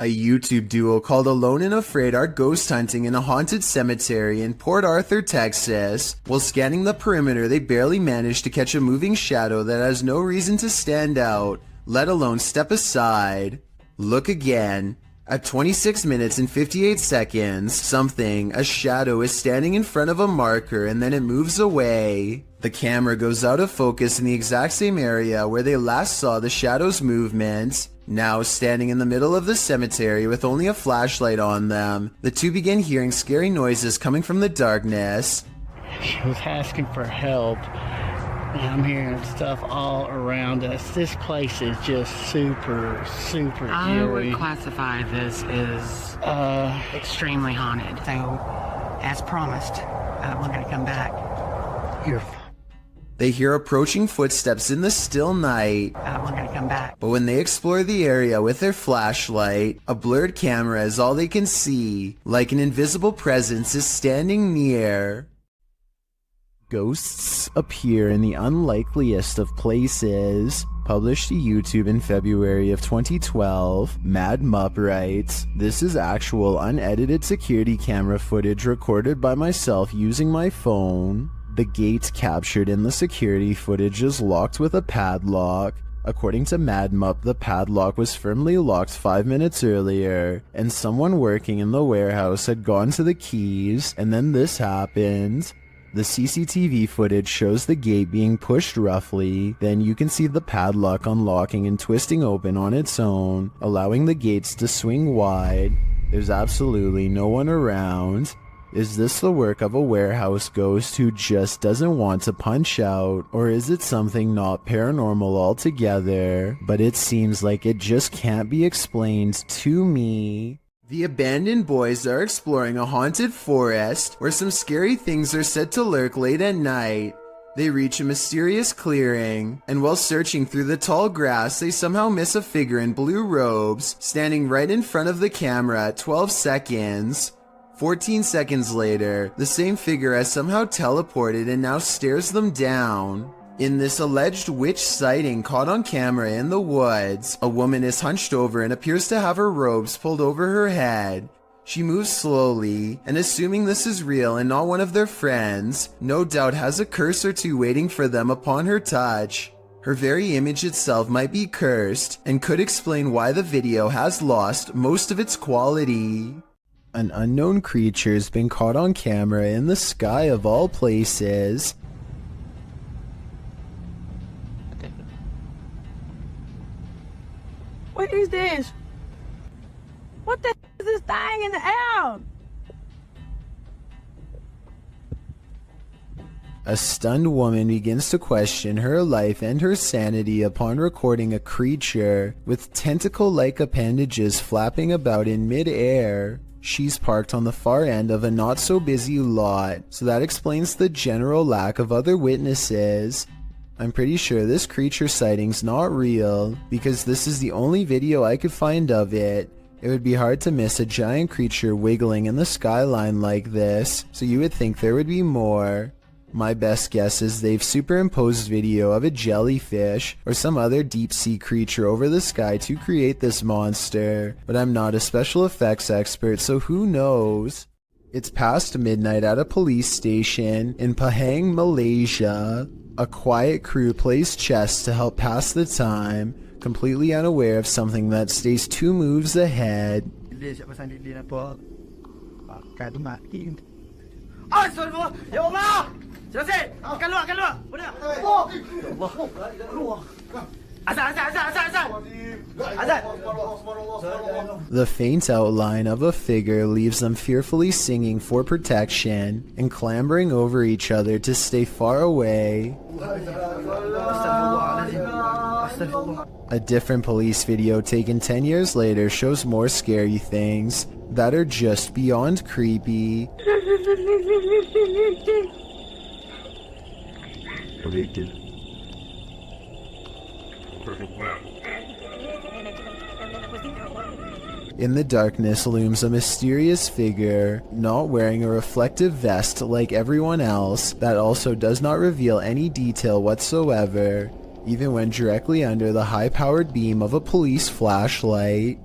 A YouTube duo called Alone and Afraid are ghost hunting in a haunted cemetery in Port Arthur, Texas. While scanning the perimeter, they barely manage to catch a moving shadow that has no reason to stand out, let alone step aside. Look again. At 26 minutes and 58 seconds, a shadow is standing in front of a marker and then it moves away. The camera goes out of focus in the exact same area where they last saw the shadow's movement. Now standing in the middle of the cemetery with only a flashlight on them, the two begin hearing scary noises coming from the darkness. She was asking for help, and I'm hearing stuff all around us. This place is just super I eerie. would classify this as extremely haunted. So, as promised, we're going to come back. They hear approaching footsteps in the still night. We're going to come back. But when they explore the area with their flashlight, a blurred camera is all they can see, like an invisible presence is standing near. Ghosts appear in the unlikeliest of places. Published to YouTube in February of 2012, Mad Mupp writes, "This is actual unedited security camera footage recorded by myself using my phone. The gate captured in the security footage is locked with a padlock. According to Mad Mupp, the padlock was firmly locked 5 minutes earlier, and someone working in the warehouse had gone to the keys, and then this happened. The CCTV footage shows the gate being pushed roughly, then you can see the padlock unlocking and twisting open on its own, allowing the gates to swing wide. There's absolutely no one around. Is this the work of a warehouse ghost who just doesn't want to punch out, or is it something not paranormal altogether, but it seems like it just can't be explained to me?" The abandoned boys are exploring a haunted forest where some scary things are said to lurk late at night. They reach a mysterious clearing, and while searching through the tall grass, they somehow miss a figure in blue robes standing right in front of the camera at 12 seconds. 14 seconds later, the same figure has somehow teleported and now stares them down. In this alleged witch sighting caught on camera in the woods, a woman is hunched over and appears to have her robes pulled over her head. She moves slowly, and assuming this is real and not one of their friends, no doubt has a curse or two waiting for them upon her touch. Her very image itself might be cursed, and could explain why the video has lost most of its quality. An unknown creature's been caught on camera in the sky of all places. What is this? What the is this thing in the air? A stunned woman begins to question her life and her sanity upon recording a creature with tentacle-like appendages flapping about in mid-air. She's parked on the far end of a not-so-busy lot, so that explains the general lack of other witnesses. I'm pretty sure this creature sighting's not real, because this is the only video I could find of it. It would be hard to miss a giant creature wiggling in the skyline like this, so you would think there would be more. My best guess is they've superimposed video of a jellyfish or some other deep-sea creature over the sky to create this monster, but I'm not a special effects expert, so who knows? It's past midnight at a police station in Pahang, Malaysia. A quiet crew plays chess to help pass the time, completely unaware of something that stays 2 moves ahead. The faint outline of a figure leaves them fearfully singing for protection and clambering over each other to stay far away. A different police video taken 10 years later shows more scary things that are just beyond creepy. In the darkness looms a mysterious figure, not wearing a reflective vest like everyone else, that also does not reveal any detail whatsoever, even when directly under the high-powered beam of a police flashlight.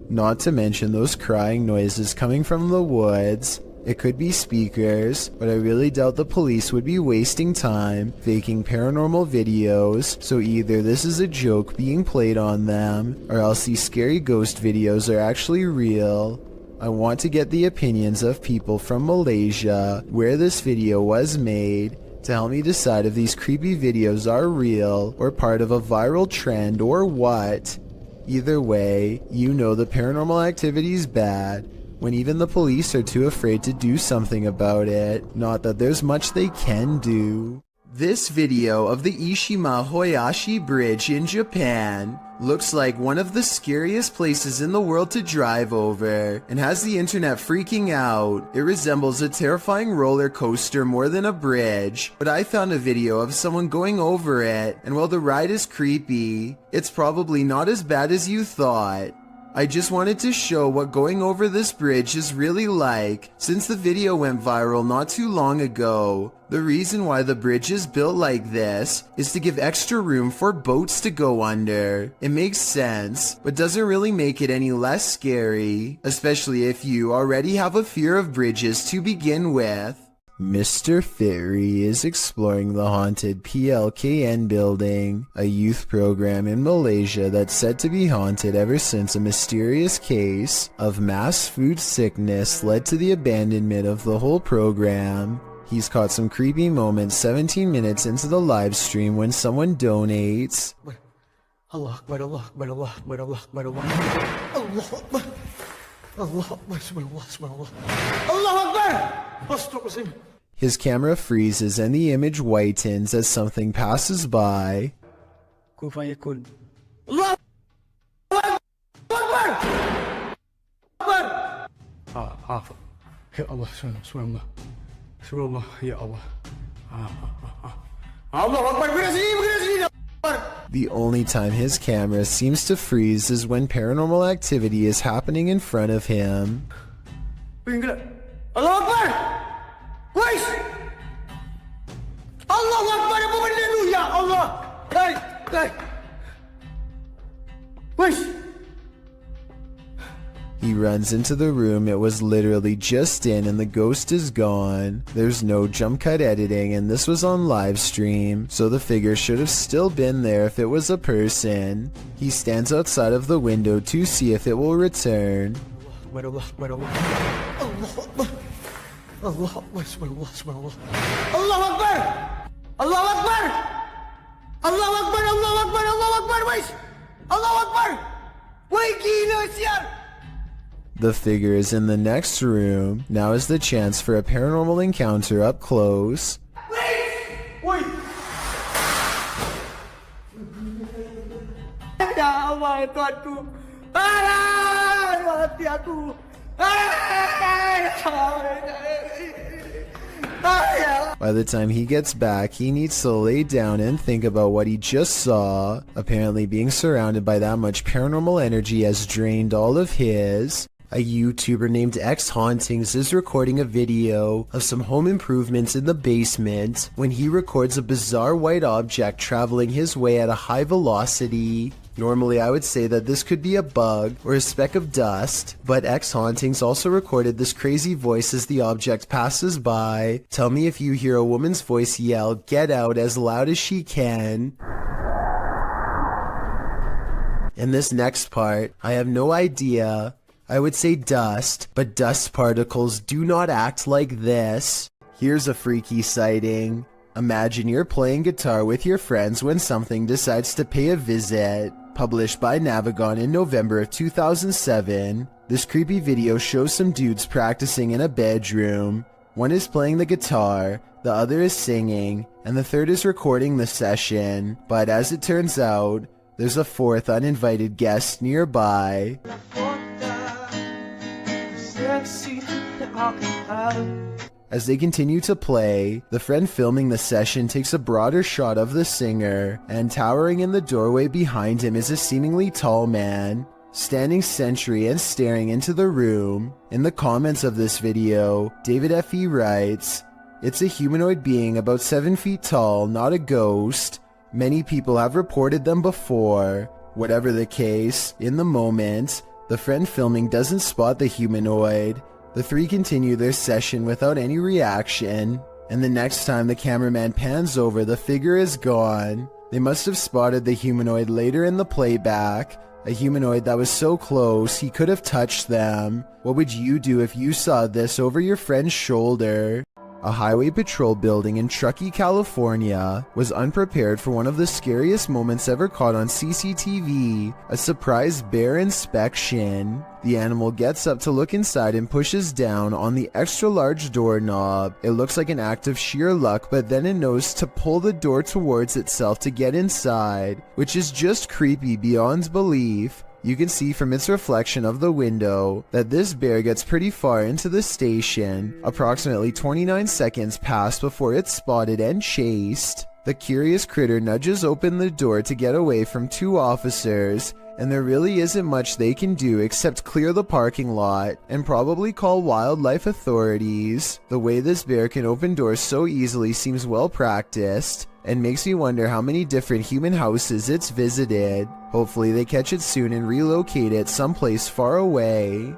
Not to mention those crying noises coming from the woods. It could be speakers, but I really doubt the police would be wasting time faking paranormal videos, so either this is a joke being played on them, or else these scary ghost videos are actually real. I want to get the opinions of people from Malaysia, where this video was made, to help me decide if these creepy videos are real, or part of a viral trend, or what. Either way, you know the paranormal activity is bad, when even the police are too afraid to do something about it. Not that there's much they can do. This video of the Ishima Hoyashi Bridge in Japan looks like one of the scariest places in the world to drive over, and has the internet freaking out. It resembles a terrifying roller coaster more than a bridge, but I found a video of someone going over it, and while the ride is creepy, it's probably not as bad as you thought. I just wanted to show what going over this bridge is really like, since the video went viral not too long ago. The reason why the bridge is built like this is to give extra room for boats to go under. It makes sense, but doesn't really make it any less scary, especially if you already have a fear of bridges to begin with. Mr. Fitri is exploring the haunted PLKN building, a youth program in Malaysia that's said to be haunted ever since a mysterious case of mass food sickness led to the abandonment of the whole program. He's caught some creepy moments 17 minutes into the live stream when someone donates. Allah Akbar, Allah Akbar, Allah Akbar, Allah Akbar, Allah Akbar, Allah Akbar, subhanallah, subhanallah, Allah Akbar, Astaghfirullah. His camera freezes and the image whitens as something passes by. Kun fayakun. Allah Akbar! Akbar! Ya Allah, subhanallah. Subhanallah, ya Allah. Allah Akbar, bergerak sini. The only time his camera seems to freeze is when paranormal activity is happening in front of him. Allah Akbar! Wais! Allah Akbar, apa benda tu? Ya Allah! Hai! Wais! He runs into the room it was literally just in and the ghost is gone. There's no jump cut editing and this was on live stream, so the figure should have still been there if it was a person. He stands outside of the window to see if it will return. Allah Akbar, Allah Akbar. Allah Akbar, subhanallah, subhanallah. Allah Akbar! Allah Akbar! Allah Akbar, Allah Akbar, Allah Akbar, wais! Allah Akbar! Wai gila siar! The figure is in the next room. Now is the chance for a paranormal encounter up close. Wait! Ya Allah, Tuhanku! Mati aku! By the time he gets back, he needs to lay down and think about what he just saw. Apparently being surrounded by that much paranormal energy has drained all of his. A YouTuber named X Hauntings is recording a video of some home improvements in the basement when he records a bizarre white object traveling his way at a high velocity. Normally I would say that this could be a bug or a speck of dust, but X Hauntings also recorded this crazy voice as the object passes by. Tell me if you hear a woman's voice yell, "Get out," as loud as she can. In this next part, I have no idea. I would say dust, but dust particles do not act like this. Here's a freaky sighting. Imagine you're playing guitar with your friends when something decides to pay a visit. Published by Navigon in November of 2007, this creepy video shows some dudes practicing in a bedroom. One is playing the guitar, the other is singing, and the third is recording the session. But as it turns out, there's a fourth uninvited guest nearby. As they continue to play, the friend filming the session takes a broader shot of the singer, and towering in the doorway behind him is a seemingly tall man, standing sentry and staring into the room. In the comments of this video, David F.E. writes, It's a humanoid being about 7 feet tall, not a ghost. Many people have reported them before. Whatever the case, in the moment, the friend filming doesn't spot the humanoid. The three continue their session without any reaction, and the next time the cameraman pans over, the figure is gone. They must have spotted the humanoid later in the playback, a humanoid that was so close he could have touched them. What would you do if you saw this over your friend's shoulder? A highway patrol building in Truckee, California was unprepared for one of the scariest moments ever caught on CCTV, a surprise bear inspection. The animal gets up to look inside and pushes down on the extra large doorknob. It looks like an act of sheer luck, but then it knows to pull the door towards itself to get inside, which is just creepy beyond belief. You can see from its reflection of the window that this bear gets pretty far into the station. Approximately 29 seconds pass before it's spotted and chased. The curious critter nudges open the door to get away from 2 officers, and there really isn't much they can do except clear the parking lot and probably call wildlife authorities. The way this bear can open doors so easily seems well practiced, and makes me wonder how many different human houses it's visited. Hopefully they catch it soon and relocate it someplace far away.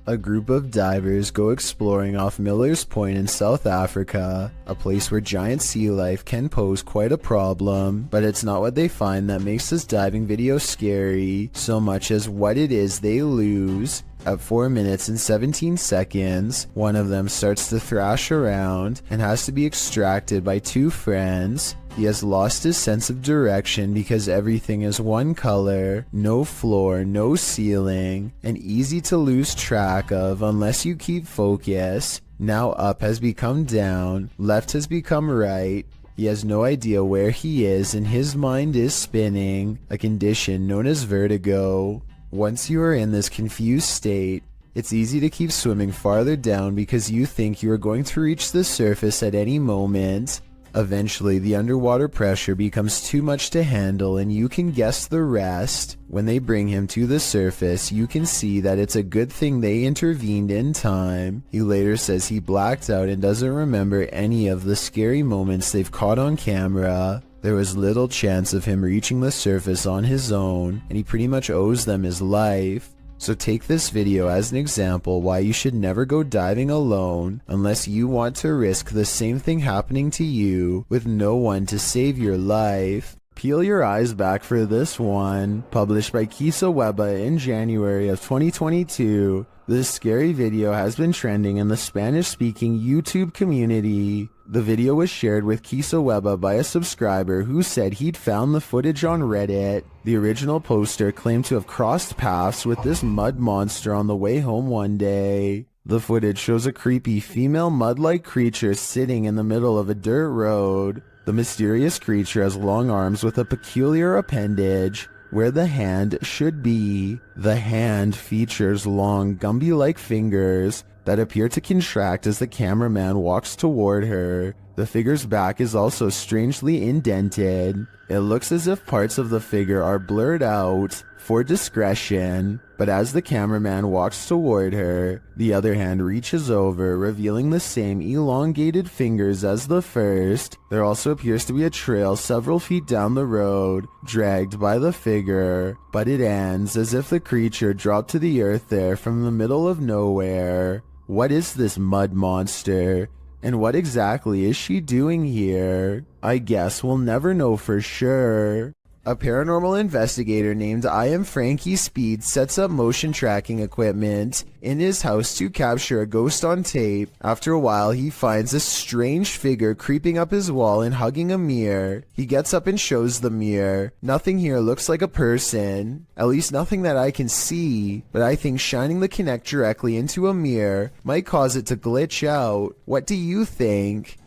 A group of divers go exploring off Miller's Point in South Africa, a place where giant sea life can pose quite a problem, but it's not what they find that makes this diving video scary, so much as what it is they lose. At 4 minutes and 17 seconds, one of them starts to thrash around and has to be extracted by 2 friends. He has lost his sense of direction because everything is one color, no floor, no ceiling, and easy to lose track of unless you keep focus. Now up has become down, left has become right. He has no idea where he is and his mind is spinning, a condition known as vertigo. Once you are in this confused state, it's easy to keep swimming farther down because you think you are going to reach the surface at any moment. Eventually, the underwater pressure becomes too much to handle and you can guess the rest. When they bring him to the surface, you can see that it's a good thing they intervened in time. He later says he blacked out and doesn't remember any of the scary moments they've caught on camera. There was little chance of him reaching the surface on his own, and he pretty much owes them his life. So take this video as an example why you should never go diving alone unless you want to risk the same thing happening to you with no one to save your life. Peel your eyes back for this one. Published by Kisa Weba in January of 2022. This scary video has been trending in the Spanish-speaking YouTube community. The video was shared with Kisa Weba by a subscriber who said he'd found the footage on Reddit. The original poster claimed to have crossed paths with this mud monster on the way home one day. The footage shows a creepy female mud-like creature sitting in the middle of a dirt road. The mysterious creature has long arms with a peculiar appendage where the hand should be. The hand features long Gumby-like fingers that appear to contract as the cameraman walks toward her. The figure's back is also strangely indented. It looks as if parts of the figure are blurred out for discretion, but as the cameraman walks toward her, the other hand reaches over, revealing the same elongated fingers as the first. There also appears to be a trail several feet down the road, dragged by the figure, but it ends as if the creature dropped to the earth there from the middle of nowhere. What is this mud monster? And what exactly is she doing here? I guess we'll never know for sure. A paranormal investigator named I Am Frankie Speed sets up motion tracking equipment in his house to capture a ghost on tape. After a while, he finds a strange figure creeping up his wall and hugging a mirror. He gets up and shows the mirror. Nothing here looks like a person, at least nothing that I can see, but I think shining the Kinect directly into a mirror might cause it to glitch out. What do you think?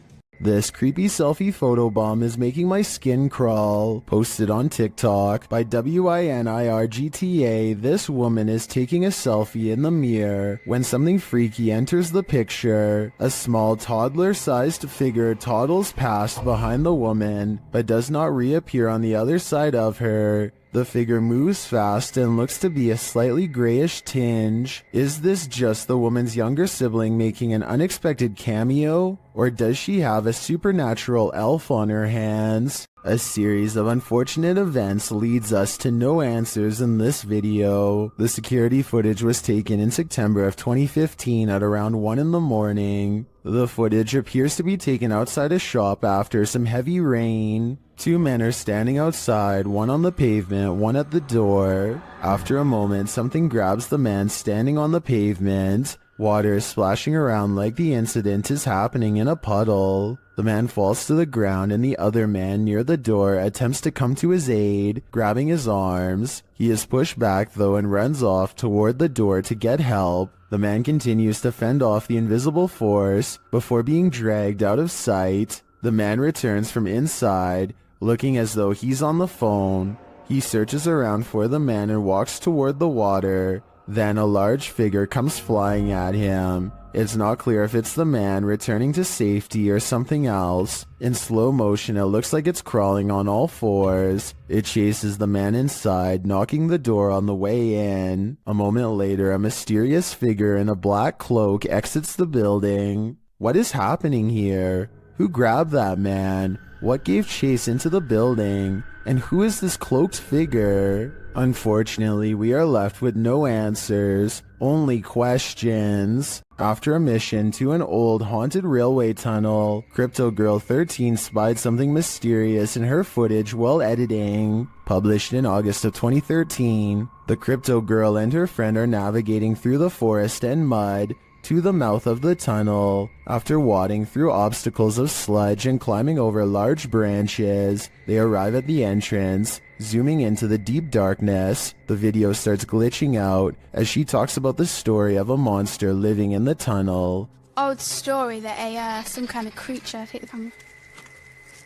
This creepy selfie photobomb is making my skin crawl. Posted on TikTok by WINIRGTA, this woman is taking a selfie in the mirror when something freaky enters the picture. A small toddler-sized figure toddles past behind the woman, but does not reappear on the other side of her. The figure moves fast and looks to be a slightly grayish tinge. Is this just the woman's younger sibling making an unexpected cameo? Or does she have a supernatural elf on her hands? A series of unfortunate events leads us to no answers in this video. The security footage was taken in September of 2015 at around 1 in the morning. The footage appears to be taken outside a shop after some heavy rain. Two men are standing outside, one on the pavement, one at the door. After a moment, something grabs the man standing on the pavement. Water is splashing around like the incident is happening in a puddle. The man falls to the ground and the other man near the door attempts to come to his aid, grabbing his arms. He is pushed back though and runs off toward the door to get help. The man continues to fend off the invisible force before being dragged out of sight. The man returns from inside, looking as though he's on the phone. He searches around for the man and walks toward the water. Then a large figure comes flying at him. It's not clear if it's the man returning to safety or something else. In slow motion, it looks like it's crawling on all fours. It chases the man inside, knocking the door on the way in. A moment later, a mysterious figure in a black cloak exits the building. What is happening here? Who grabbed that man? What gave chase into the building? And who is this cloaked figure? Unfortunately, we are left with no answers, only questions. After a mission to an old haunted railway tunnel, Crypto Girl 13 spied something mysterious in her footage while editing. Published in August of 2013, the Crypto Girl and her friend are navigating through the forest and mud to the mouth of the tunnel. After wading through obstacles of sludge and climbing over large branches, they arrive at the entrance. Zooming into the deep darkness, the video starts glitching out as she talks about the story of a monster living in the tunnel. Old story that some kind of creature, I think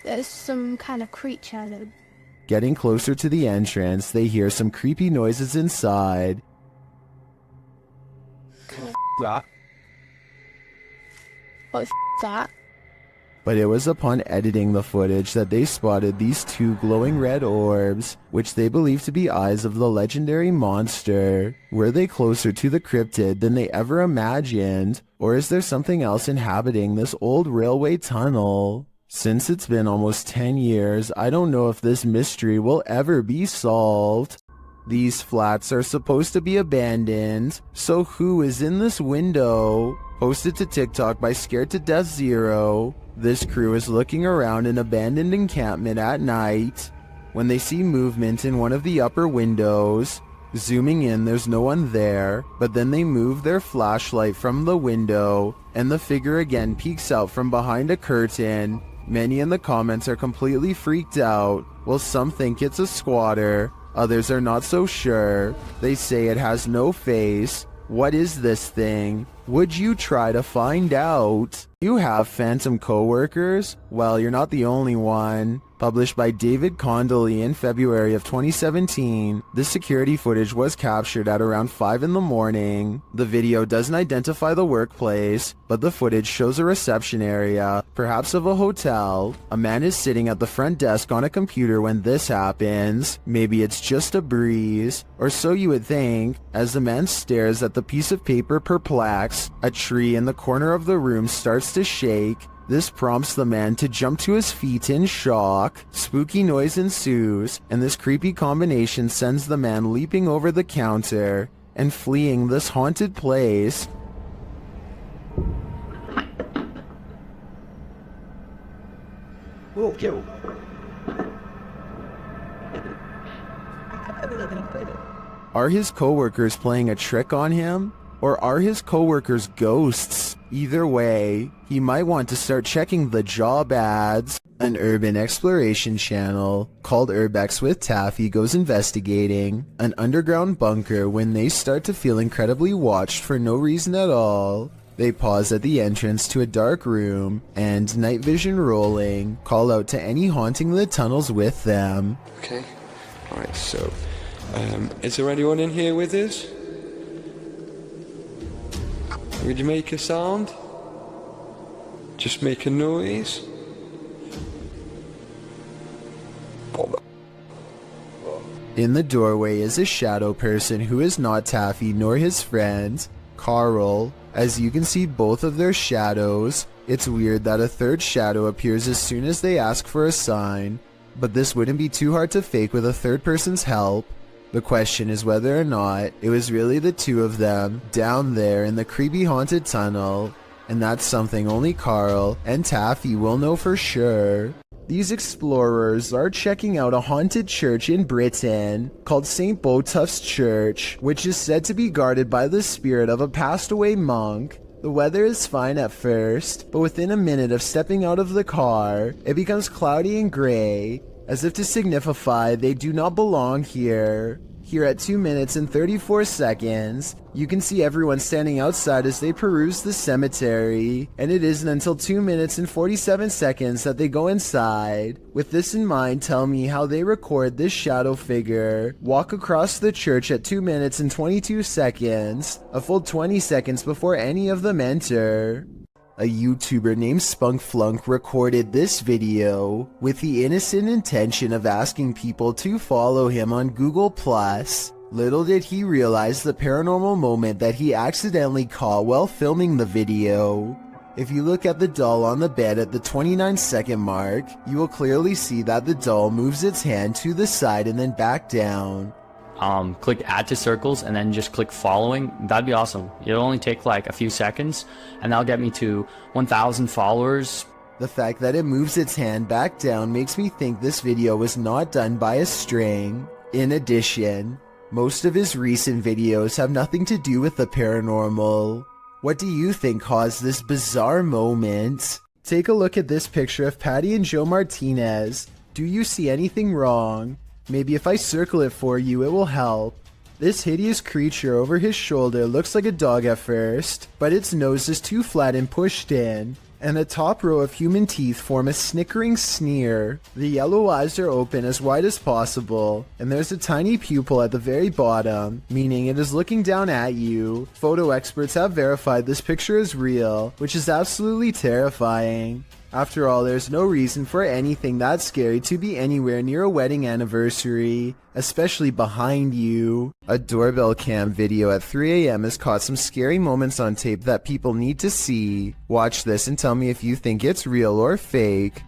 there's some kind of creature that... Getting closer to the entrance, they hear some creepy noises inside. That. What's that? But it was upon editing the footage that they spotted these two glowing red orbs, which they believe to be eyes of the legendary monster. Were they closer to the cryptid than they ever imagined? Or is there something else inhabiting this old railway tunnel? Since it's been almost 10 years, I don't know if this mystery will ever be solved. These flats are supposed to be abandoned, so who is in this window? Posted to TikTok by Scared to Death Zero. This crew is looking around an abandoned encampment at night when they see movement in one of the upper windows. Zooming in, there's no one there, but then they move their flashlight from the window and the figure again peeks out from behind a curtain. Many in the comments are completely freaked out, while some think it's a squatter. Others are not so sure. They say it has no face. What is this thing? Would you try to find out? You have phantom coworkers? Well, you're not the only one. Published by David Condolly in February of 2017, this security footage was captured at around 5 in the morning. The video doesn't identify the workplace, but the footage shows a reception area, perhaps of a hotel. A man is sitting at the front desk on a computer when this happens. Maybe it's just a breeze, or so you would think. As the man stares at the piece of paper perplexed, a tree in the corner of the room starts to shake. This prompts the man to jump to his feet in shock. Spooky noise ensues, and this creepy combination sends the man leaping over the counter and fleeing this haunted place. Whoa, yo. Are his coworkers playing a trick on him? Or are his coworkers ghosts? Either way, he might want to start checking the job ads. An urban exploration channel called Urbex with Taffy goes investigating an underground bunker when they start to feel incredibly watched for no reason at all. They pause at the entrance to a dark room and, night vision rolling, call out to any haunting the tunnels with them. Okay, alright, so, is there anyone in here with us? Would you make a sound? Just make a noise? In the doorway is a shadow person who is not Taffy nor his friend, Carl. As you can see both of their shadows. It's weird that a third shadow appears as soon as they ask for a sign, but this wouldn't be too hard to fake with a third person's help. The question is whether or not it was really the two of them down there in the creepy haunted tunnel, and that's something only Carl and Taffy will know for sure. These explorers are checking out a haunted church in Britain called St. Botolph's Church, which is said to be guarded by the spirit of a passed away monk. The weather is fine at first, but within a minute of stepping out of the car, it becomes cloudy and gray, as if to signify they do not belong here. Here at 2 minutes and 34 seconds, you can see everyone standing outside as they peruse the cemetery, and it isn't until 2 minutes and 47 seconds that they go inside. With this in mind, tell me how they record this shadow figure walk across the church at 2 minutes and 22 seconds, a full 20 seconds before any of them enter. A YouTuber named Spunkflunk recorded this video with the innocent intention of asking people to follow him on Google+. Little did he realize the paranormal moment that he accidentally caught while filming the video. If you look at the doll on the bed at the 29-second mark, you will clearly see that the doll moves its hand to the side and then back down. Click add to circles and then just click following. That'd be awesome. It'll only take like a few seconds and that'll get me to 1,000 followers. The fact that it moves its hand back down makes me think this video was not done by a string. In addition, most of his recent videos have nothing to do with the paranormal. What do you think caused this bizarre moment? Take a look at this picture of Patty and Joe Martinez. Do you see anything wrong? Maybe if I circle it for you, it will help. This hideous creature over his shoulder looks like a dog at first, but its nose is too flat and pushed in, and the top row of human teeth form a snickering sneer. The yellow eyes are open as wide as possible, and there's a tiny pupil at the very bottom, meaning it is looking down at you. Photo experts have verified this picture is real, which is absolutely terrifying. After all, there's no reason for anything that scary to be anywhere near a wedding anniversary, especially behind you. A doorbell cam video at 3 a.m. has caught some scary moments on tape that people need to see. Watch this and tell me if you think it's real or fake.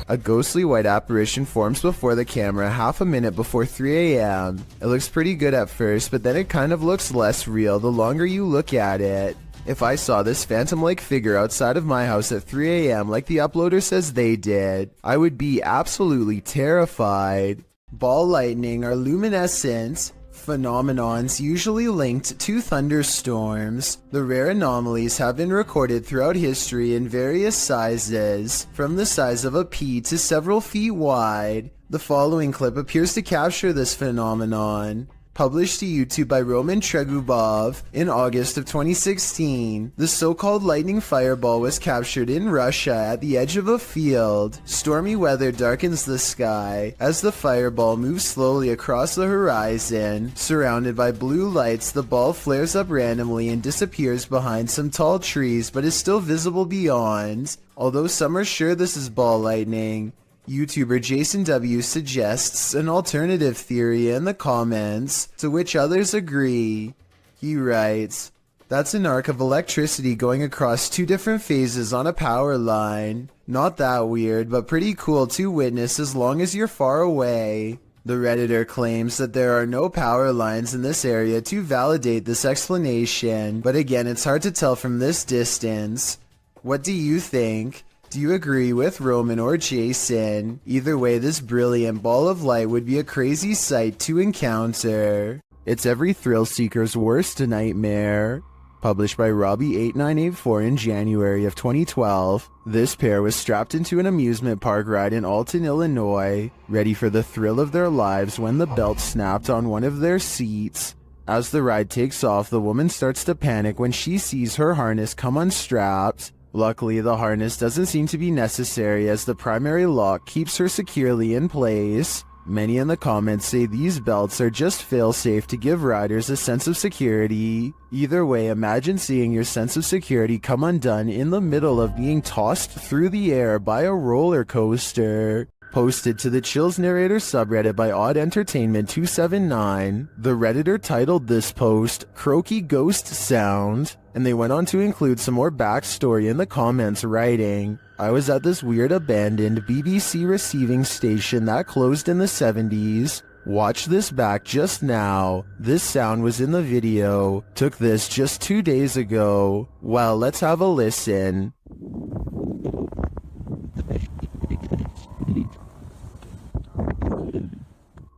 A ghostly white apparition forms before the camera half a minute before 3 a.m. It looks pretty good at first, but then it kind of looks less real the longer you look at it. If I saw this phantom-like figure outside of my house at 3 a.m. like the uploader says they did, I would be absolutely terrified. Ball lightning are luminescent phenomenons usually linked to thunderstorms. The rare anomalies have been recorded throughout history in various sizes, from the size of a pea to several feet wide. The following clip appears to capture this phenomenon. Published to YouTube by Roman Tregubov in August of 2016, the so-called lightning fireball was captured in Russia at the edge of a field. Stormy weather darkens the sky as the fireball moves slowly across the horizon. Surrounded by blue lights, the ball flares up randomly and disappears behind some tall trees but is still visible beyond. Although some are sure this is ball lightning, YouTuber Jason W. suggests an alternative theory in the comments, to which others agree. He writes, "That's an arc of electricity going across two different phases on a power line. Not that weird, but pretty cool to witness as long as you're far away." The Redditor claims that there are no power lines in this area to validate this explanation, but again, it's hard to tell from this distance. What do you think? Do you agree with Roman or Jason? Either way, this brilliant ball of light would be a crazy sight to encounter. It's every thrill seeker's worst nightmare. Published by Robbie8984 in January of 2012, this pair was strapped into an amusement park ride in Alton, Illinois, ready for the thrill of their lives when the belt snapped on one of their seats. As the ride takes off, the woman starts to panic when she sees her harness come unstrapped. Luckily, the harness doesn't seem to be necessary as the primary lock keeps her securely in place. Many in the comments say these belts are just fail-safe to give riders a sense of security. Either way, imagine seeing your sense of security come undone in the middle of being tossed through the air by a roller coaster. Posted to the Chills Narrator subreddit by Odd Entertainment 279, the Redditor titled this post, Croaky Ghost Sound, and they went on to include some more backstory in the comments writing, I was at this weird abandoned BBC receiving station that closed in the 70s. Watch this back just now. This sound was in the video. Took this just 2 days ago. Well, let's have a listen.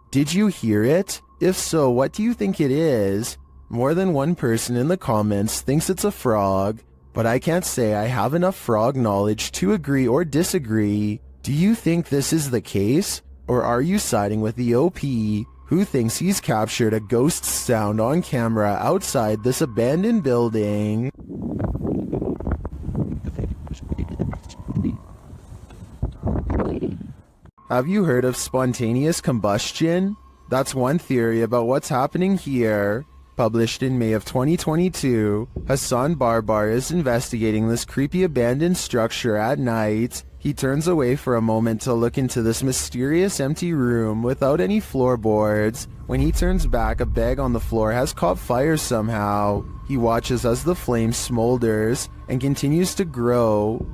Did you hear it? If so, what do you think it is? More than one person in the comments thinks it's a frog, but I can't say I have enough frog knowledge to agree or disagree. Do you think this is the case? Or are you siding with the OP, who thinks he's captured a ghost sound on camera outside this abandoned building? Have you heard of spontaneous combustion? That's one theory about what's happening here. Published in May of 2022, Hassan Barbar is investigating this creepy abandoned structure at night. He turns away for a moment to look into this mysterious empty room without any floorboards. When he turns back, a bag on the floor has caught fire somehow. He watches as the flame smolders and continues to grow.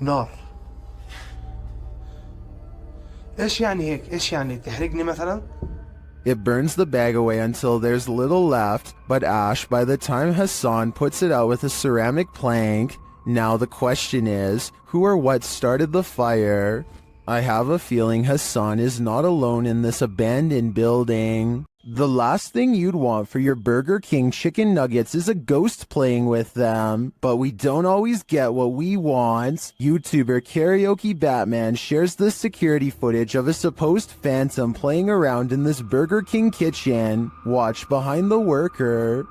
نار. ايش يعني هيك؟ ايش يعني تحرقني مثلا؟ It burns the bag away until there's little left, but ash by the time Hassan puts it out with a ceramic plank. Now the question is, who or what started the fire? I have a feeling Hassan is not alone in this abandoned building. The last thing you'd want for your Burger King chicken nuggets is a ghost playing with them, but we don't always get what we want. YouTuber Karaoke Batman shares this security footage of a supposed phantom playing around in this Burger King kitchen. Watch behind the worker.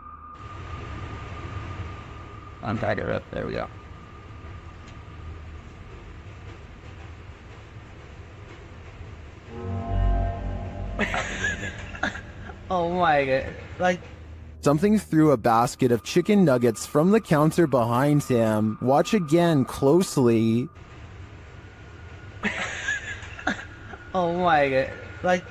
Unpack it up. There we go. Oh my god. Like, Something threw a basket of chicken nuggets from the counter behind him. Watch again closely. oh my god. Like,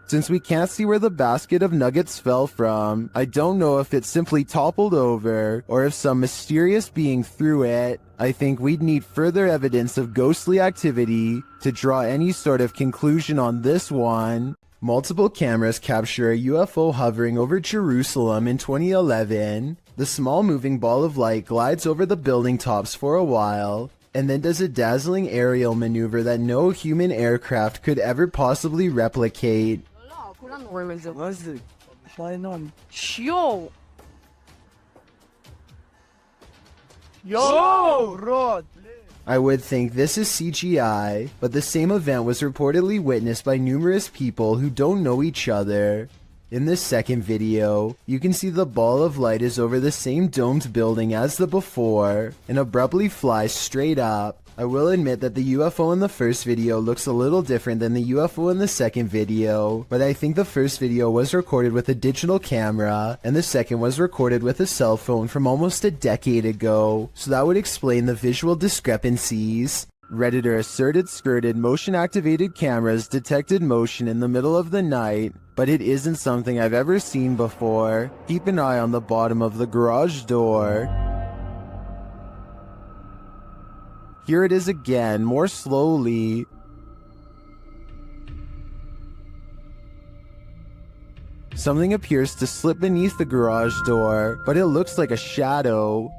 Since we can't see where the basket of nuggets fell from, I don't know if it simply toppled over or if some mysterious being threw it. I think we'd need further evidence of ghostly activity to draw any sort of conclusion on this one. Multiple cameras capture a UFO hovering over Jerusalem in 2011. The small moving ball of light glides over the building tops for a while, and then does a dazzling aerial maneuver that no human aircraft could ever possibly replicate. yo, Rod. I would think this is CGI, but the same event was reportedly witnessed by numerous people who don't know each other. In this second video, you can see the ball of light is over the same domed building as the before, and abruptly flies straight up. I will admit that the UFO in the first video looks a little different than the UFO in the second video, but I think the first video was recorded with a digital camera, and the second was recorded with a cell phone from almost a decade ago, so that would explain the visual discrepancies. Redditor asserted skirted motion-activated cameras detected motion in the middle of the night, but it isn't something I've ever seen before. Keep an eye on the bottom of the garage door. Here it is again, more slowly. Something appears to slip beneath the garage door, but it looks like a shadow.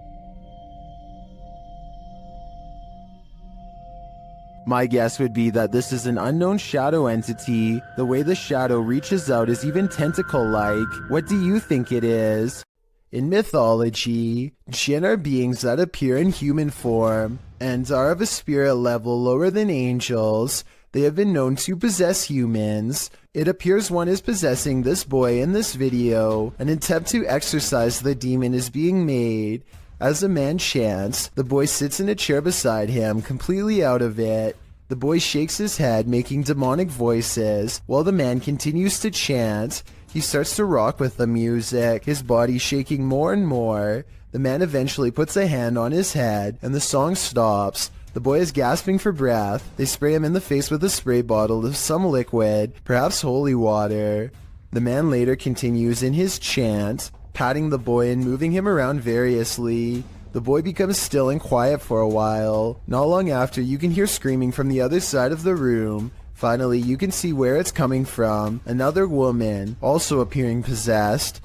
My guess would be that this is an unknown shadow entity. The way the shadow reaches out is even tentacle-like. What do you think it is? In mythology, jinn are beings that appear in human form and are of a spirit level lower than angels. They have been known to possess humans. It appears one is possessing this boy in this video. An attempt to exorcise the demon is being made. As the man chants, the boy sits in a chair beside him, completely out of it. The boy shakes his head, making demonic voices, while the man continues to chant. He starts to rock with the music, his body shaking more and more. The man eventually puts a hand on his head, and the song stops. The boy is gasping for breath. They spray him in the face with a spray bottle of some liquid, perhaps holy water. The man later continues in his chant, patting the boy and moving him around variously. The boy becomes still and quiet for a while. Not long after, you can hear screaming from the other side of the room. Finally, you can see where it's coming from. Another woman, also appearing possessed.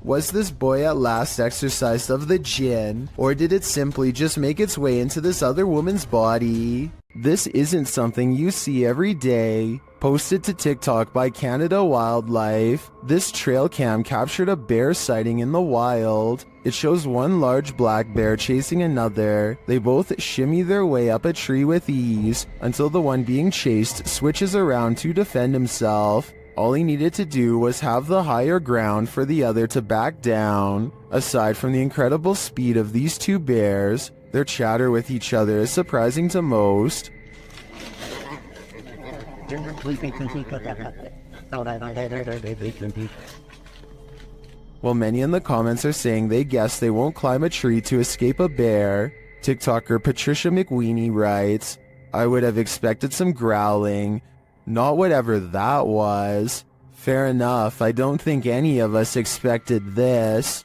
Was this boy at last exorcised of the jinn, or did it simply just make its way into this other woman's body? This isn't something you see every day. Posted to TikTok by Canada Wildlife, this trail cam captured a bear sighting in the wild. It shows one large black bear chasing another. They both shimmy their way up a tree with ease until the one being chased switches around to defend himself. All he needed to do was have the higher ground for the other to back down. Aside from the incredible speed of these two bears, their chatter with each other is surprising to most. While many in the comments are saying they guess they won't climb a tree to escape a bear, TikToker Patricia McWeenie writes, "I would have expected some growling. Not whatever that was. Fair enough, I don't think any of us expected this."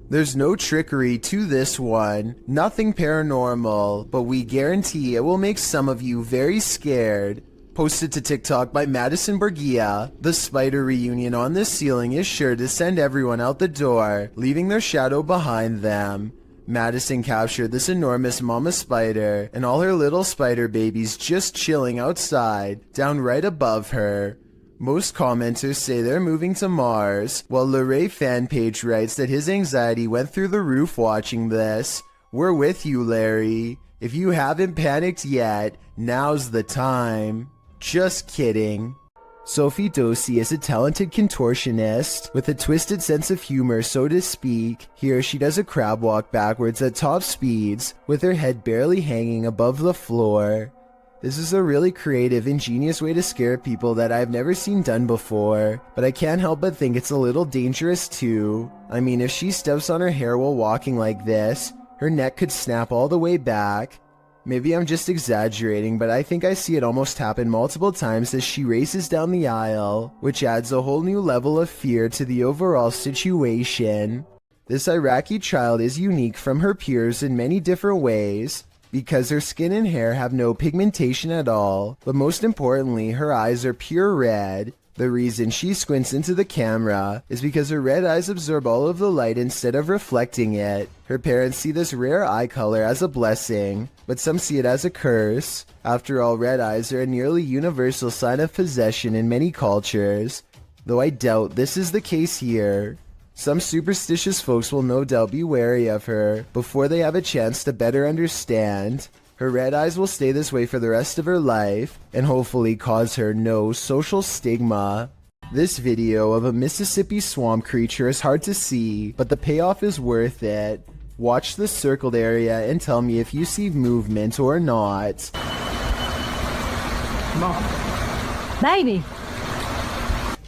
There's no trickery to this one, nothing paranormal, but we guarantee it will make some of you very scared. Posted to TikTok by Madison Borgia, the spider reunion on this ceiling is sure to send everyone out the door, leaving their shadow behind them. Madison captured this enormous mama spider and all her little spider babies just chilling outside, down right above her. Most commenters say they're moving to Mars, while Luray Fanpage writes that his anxiety went through the roof watching this. We're with you, Larry. If you haven't panicked yet, now's the time. Just kidding. Sophie Dosey is a talented contortionist with a twisted sense of humor, so to speak. Here she does a crab walk backwards at top speeds, with her head barely hanging above the floor. This is a really creative, ingenious way to scare people that I've never seen done before, but I can't help but think it's a little dangerous too. I mean, if she steps on her hair while walking like this, her neck could snap all the way back. Maybe I'm just exaggerating, but I think I see it almost happen multiple times as she races down the aisle, which adds a whole new level of fear to the overall situation. This Iraqi child is unique from her peers in many different ways, because her skin and hair have no pigmentation at all, but most importantly, her eyes are pure red. The reason she squints into the camera is because her red eyes absorb all of the light instead of reflecting it. Her parents see this rare eye color as a blessing, but some see it as a curse. After all, red eyes are a nearly universal sign of possession in many cultures, though I doubt this is the case here. Some superstitious folks will no doubt be wary of her before they have a chance to better understand. Her red eyes will stay this way for the rest of her life and hopefully cause her no social stigma. This video of a Mississippi swamp creature is hard to see, but the payoff is worth it. Watch the circled area and tell me if you see movement or not. Mom. Baby.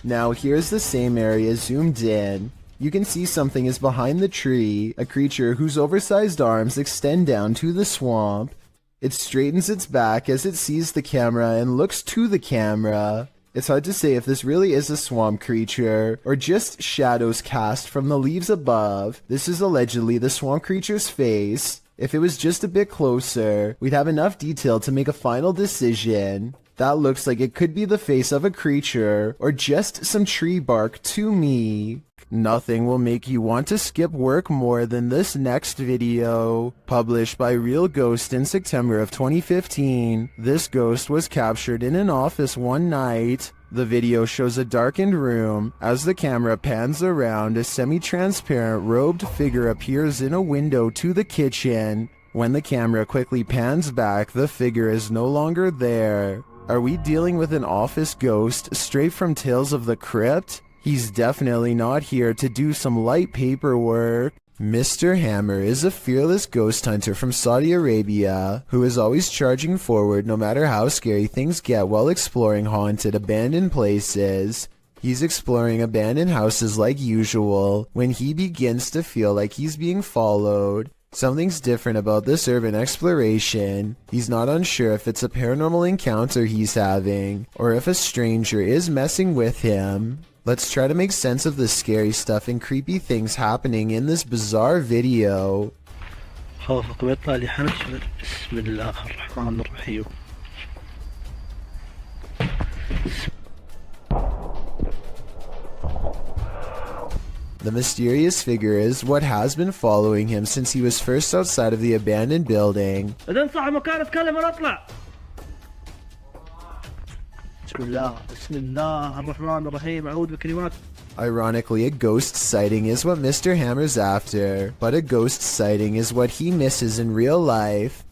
Now here's the same area zoomed in. You can see something is behind the tree, a creature whose oversized arms extend down to the swamp. It straightens its back as it sees the camera and looks to the camera. It's hard to say if this really is a swamp creature, or just shadows cast from the leaves above. This is allegedly the swamp creature's face. If it was just a bit closer, we'd have enough detail to make a final decision. That looks like it could be the face of a creature, or just some tree bark to me. Nothing will make you want to skip work more than this next video. Published by Real Ghost in September of 2015, this ghost was captured in an office one night. The video shows a darkened room. As the camera pans around, a semi-transparent robed figure appears in a window to the kitchen. When the camera quickly pans back, the figure is no longer there. Are we dealing with an office ghost straight from Tales of the Crypt? He's definitely not here to do some light paperwork. Mr. Hammer is a fearless ghost hunter from Saudi Arabia who is always charging forward no matter how scary things get while exploring haunted, abandoned places. He's exploring abandoned houses like usual when he begins to feel like he's being followed. Something's different about this urban exploration. He's not unsure if it's a paranormal encounter he's having or if a stranger is messing with him. Let's try to make sense of the scary stuff and creepy things happening in this bizarre video. The mysterious figure is what has been following him since he was first outside of the abandoned building. Ironically, a ghost sighting is what Mr. Hammer's after, but a ghost sighting is what he misses in real life.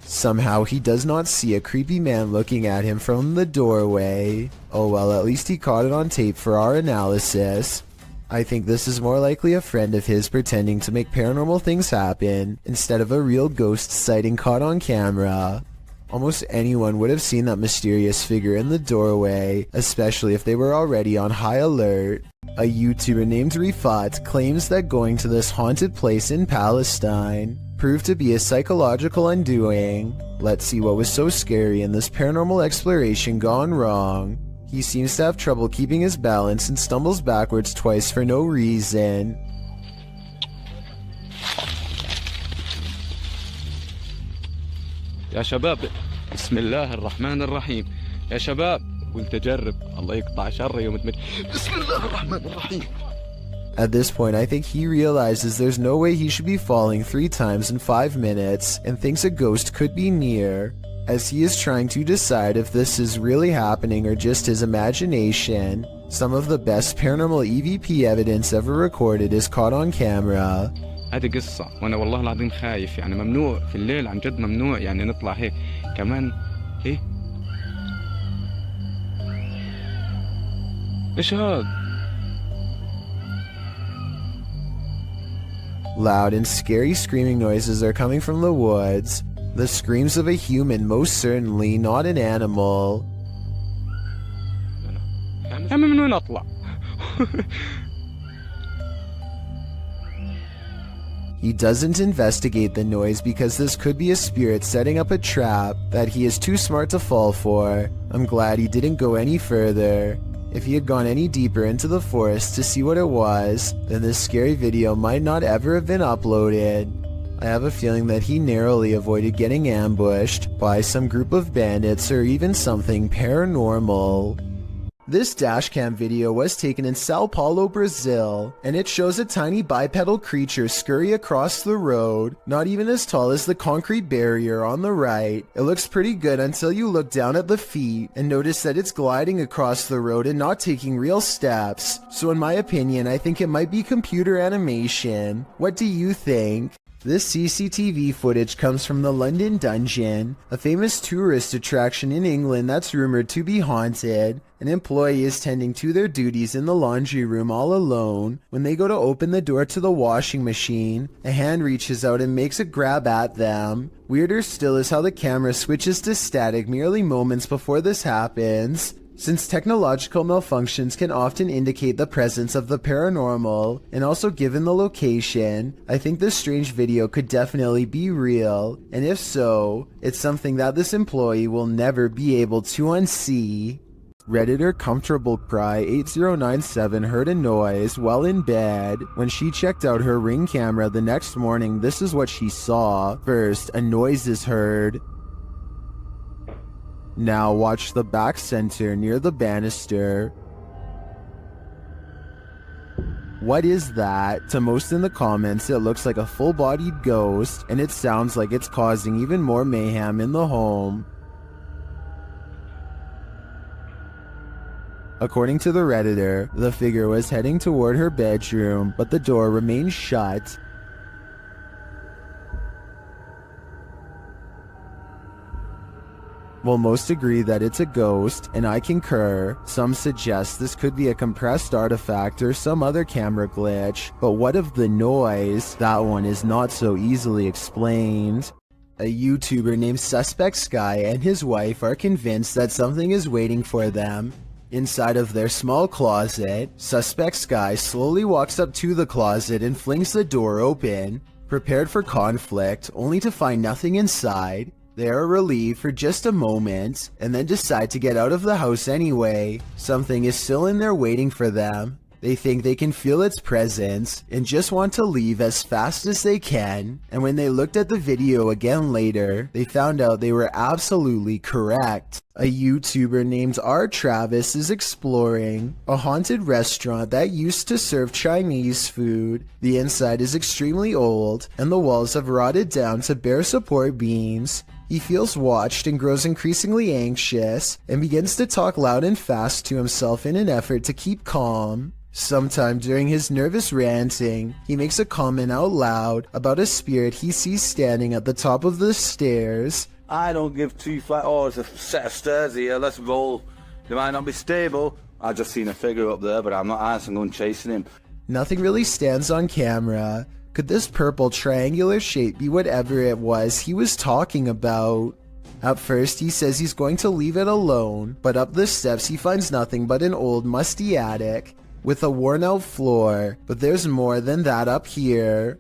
Somehow he does not see a creepy man looking at him from the doorway. Oh well, at least he caught it on tape for our analysis. I think this is more likely a friend of his pretending to make paranormal things happen instead of a real ghost sighting caught on camera. Almost anyone would have seen that mysterious figure in the doorway, especially if they were already on high alert. A YouTuber named Rifat claims that going to this haunted place in Palestine proved to be a psychological undoing. Let's see what was so scary in this paranormal exploration gone wrong. He seems to have trouble keeping his balance and stumbles backwards twice for no reason. يا شباب بسم الله الرحمن الرحيم يا شباب وانت جرب الله يقطع شر يوم تمت بسم الله الرحمن الرحيم. At this point, I think he realizes there's no way he should be falling 3 times in 5 minutes and thinks a ghost could be near, as he is trying to decide if this is really happening or just his imagination. Some of the best paranormal EVP evidence ever recorded is caught on camera. هذه قصة وانا والله العظيم خايف يعني ممنوع في الليل عن جد ممنوع يعني نطلع هيك كمان ايه ايش هاد. Loud and scary screaming noises are coming from the woods. The screams of a human, most certainly not an animal. من وين اطلع. He doesn't investigate the noise because this could be a spirit setting up a trap that he is too smart to fall for. I'm glad he didn't go any further. If he had gone any deeper into the forest to see what it was, then this scary video might not ever have been uploaded. I have a feeling that he narrowly avoided getting ambushed by some group of bandits or even something paranormal. This dashcam video was taken in Sao Paulo, Brazil, and it shows a tiny bipedal creature scurry across the road, not even as tall as the concrete barrier on the right. It looks pretty good until you look down at the feet and notice that it's gliding across the road and not taking real steps. So in my opinion, I think it might be computer animation. What do you think? This CCTV footage comes from the London Dungeon, a famous tourist attraction in England that's rumored to be haunted. An employee is tending to their duties in the laundry room all alone. When they go to open the door to the washing machine, a hand reaches out and makes a grab at them. Weirder still is how the camera switches to static merely moments before this happens. Since technological malfunctions can often indicate the presence of the paranormal, and also given the location, I think this strange video could definitely be real, and if so, it's something that this employee will never be able to unsee. Redditor Comfortable Cry 8097 heard a noise while in bed. When she checked out her Ring camera the next morning, this is what she saw. First, a noise is heard. Now watch the back center near the banister. What is that? To most in the comments, it looks like a full-bodied ghost, and it sounds like it's causing even more mayhem in the home. According to the Redditor, the figure was heading toward her bedroom, but the door remained shut. While most agree that it's a ghost, and I concur, some suggest this could be a compressed artifact or some other camera glitch, but what of the noise? That one is not so easily explained. A YouTuber named Suspect Sky and his wife are convinced that something is waiting for them. Inside of their small closet, Suspect Sky slowly walks up to the closet and flings the door open, prepared for conflict, only to find nothing inside. They are relieved for just a moment, and then decide to get out of the house anyway. Something is still in there waiting for them. They think they can feel its presence, and just want to leave as fast as they can. And when they looked at the video again later, they found out they were absolutely correct. A YouTuber named R. Travis is exploring a haunted restaurant that used to serve Chinese food. The inside is extremely old, and the walls have rotted down to bare support beams. He feels watched and grows increasingly anxious, and begins to talk loud and fast to himself in an effort to keep calm. Sometime during his nervous ranting, he makes a comment out loud about a spirit he sees standing at the top of the stairs. I don't give two flat. Oh, it's a set of stairs here. Let's roll. They might not be stable. I just seen a figure up there, but I'm not answering. I'm going chasing him. Nothing really stands on camera. Could this purple triangular shape be whatever it was he was talking about? At first, he says he's going to leave it alone, but up the steps he finds nothing but an old musty attic with a worn-out floor. But there's more than that up here.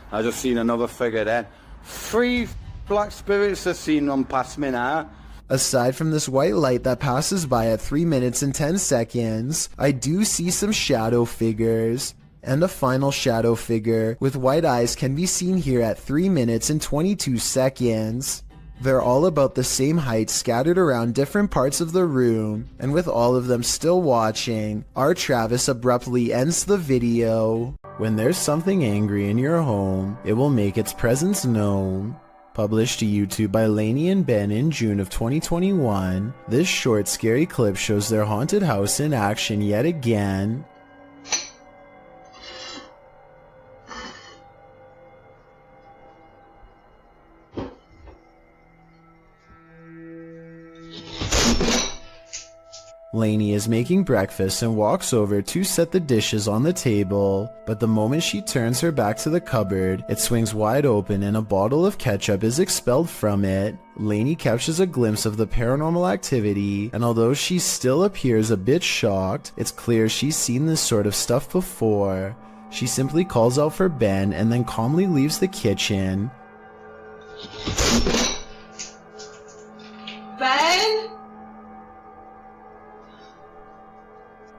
I just seen another figure then. 3 black spirits have seen them past me now. Aside from this white light that passes by at 3 minutes and 10 seconds, I do see some shadow figures. And a final shadow figure with white eyes can be seen here at 3 minutes and 22 seconds. They're all about the same height, scattered around different parts of the room, and with all of them still watching, R. Travis abruptly ends the video. When there's something angry in your home, it will make its presence known. Published to YouTube by Lainey and Ben in June of 2021, this short scary clip shows their haunted house in action yet again. Lainey is making breakfast and walks over to set the dishes on the table, but the moment she turns her back to the cupboard, it swings wide open and a bottle of ketchup is expelled from it. Lainey catches a glimpse of the paranormal activity, and although she still appears a bit shocked, it's clear she's seen this sort of stuff before. She simply calls out for Ben and then calmly leaves the kitchen. Ben?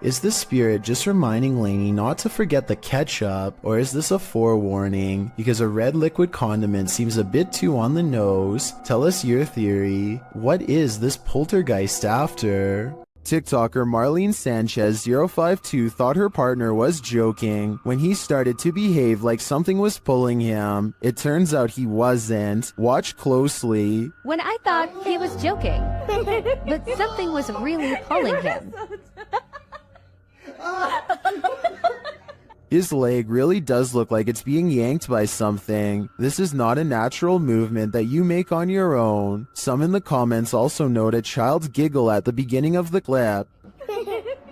Is the spirit just reminding Lainey not to forget the ketchup, or is this a forewarning? Because a red liquid condiment seems a bit too on the nose. Tell us your theory. What is this poltergeist after? TikToker Marlene Sanchez 052 thought her partner was joking when he started to behave like something was pulling him. It turns out he wasn't. Watch closely. When I thought he was joking, but something was really pulling him. His leg really does look like it's being yanked by something. This is not a natural movement that you make on your own. Some in the comments also note a child's giggle at the beginning of the clip.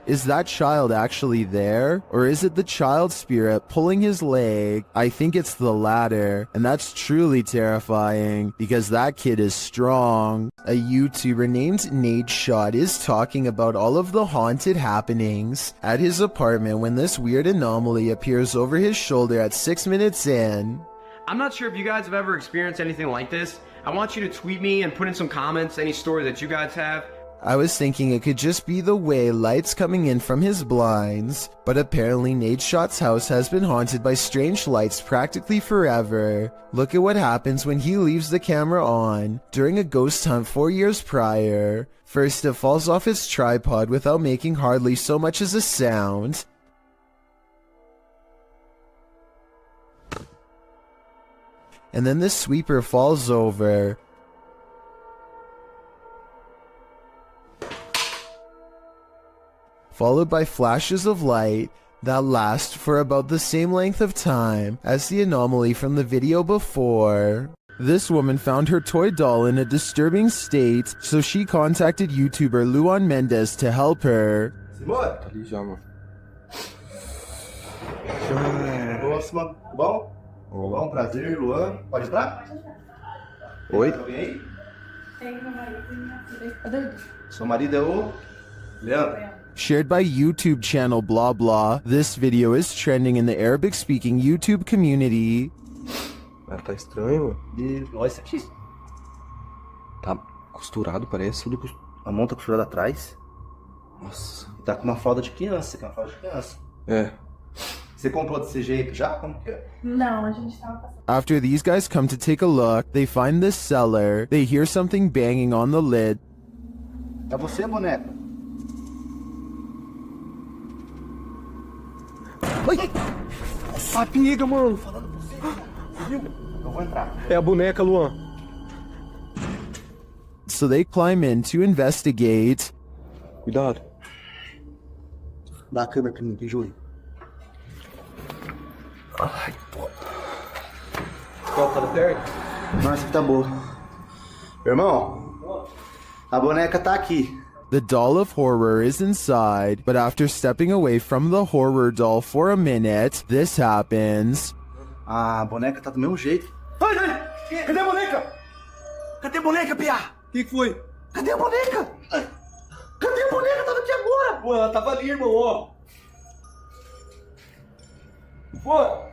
Is that child actually there? Or is it the child spirit pulling his leg? I think it's the latter, and that's truly terrifying, because that kid is strong. A YouTuber named Nadeshot is talking about all of the haunted happenings at his apartment when this weird anomaly appears over his shoulder at 6 minutes in. I'm not sure if you guys have ever experienced anything like this. I want you to tweet me and put in some comments any story that you guys have. I was thinking it could just be the way light's coming in from his blinds, but apparently Nadeshot's house has been haunted by strange lights practically forever. Look at what happens when he leaves the camera on during a ghost hunt 4 years prior. First, it falls off its tripod without making hardly so much as a sound. and then the sweeper falls over. Followed by flashes of light that last for about the same length of time as the anomaly from the video before. This woman found her toy doll in a disturbing state, so she contacted YouTuber Luan Mendez to help her. Ali já, mano. Próxima. Bom? Bom, prazer, Luan. Pode entrar? Oi? Alguém aí? Tem meu marido. Seu marido é o Leandro. Shared by YouTube channel blah blah, this video is trending in the Arabic-speaking YouTube community. Tá estranho, mano. Olha isso aqui. Tá costurado, parece. Tudo a mão tá costurada atrás. Nossa. Tá com uma fralda de criança. Que é uma fralda de criança. É. Você comprou desse jeito já? Como que é? Não, a gente tava passando. After these guys come to take a look, they find this seller. They hear something banging on the lid. É você, boneca? Ai! A pinga, mano! Falando pra você, viu? Eu vou entrar. É a boneca, Luan. So they climb in to investigate. Cuidado. Dá a câmera pra mim, Júlio. Ai, pô. Qual tá perto? Nossa, que tá boa. Irmão, a boneca tá aqui. The doll of horror is inside, but after stepping away from the horror doll for a minute, this happens. A boneca tá do mesmo jeito. Ai, ai! Cadê a boneca? Cadê a boneca, Pia? O que foi? Cadê a boneca? Cadê a boneca? Tava aqui agora! Pô, ela tava ali, irmão, ó. Pô!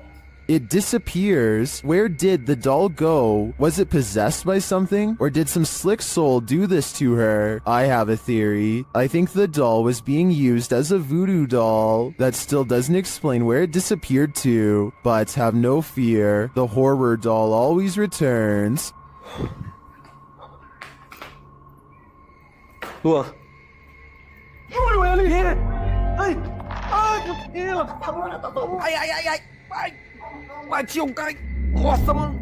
It disappears. Where did the doll go? Was it possessed by something? Or did some slick soul do this to her? I have a theory. I think the doll was being used as a voodoo doll. That still doesn't explain where it disappeared to. But have no fear. The horror doll always returns. Luan. Júlio, ele é! Ai! Ai, meu Deus! Ai, ai, ai, ai! Ai! Bati um cara! Nossa, mano!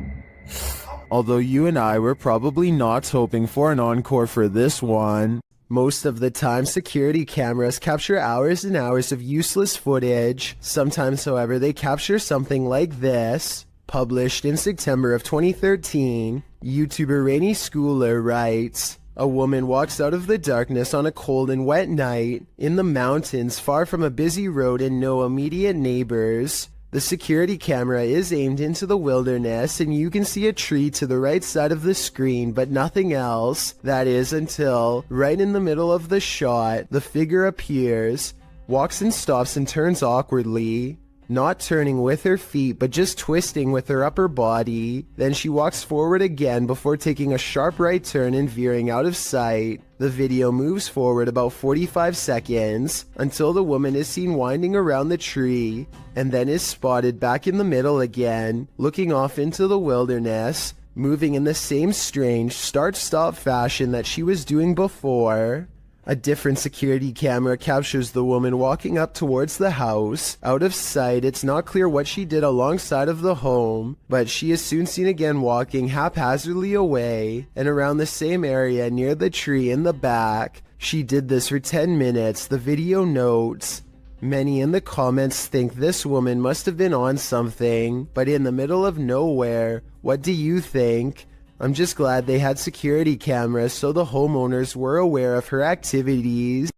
Although you and I were probably not hoping for an encore for this one. Most of the time, security cameras capture hours and hours of useless footage. Sometimes, however, they capture something like this. Published in September of 2013, YouTuber Rainy Schooler writes, "A woman walks out of the darkness on a cold and wet night in the mountains far from a busy road and no immediate neighbors. The security camera is aimed into the wilderness and you can see a tree to the right side of the screen but nothing else. That is until, right in the middle of the shot, the figure appears, walks and stops and turns awkwardly. Not turning with her feet, but just twisting with her upper body. Then she walks forward again before taking a sharp right turn and veering out of sight. The video moves forward about 45 seconds until the woman is seen winding around the tree and then is spotted back in the middle again, looking off into the wilderness, moving in the same strange start-stop fashion that she was doing before. A different security camera captures the woman walking up towards the house. Out of sight, it's not clear what she did alongside of the home, but she is soon seen again walking haphazardly away and around the same area near the tree in the back. She did this for 10 minutes, the video notes. Many in the comments think this woman must have been on something, but in the middle of nowhere. What do you think? I'm just glad they had security cameras so the homeowners were aware of her activities.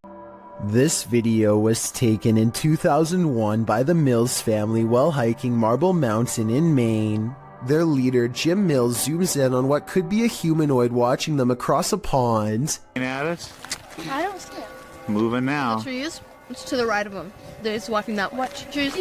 This video was taken in 2001 by the Mills family while hiking Marble Mountain in Maine. Their leader, Jim Mills, zooms in on what could be a humanoid watching them across a pond. At us? I don't see it. Moving now. The trees? It's to the right of them. They're just walking that way. What trees?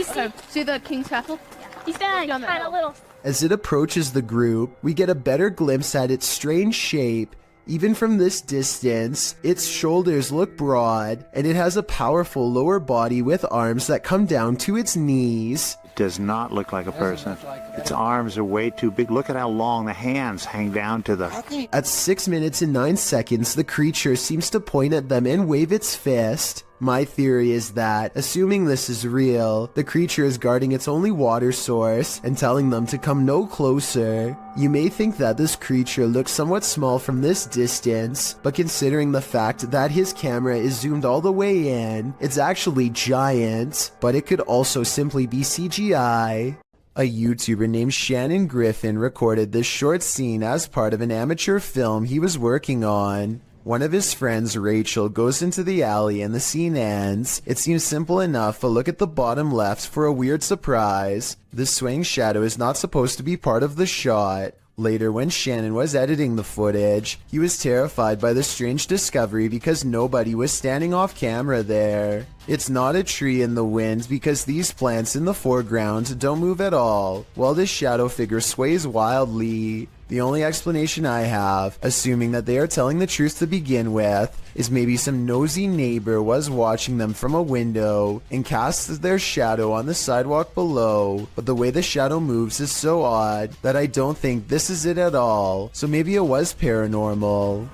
See the King's Castle? He's kind of little. As it approaches the group, we get a better glimpse at its strange shape. Even from this distance, its shoulders look broad, and it has a powerful lower body with arms that come down to its knees. does not look like a person. Its arms are way too big. Look at how long the hands hang down to the... At 6 minutes and 9 seconds, the creature seems to point at them and wave its fist. My theory is that, assuming this is real, the creature is guarding its only water source and telling them to come no closer. You may think that this creature looks somewhat small from this distance, but considering the fact that his camera is zoomed all the way in, it's actually giant, but it could also simply be CGI. A YouTuber named Shannon Griffin recorded this short scene as part of an amateur film he was working on. One of his friends, Rachel, goes into the alley and the scene ends. It seems simple enough, but look at the bottom left for a weird surprise. This swaying shadow is not supposed to be part of the shot. Later, when Shannon was editing the footage, he was terrified by the strange discovery because nobody was standing off camera there. It's not a tree in the wind because these plants in the foreground don't move at all, while this shadow figure sways wildly. The only explanation I have, assuming that they are telling the truth to begin with, is maybe some nosy neighbor was watching them from a window and cast their shadow on the sidewalk below, but the way the shadow moves is so odd that I don't think this is it at all, so maybe it was paranormal.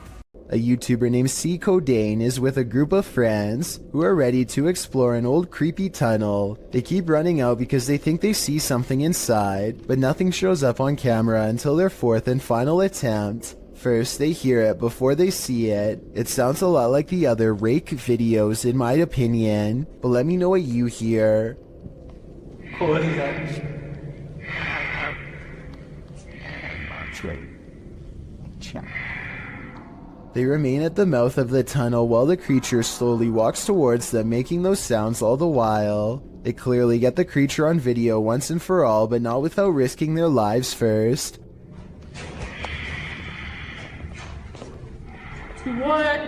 A YouTuber named C. Codain is with a group of friends who are ready to explore an old creepy tunnel. They keep running out because they think they see something inside, but nothing shows up on camera until their fourth and final attempt. First, they hear it before they see it. It sounds a lot like the other Rake videos in my opinion, but let me know what you hear. What is that? They remain at the mouth of the tunnel while the creature slowly walks towards them, making those sounds all the while. They clearly get the creature on video once and for all, but not without risking their lives first. What?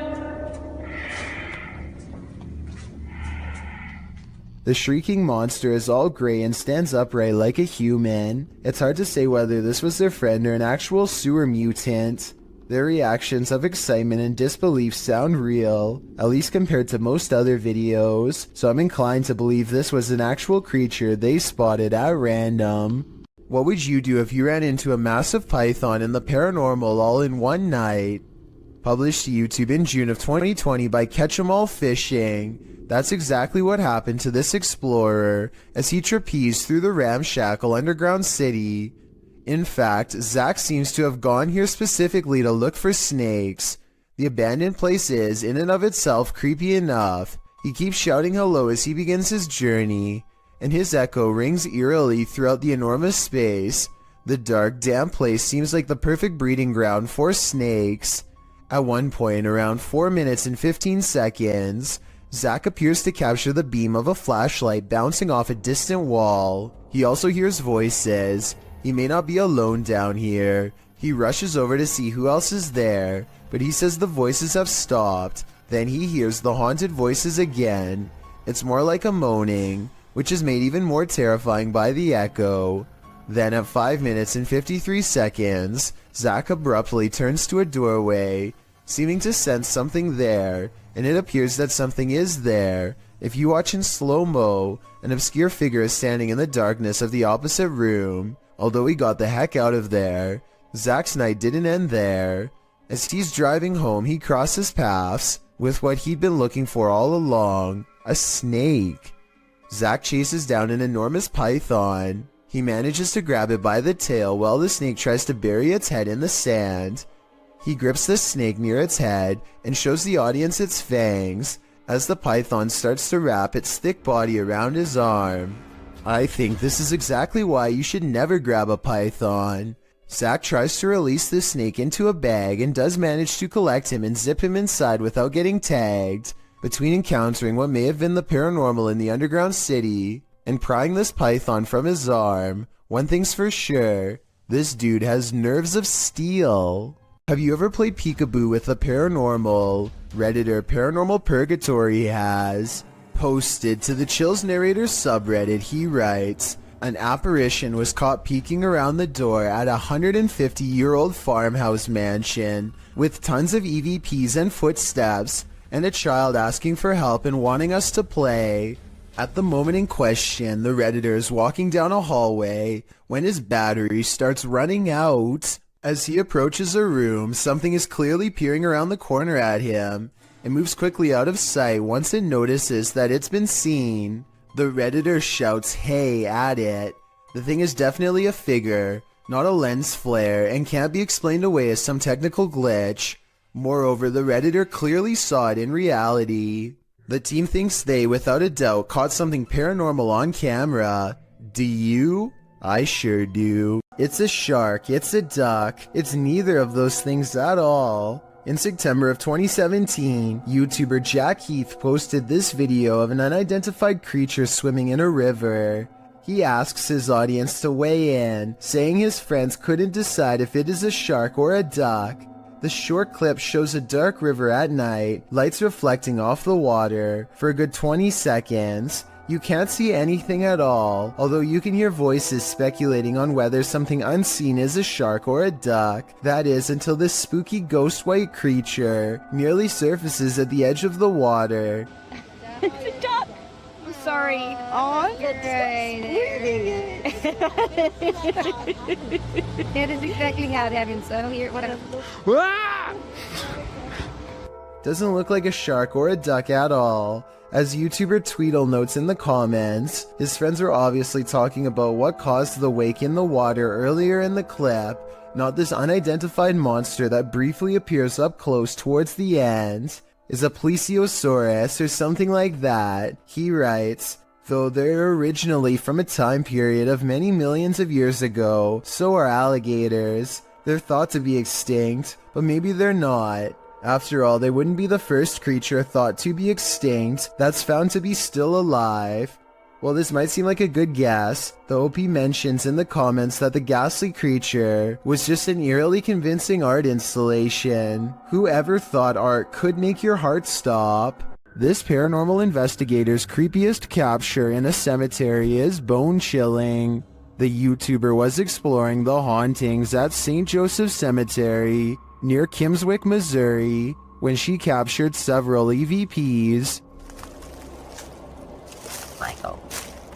The shrieking monster is all gray and stands upright like a human. It's hard to say whether this was their friend or an actual sewer mutant. Their reactions of excitement and disbelief sound real, at least compared to most other videos, so I'm inclined to believe this was an actual creature they spotted at random. What would you do if you ran into a massive python in the paranormal all in one night? Published to YouTube in June of 2020 by Catch 'em All Fishing. That's exactly what happened to this explorer as he trapezed through the ramshackle underground city. In fact, Zach seems to have gone here specifically to look for snakes. The abandoned place is, in and of itself, creepy enough. He keeps shouting hello as he begins his journey, and his echo rings eerily throughout the enormous space. The dark, damp place seems like the perfect breeding ground for snakes. At one point, around 4 minutes and 15 seconds, Zach appears to capture the beam of a flashlight bouncing off a distant wall. He also hears voices. He may not be alone down here. He rushes over to see who else is there, but he says the voices have stopped. Then he hears the haunted voices again. It's more like a moaning, which is made even more terrifying by the echo. Then at 5 minutes and 53 seconds, Zach abruptly turns to a doorway, seeming to sense something there, and it appears that something is there. If you watch in slow-mo, an obscure figure is standing in the darkness of the opposite room. Although he got the heck out of there, Zach's night didn't end there. As he's driving home, he crosses paths with what he'd been looking for all along, a snake. Zach chases down an enormous python. He manages to grab it by the tail while the snake tries to bury its head in the sand. He grips the snake near its head and shows the audience its fangs as the python starts to wrap its thick body around his arm. I think this is exactly why you should never grab a python. Zach tries to release the snake into a bag and does manage to collect him and zip him inside without getting tagged. Between encountering what may have been the paranormal in the underground city and prying this python from his arm, one thing's for sure, this dude has nerves of steel. Have you ever played peekaboo with the paranormal? Redditor Paranormal Purgatory has. Posted to the Chills Narrator subreddit, he writes, an apparition was caught peeking around the door at a 150-year-old farmhouse mansion with tons of EVPs and footsteps and a child asking for help and wanting us to play. At the moment in question, the Redditor is walking down a hallway when his battery starts running out. As he approaches a room, something is clearly peering around the corner at him. It moves quickly out of sight once it notices that it's been seen. The Redditor shouts "hey" at it. The thing is definitely a figure, not a lens flare, and can't be explained away as some technical glitch. Moreover, the Redditor clearly saw it in reality. The team thinks they, without a doubt, caught something paranormal on camera. Do you? I sure do. It's a shark, it's a duck, it's neither of those things at all. In September of 2017, YouTuber Jack Heath posted this video of an unidentified creature swimming in a river. He asks his audience to weigh in, saying his friends couldn't decide if it is a shark or a duck. The short clip shows a dark river at night, lights reflecting off the water. For a good 20 seconds, you can't see anything at all, although you can hear voices speculating on whether something unseen is a shark or a duck. That is, until this spooky ghost white creature nearly surfaces at the edge of the water. It's a duck. I'm sorry. Oh, That is exactly how it happened, so here, whatever. Doesn't look like a shark or a duck at all. As YouTuber Tweedle notes in the comments, his friends were obviously talking about what caused the wake in the water earlier in the clip, not this unidentified monster that briefly appears up close towards the end. Is a plesiosaurus or something like that. He writes, though they're originally from a time period of many millions of years ago, so are alligators. They're thought to be extinct, but maybe they're not. After all, they wouldn't be the first creature thought to be extinct that's found to be still alive. While this might seem like a good guess, the OP mentions in the comments that the ghastly creature was just an eerily convincing art installation. Whoever thought art could make your heart stop? This paranormal investigator's creepiest capture in a cemetery is bone-chilling. The YouTuber was exploring the hauntings at St. Joseph Cemetery near Kimswick, Missouri, when she captured several EVPs.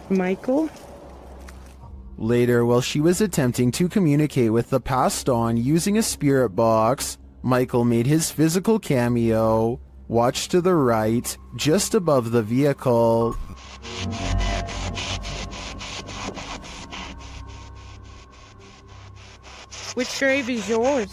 Michael? Later, while she was attempting to communicate with the passed on using a spirit box, Michael made his physical cameo. Watch to the right, just above the vehicle. Which grave is yours?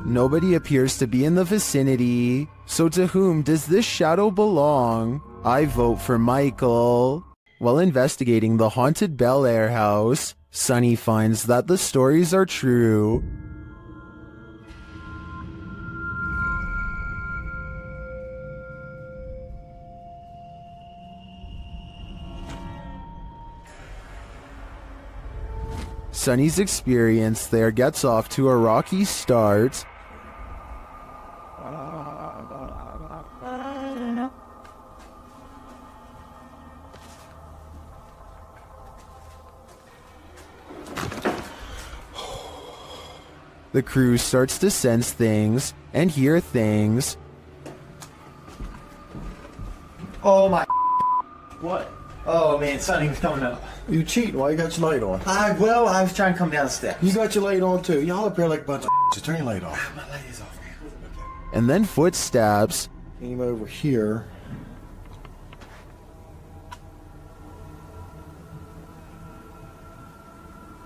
Nobody appears to be in the vicinity, so to whom does this shadow belong? I vote for Michael. While investigating the haunted Bel Air house, Sunny finds that the stories are true. Sunny's experience there gets off to a rocky start. The crew starts to sense things and hear things. Oh my. What? Oh man, Sonny was coming up. You cheating? Why you got your light on? I was trying to come down the steps. You got your light on too. Y'all up here like a bunch of just turn your light off. My light is off, man. And then footsteps. Came over here.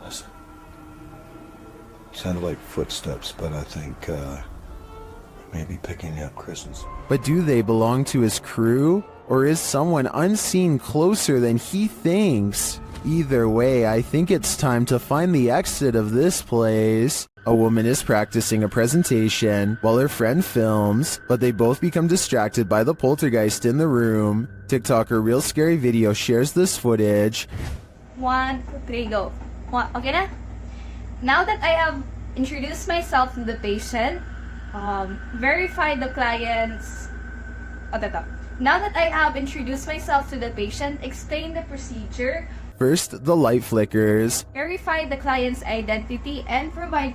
Listen. Sounded like footsteps, but I think maybe picking up Chris's. But do they belong to his crew? Or is someone unseen closer than he thinks? Either way, I think it's time to find the exit of this place. A woman is practicing a presentation while her friend films, but they both become distracted by the poltergeist in the room. TikToker Real Scary Video shares this footage. 1, 2, 3, go. Okay na? Now that I have introduced myself to the patient, verified the client's... Now that I have introduced myself to the patient, explained the procedure, First, the light flickers. Verify the client's identity and provide...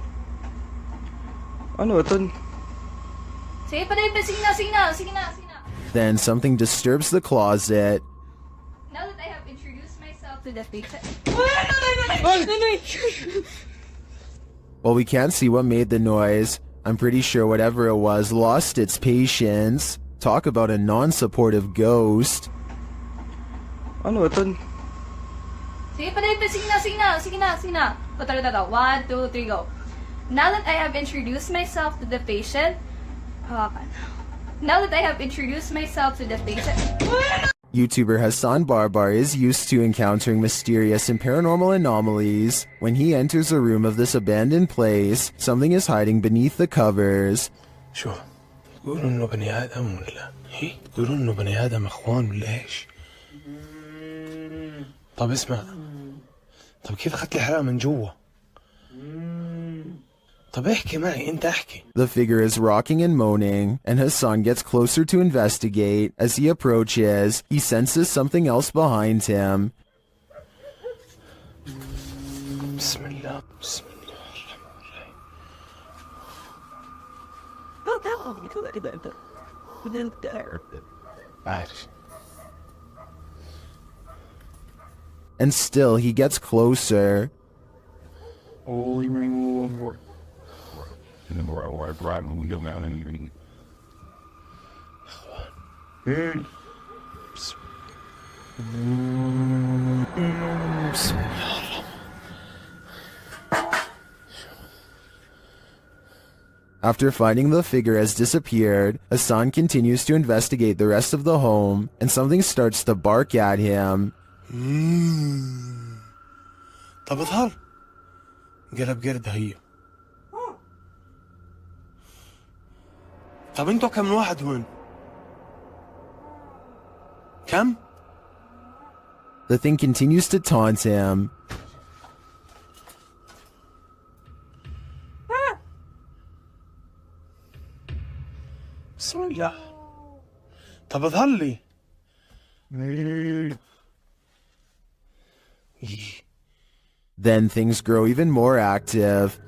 Ano ito? Sige pa rin, sige na. Then something disturbs the closet. Now that I have introduced myself to the patient... While we can't see what made the noise, I'm pretty sure whatever it was lost its patience. Talk about a non-supportive ghost. Ano ito? Sige pa rin, sige na. Ito. 1, 2, 3, go. Now that I have introduced myself to the patient... YouTuber Hassan Barbar is used to encountering mysterious and paranormal anomalies. When he enters a room of this abandoned place, something is hiding beneath the covers. شو يقولوا انه بني ادم ولا هي يقولوا انه بني ادم اخوان ولا ايش؟ طب اسمع، طب كيف اخذت لي حرام من جوا؟ طب احكي معي، انت احكي. The figure is rocking and moaning, and Hassan gets closer to investigate. As he approaches, he senses something else behind him. بسم الله عارف. And still he gets closer. After finding the figure has disappeared, Hassan continues to investigate the rest of the home, and something starts to bark at him. طب اظهر قلب قرد هي. طب انتوا كم واحد هون؟ كم؟ The thing continues to taunt him. بسم الله. طب اظهر لي. Then things grow even more active.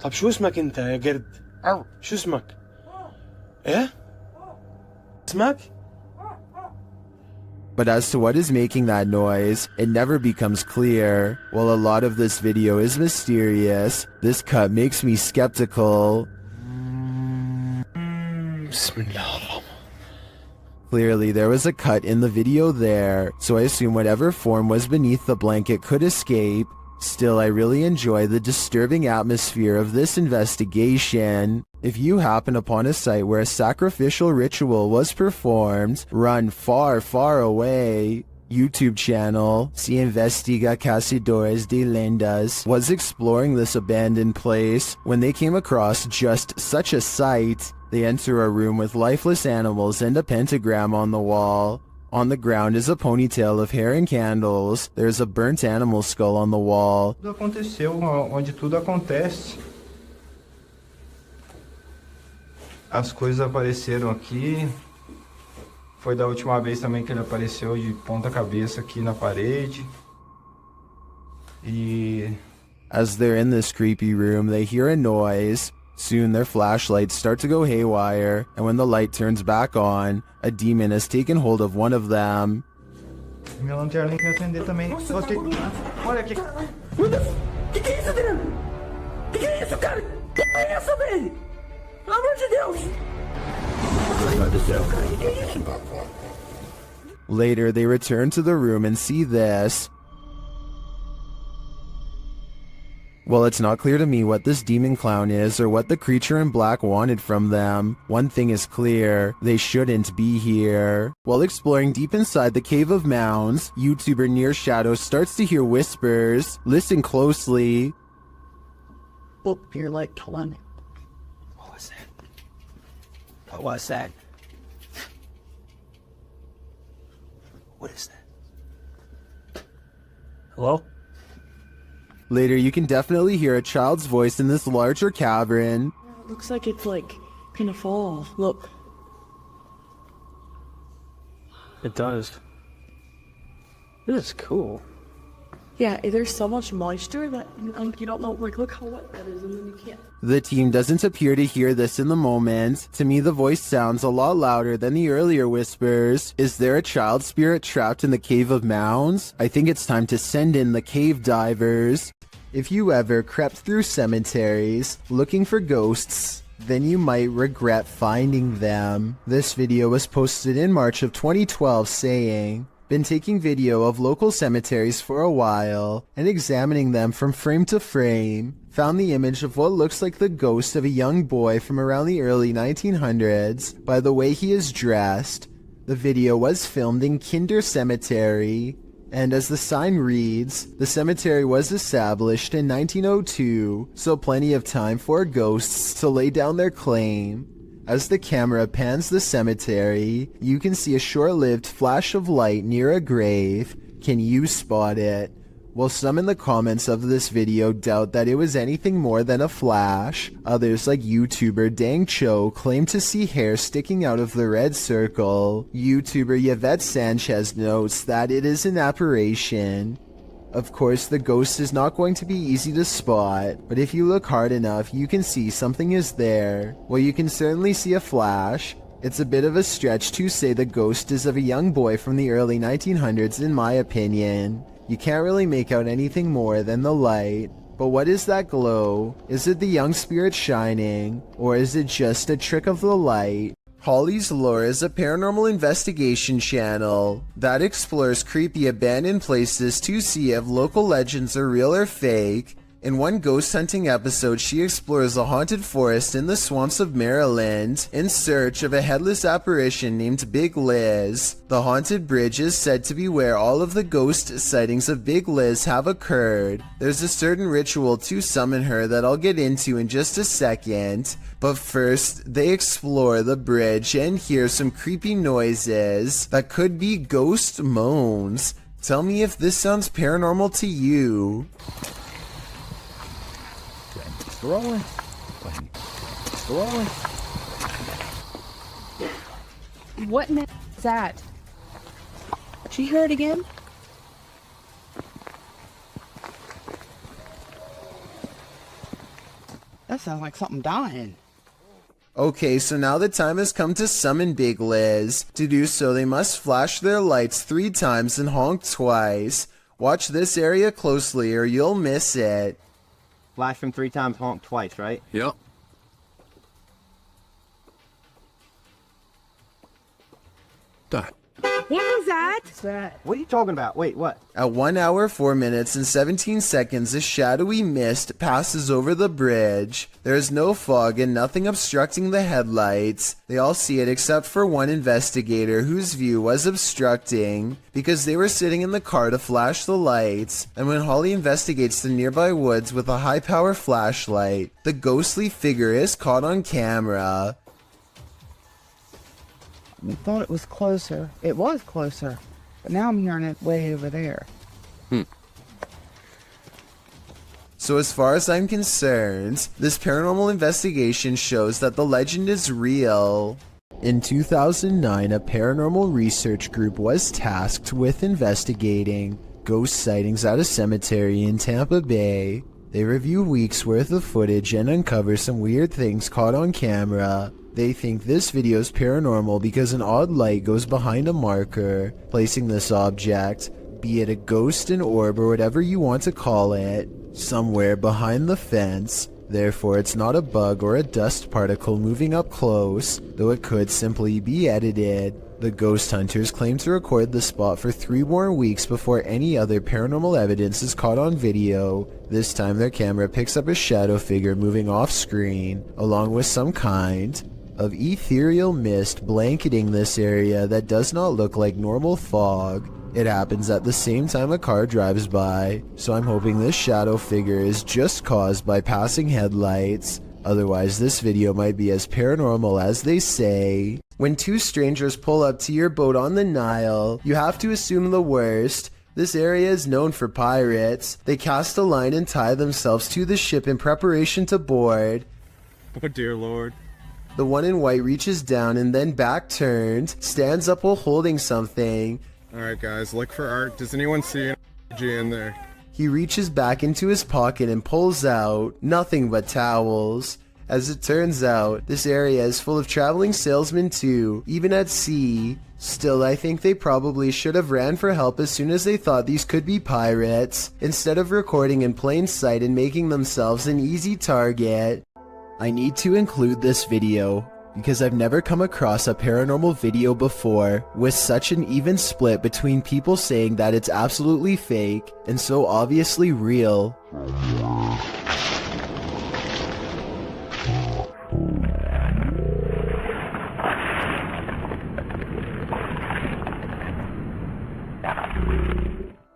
طب شو اسمك انت يا قرد؟ شو اسمك؟ ايه؟ اسمك؟ But as to what is making that noise, it never becomes clear. While a lot of this video is mysterious, this cut makes me skeptical. Clearly, there was a cut in the video there, so I assume whatever form was beneath the blanket could escape. Still, I really enjoy the disturbing atmosphere of this investigation. If you happen upon a site where a sacrificial ritual was performed, run far, far away. YouTube channel, Si Investiga Cazadores de Lendas, was exploring this abandoned place when they came across just such a sight. They enter a room with lifeless animals and a pentagram on the wall. On the ground is a ponytail of hair and candles. There's a burnt animal skull on the wall. Tudo aconteceu onde tudo acontece. As coisas apareceram aqui. Foi da última vez também que ele apareceu de ponta cabeça aqui na parede. E as they're in this creepy room, they hear a noise. Soon their flashlights start to go haywire, and when the light turns back on, a demon has taken hold of one of them. minha lanterna tem que acender também. Olha aqui. Meu Deus! Que é isso, Adriano? Que é isso, cara? Que é essa, velho? Pelo amor de Deus! Meu Deus do céu, cara. Que é isso? Later, they return to the room and see this. Well, it's not clear to me what this demon clown is or what the creature in black wanted from them. One thing is clear, they shouldn't be here. While exploring deep inside the Cave of Mounds, YouTuber Near Shadow starts to hear whispers. Listen closely. Oh, you're like telling. What was that? What was that? What is that? Hello? Later, you can definitely hear a child's voice in this larger cavern. Looks like it's like gonna fall. Look. It does. This is cool. Yeah, there's so much moisture that you don't know. Like, look how wet that is, and then you can't. The team doesn't appear to hear this in the moment. To me, the voice sounds a lot louder than the earlier whispers. Is there a child spirit trapped in the Cave of Mounds? I think it's time to send in the cave divers. If you ever crept through cemeteries looking for ghosts, then you might regret finding them. This video was posted in March of 2012 saying, "Been taking video of local cemeteries for a while and examining them from frame to frame. Found the image of what looks like the ghost of a young boy from around the early 1900s by the way he is dressed. The video was filmed in Kinder Cemetery, and as the sign reads, the cemetery was established in 1902, so plenty of time for ghosts to lay down their claim." As the camera pans the cemetery, you can see a short-lived flash of light near a grave. Can you spot it? While some in the comments of this video doubt that it was anything more than a flash, others like YouTuber Dang Cho claim to see hair sticking out of the red circle. YouTuber Yvette Sanchez notes that it is an apparition. Of course, the ghost is not going to be easy to spot, but if you look hard enough, you can see something is there. Well, you can certainly see a flash. It's a bit of a stretch to say the ghost is of a young boy from the early 1900s in my opinion. You can't really make out anything more than the light. But what is that glow? Is it the young spirit shining, or is it just a trick of the light? Holly's Lore is a paranormal investigation channel that explores creepy abandoned places to see if local legends are real or fake. In one ghost hunting episode, she explores a haunted forest in the swamps of Maryland in search of a headless apparition named Big Liz. The haunted bridge is said to be where all of the ghost sightings of Big Liz have occurred. There's a certain ritual to summon her that I'll get into in just a second. But first, they explore the bridge and hear some creepy noises that could be ghost moans. Tell me if this sounds paranormal to you. Rolling. Rolling. What is that? Did you hear it again? That sounds like something dying. Okay, so now the time has come to summon Big Liz. To do so, they must flash their lights 3 times and honk twice. Watch this area closely or you'll miss it. Flash them 3 times, honk twice, right? Yep. Done. What was that? What's that? What are you talking about? Wait, what? At 1 hour, 4 minutes, and 17 seconds, a shadowy mist passes over the bridge. There is no fog and nothing obstructing the headlights. They all see it except for one investigator whose view was obstructing because they were sitting in the car to flash the lights. And when Holly investigates the nearby woods with a high-power flashlight, the ghostly figure is caught on camera. I thought it was closer. It was closer. But now I'm hearing it way over there. So as far as I'm concerned, this paranormal investigation shows that the legend is real. In 2009, a paranormal research group was tasked with investigating ghost sightings at a cemetery in Tampa Bay. They review weeks worth of footage and uncover some weird things caught on camera. They think this video is paranormal because an odd light goes behind a marker, placing this object, be it a ghost, an orb, or whatever you want to call it, somewhere behind the fence. Therefore, it's not a bug or a dust particle moving up close, though it could simply be edited. The ghost hunters claim to record the spot for 3 more weeks before any other paranormal evidence is caught on video. This time their camera picks up a shadow figure moving off screen, along with some kind of ethereal mist blanketing this area that does not look like normal fog. It happens at the same time a car drives by, so I'm hoping this shadow figure is just caused by passing headlights. Otherwise, this video might be as paranormal as they say. When 2 strangers pull up to your boat on the Nile, you have to assume the worst. This area is known for pirates. They cast a line and tie themselves to the ship in preparation to board. Oh dear Lord. The one in white reaches down and then back turned, stands up while holding something. Alright guys, look for art. Does anyone see an G in there? He reaches back into his pocket and pulls out nothing but towels. As it turns out, this area is full of traveling salesmen too, even at sea. Still, I think they probably should have ran for help as soon as they thought these could be pirates, instead of recording in plain sight and making themselves an easy target. I need to include this video because I've never come across a paranormal video before with such an even split between people saying that it's absolutely fake and so obviously real.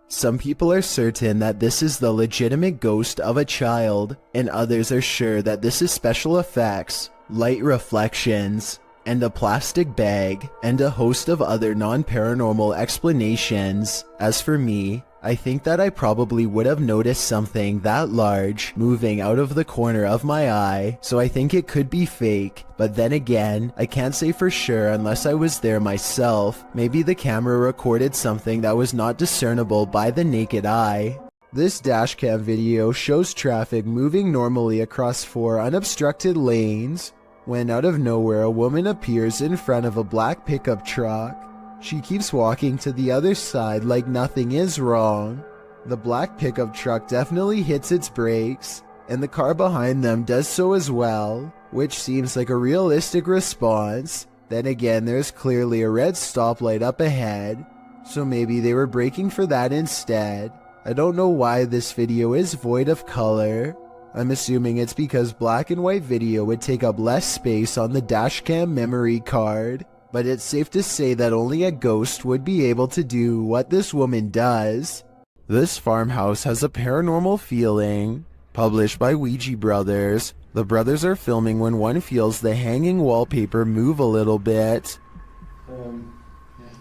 Some people are certain that this is the legitimate ghost of a child, and others are sure that this is special effects, light reflections, and a plastic bag, and a host of other non-paranormal explanations. As for me, I think that I probably would have noticed something that large moving out of the corner of my eye, so I think it could be fake. But then again, I can't say for sure unless I was there myself. Maybe the camera recorded something that was not discernible by the naked eye. This dashcam video shows traffic moving normally across 4 unobstructed lanes, when out of nowhere a woman appears in front of a black pickup truck. She keeps walking to the other side like nothing is wrong. The black pickup truck definitely hits its brakes, and the car behind them does so as well, which seems like a realistic response. Then again, there's clearly a red stoplight up ahead, so maybe they were braking for that instead. I don't know why this video is void of color. I'm assuming it's because black and white video would take up less space on the dashcam memory card. But it's safe to say that only a ghost would be able to do what this woman does. This farmhouse has a paranormal feeling. Published by Ouija Brothers. The brothers are filming when one feels the hanging wallpaper move a little bit.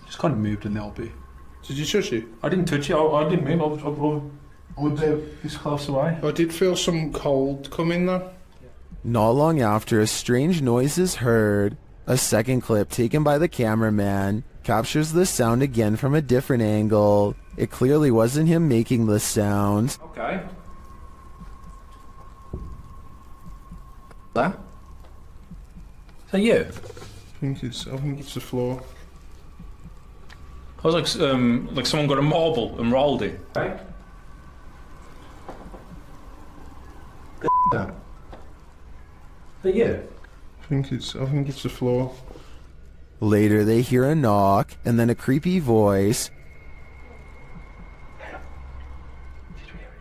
Just kind of moved a little bit. Did you touch it? I didn't touch it. I didn't move. I was this close away. I did feel some cold coming though. Not long after, a strange noise is heard. A second clip taken by the cameraman captures the sound again from a different angle. It clearly wasn't him making the sound. Okay. That? Is that you? I think it's the floor. I was like someone got a marble and rolled it. Okay. That? Is that you? I think it's the floor. Later they hear a knock and then a creepy voice.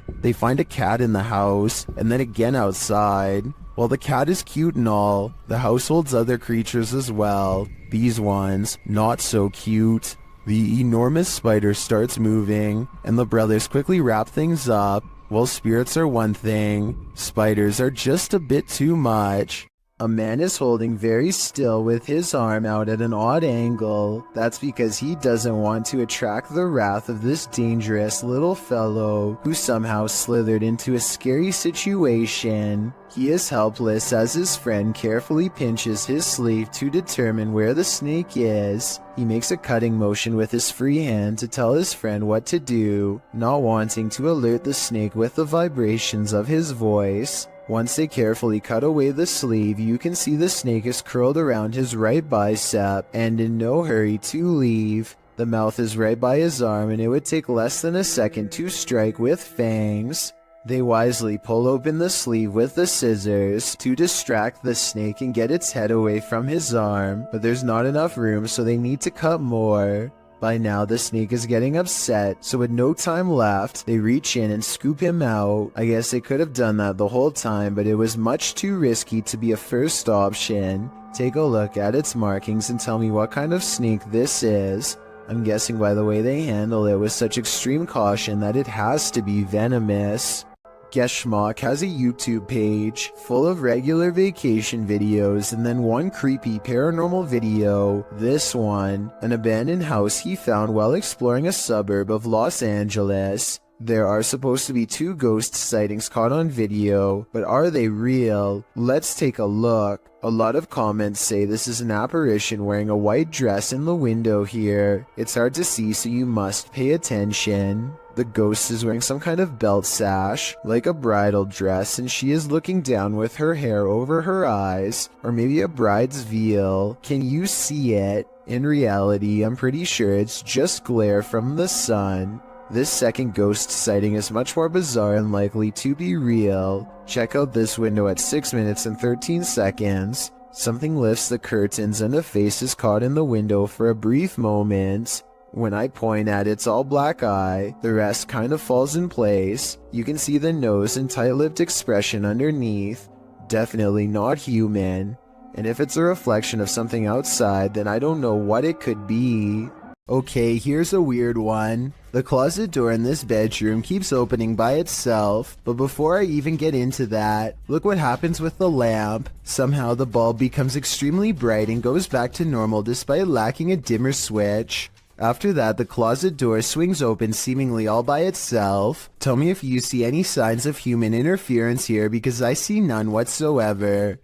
They find a cat in the house and then again outside. While the cat is cute and all, the house holds other creatures as well. These ones, not so cute. The enormous spider starts moving and the brothers quickly wrap things up. While spirits are one thing, spiders are just a bit too much. A man is holding very still with his arm out at an odd angle. That's because he doesn't want to attract the wrath of this dangerous little fellow who somehow slithered into a scary situation. He is helpless as his friend carefully pinches his sleeve to determine where the snake is. He makes a cutting motion with his free hand to tell his friend what to do, not wanting to alert the snake with the vibrations of his voice. Once they carefully cut away the sleeve, you can see the snake is curled around his right bicep and in no hurry to leave. The mouth is right by his arm and it would take less than a second to strike with fangs. They wisely pull open the sleeve with the scissors to distract the snake and get its head away from his arm, but there's not enough room so they need to cut more. By now, the snake is getting upset, so with no time left, they reach in and scoop him out. I guess they could have done that the whole time, but it was much too risky to be a first option. Take a look at its markings and tell me what kind of snake this is. I'm guessing by the way they handle it with such extreme caution that it has to be venomous. Guess Schmuck has a YouTube page full of regular vacation videos and then one creepy paranormal video. This one, an abandoned house he found while exploring a suburb of Los Angeles. There are supposed to be 2 ghost sightings caught on video, but are they real? Let's take a look. A lot of comments say this is an apparition wearing a white dress in the window here. It's hard to see, so you must pay attention. The ghost is wearing some kind of belt sash, like a bridal dress, and she is looking down with her hair over her eyes, or maybe a bride's veil. Can you see it? In reality, I'm pretty sure it's just glare from the sun. This second ghost sighting is much more bizarre and likely to be real. Check out this window at 6 minutes and 13 seconds. Something lifts the curtains and a face is caught in the window for a brief moment. When I point at its all black eye, the rest kind of falls in place. You can see the nose and tight-lipped expression underneath. Definitely not human. And if it's a reflection of something outside, then I don't know what it could be. Okay, here's a weird one. The closet door in this bedroom keeps opening by itself, but before I even get into that, look what happens with the lamp. Somehow the bulb becomes extremely bright and goes back to normal despite lacking a dimmer switch. After that, the closet door swings open seemingly all by itself. Tell me if you see any signs of human interference here, because I see none whatsoever.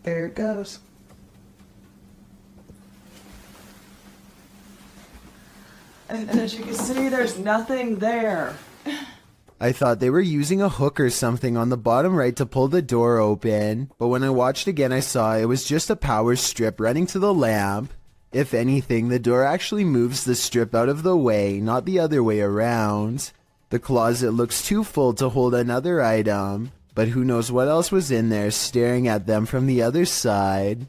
There it goes. And as you can see, there's nothing there. I thought they were using a hook or something on the bottom right to pull the door open, but when I watched again I saw it was just a power strip running to the lamp. If anything, the door actually moves the strip out of the way, not the other way around. The closet looks too full to hold another item, but who knows what else was in there staring at them from the other side.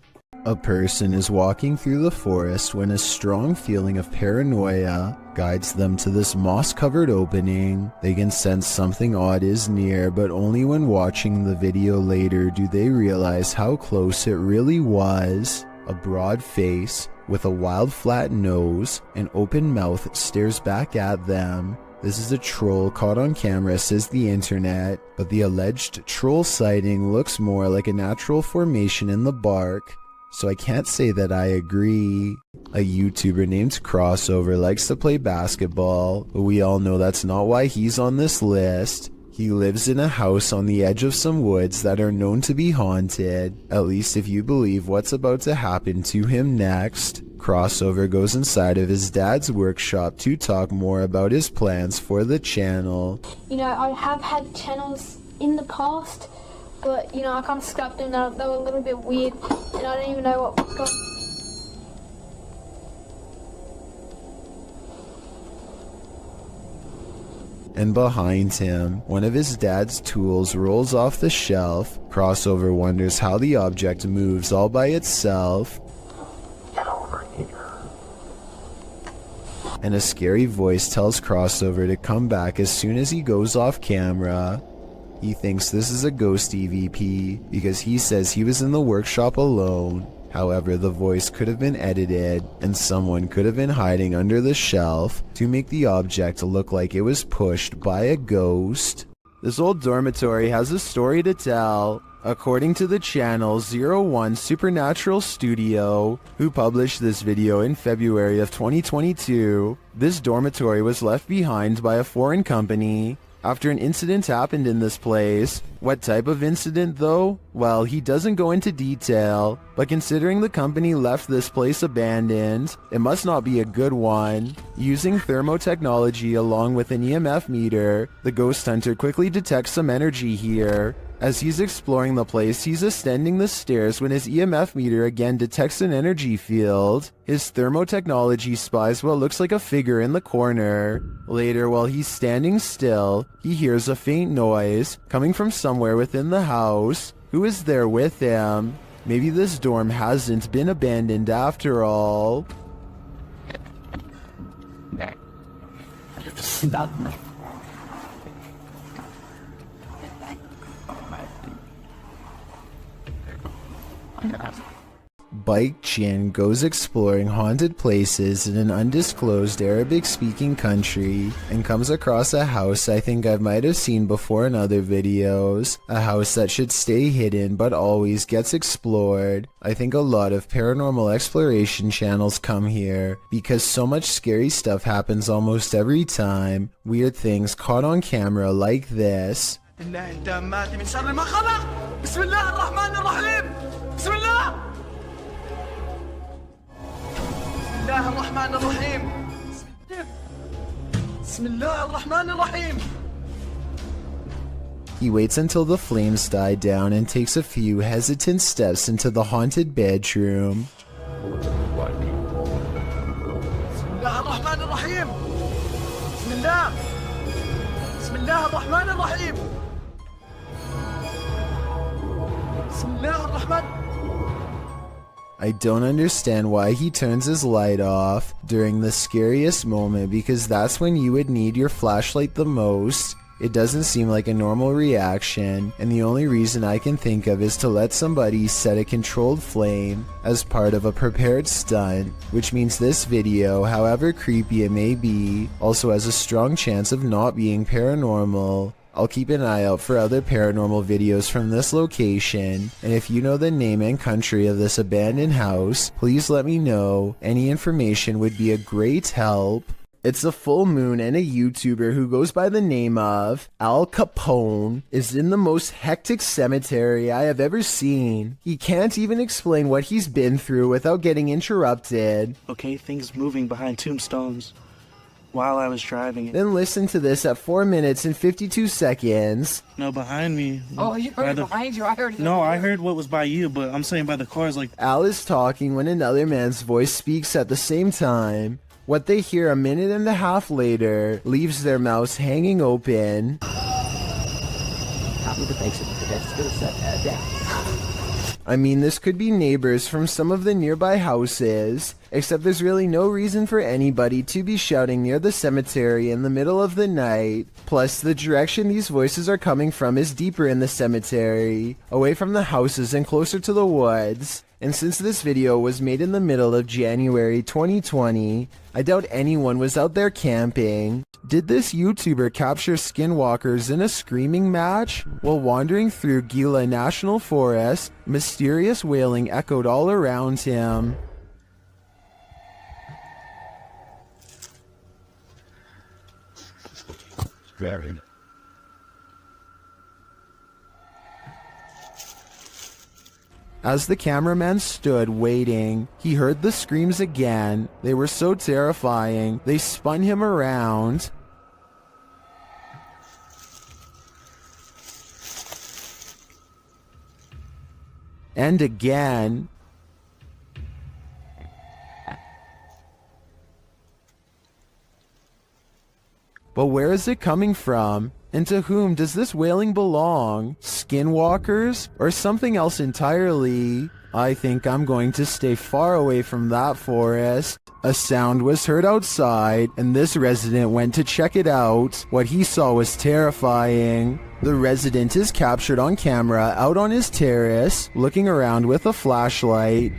A person is walking through the forest when a strong feeling of paranoia guides them to this moss-covered opening. They can sense something odd is near, but only when watching the video later do they realize how close it really was. A broad face with a wild flat nose and open mouth stares back at them. This is a troll caught on camera, says the internet, but the alleged troll sighting looks more like a natural formation in the bark. So I can't say that I agree. A YouTuber named Crossover likes to play basketball, but we all know that's not why he's on this list. He lives in a house on the edge of some woods that are known to be haunted, at least if you believe what's about to happen to him next. Crossover goes inside of his dad's workshop to talk more about his plans for the channel. You know, I have had channels in the past, but, you know, I kind of scrapped them. They were a little bit weird, and I don't even know what... And behind him, one of his dad's tools rolls off the shelf. Crossover wonders how the object moves all by itself. Get over here. And a scary voice tells Crossover to come back as soon as he goes off camera. He thinks this is a ghost EVP because he says he was in the workshop alone. However, the voice could have been edited, and someone could have been hiding under the shelf to make the object look like it was pushed by a ghost. This old dormitory has a story to tell. According to the channel 01 Supernatural Studio, who published this video in February of 2022, this dormitory was left behind by a foreign company after an incident happened in this place. What type of incident though? Well, he doesn't go into detail, but considering the company left this place abandoned, it must not be a good one. Using thermotechnology along with an EMF meter, the ghost hunter quickly detects some energy here. As he's exploring the place, he's ascending the stairs when his EMF meter again detects an energy field. His thermotechnology spies what looks like a figure in the corner. Later, while he's standing still, he hears a faint noise coming from somewhere within the house. Who is there with him? Maybe this dorm hasn't been abandoned after all. bike Jin goes exploring haunted places in an undisclosed Arabic-speaking country and comes across a house I think I might have seen before in other videos. A house that should stay hidden but always gets explored. I think a lot of paranormal exploration channels come here because so much scary stuff happens almost every time. Weird things caught on camera like this. الله التامات من شر ما خلق بسم الله الرحمن الرحيم بسم الله بسم الله الرحمن الرحيم بسم الله الرحمن الرحيم. He waits until the flames die down and takes a few hesitant steps into the haunted bedroom. بسم الله الرحمن الرحيم بسم الله بسم الله الرحمن الرحيم بسم الله الرحمن. I don't understand why he turns his light off during the scariest moment, because that's when you would need your flashlight the most. It doesn't seem like a normal reaction, and the only reason I can think of is to let somebody set a controlled flame as part of a prepared stunt, which means this video, however creepy it may be, also has a strong chance of not being paranormal. I'll keep an eye out for other paranormal videos from this location, and if you know the name and country of this abandoned house, please let me know. Any information would be a great help. It's a full moon, and a YouTuber who goes by the name of Al Capone is in the most hectic cemetery I have ever seen. He can't even explain what he's been through without getting interrupted. Okay, things moving behind tombstones while I was driving. Then listen to this at 4 minutes and 52 seconds. No, behind me. Oh, you heard behind you? I heard it. No, I heard what was by you, but I'm saying by the cars, like... Al is talking when another man's voice speaks at the same time. What they hear a minute and a half later leaves their mouths hanging open. I mean, this could be neighbors from some of the nearby houses, except there's really no reason for anybody to be shouting near the cemetery in the middle of the night. Plus, the direction these voices are coming from is deeper in the cemetery, away from the houses and closer to the woods. And since this video was made in the middle of January 2020, I doubt anyone was out there camping. Did this YouTuber capture skinwalkers in a screaming match? While wandering through Gila National Forest, mysterious wailing echoed all around him. Very. As the cameraman stood waiting, he heard the screams again. They were so terrifying, they spun him around. And again. But where is it coming from? And to whom does this wailing belong? Skinwalkers? Or something else entirely? I think I'm going to stay far away from that forest. A sound was heard outside, and this resident went to check it out. What he saw was terrifying. The resident is captured on camera out on his terrace, looking around with a flashlight.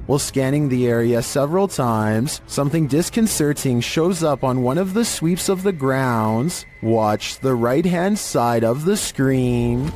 While scanning the area several times, something disconcerting shows up on one of the sweeps of the grounds. Watch the right-hand side of the screen.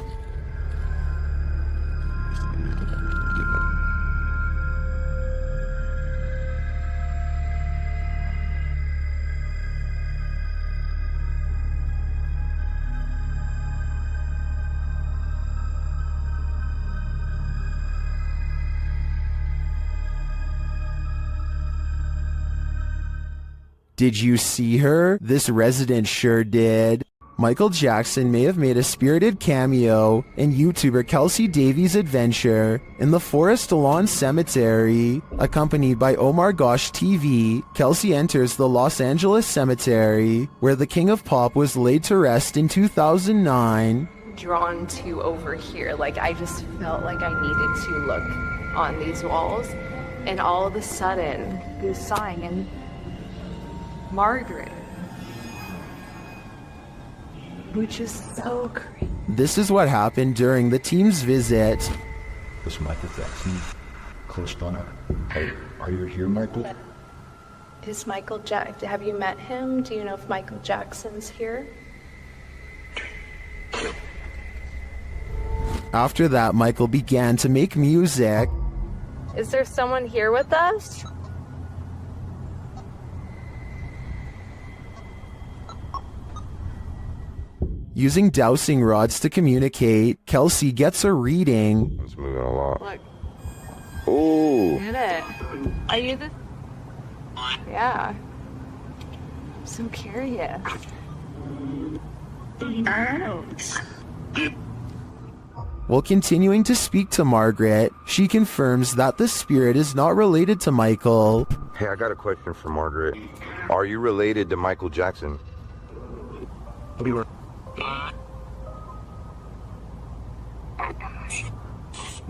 Did you see her? This resident sure did. Michael Jackson may have made a spirited cameo in YouTuber Kelsey Davies' adventure in the Forest Lawn Cemetery. Accompanied by Omar Gosh TV, Kelsey enters the Los Angeles Cemetery, where the King of Pop was laid to rest in 2009. Drawn to over here, like I just felt like I needed to look on these walls, and all of a sudden he was sighing, and Margaret. which is so creepy. This is what happened during the team's visit. This Michael Jackson close by. Hey, are you here, Michael? Is Michael have you met him? Do you know if Michael Jackson's here? After that, Michael began to make music. Is there someone here with us? Using dowsing rods to communicate, Kelsey gets a reading. It's moving a lot. Look. Ooh. Get it. Are you the... Yeah. I'm so curious. While continuing to speak to Margaret, she confirms that the spirit is not related to Michael. Hey, I got a question for Margaret. Are you related to Michael Jackson?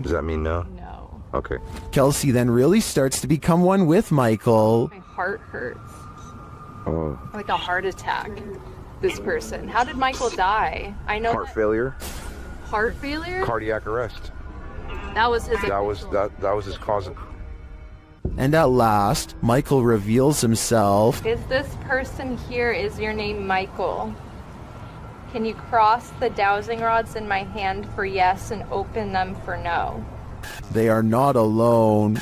Does that mean no? No. Okay. Kelsey then really starts to become one with Michael. My heart hurts. Oh. Like a heart attack. This person. How did Michael die? I know. Heart failure? Heart failure? Cardiac arrest. That was his. That was his cause. And at last, Michael reveals himself. Is this person here, is your name Michael? Can you cross the dowsing rods in my hand for yes and open them for no? They are not alone.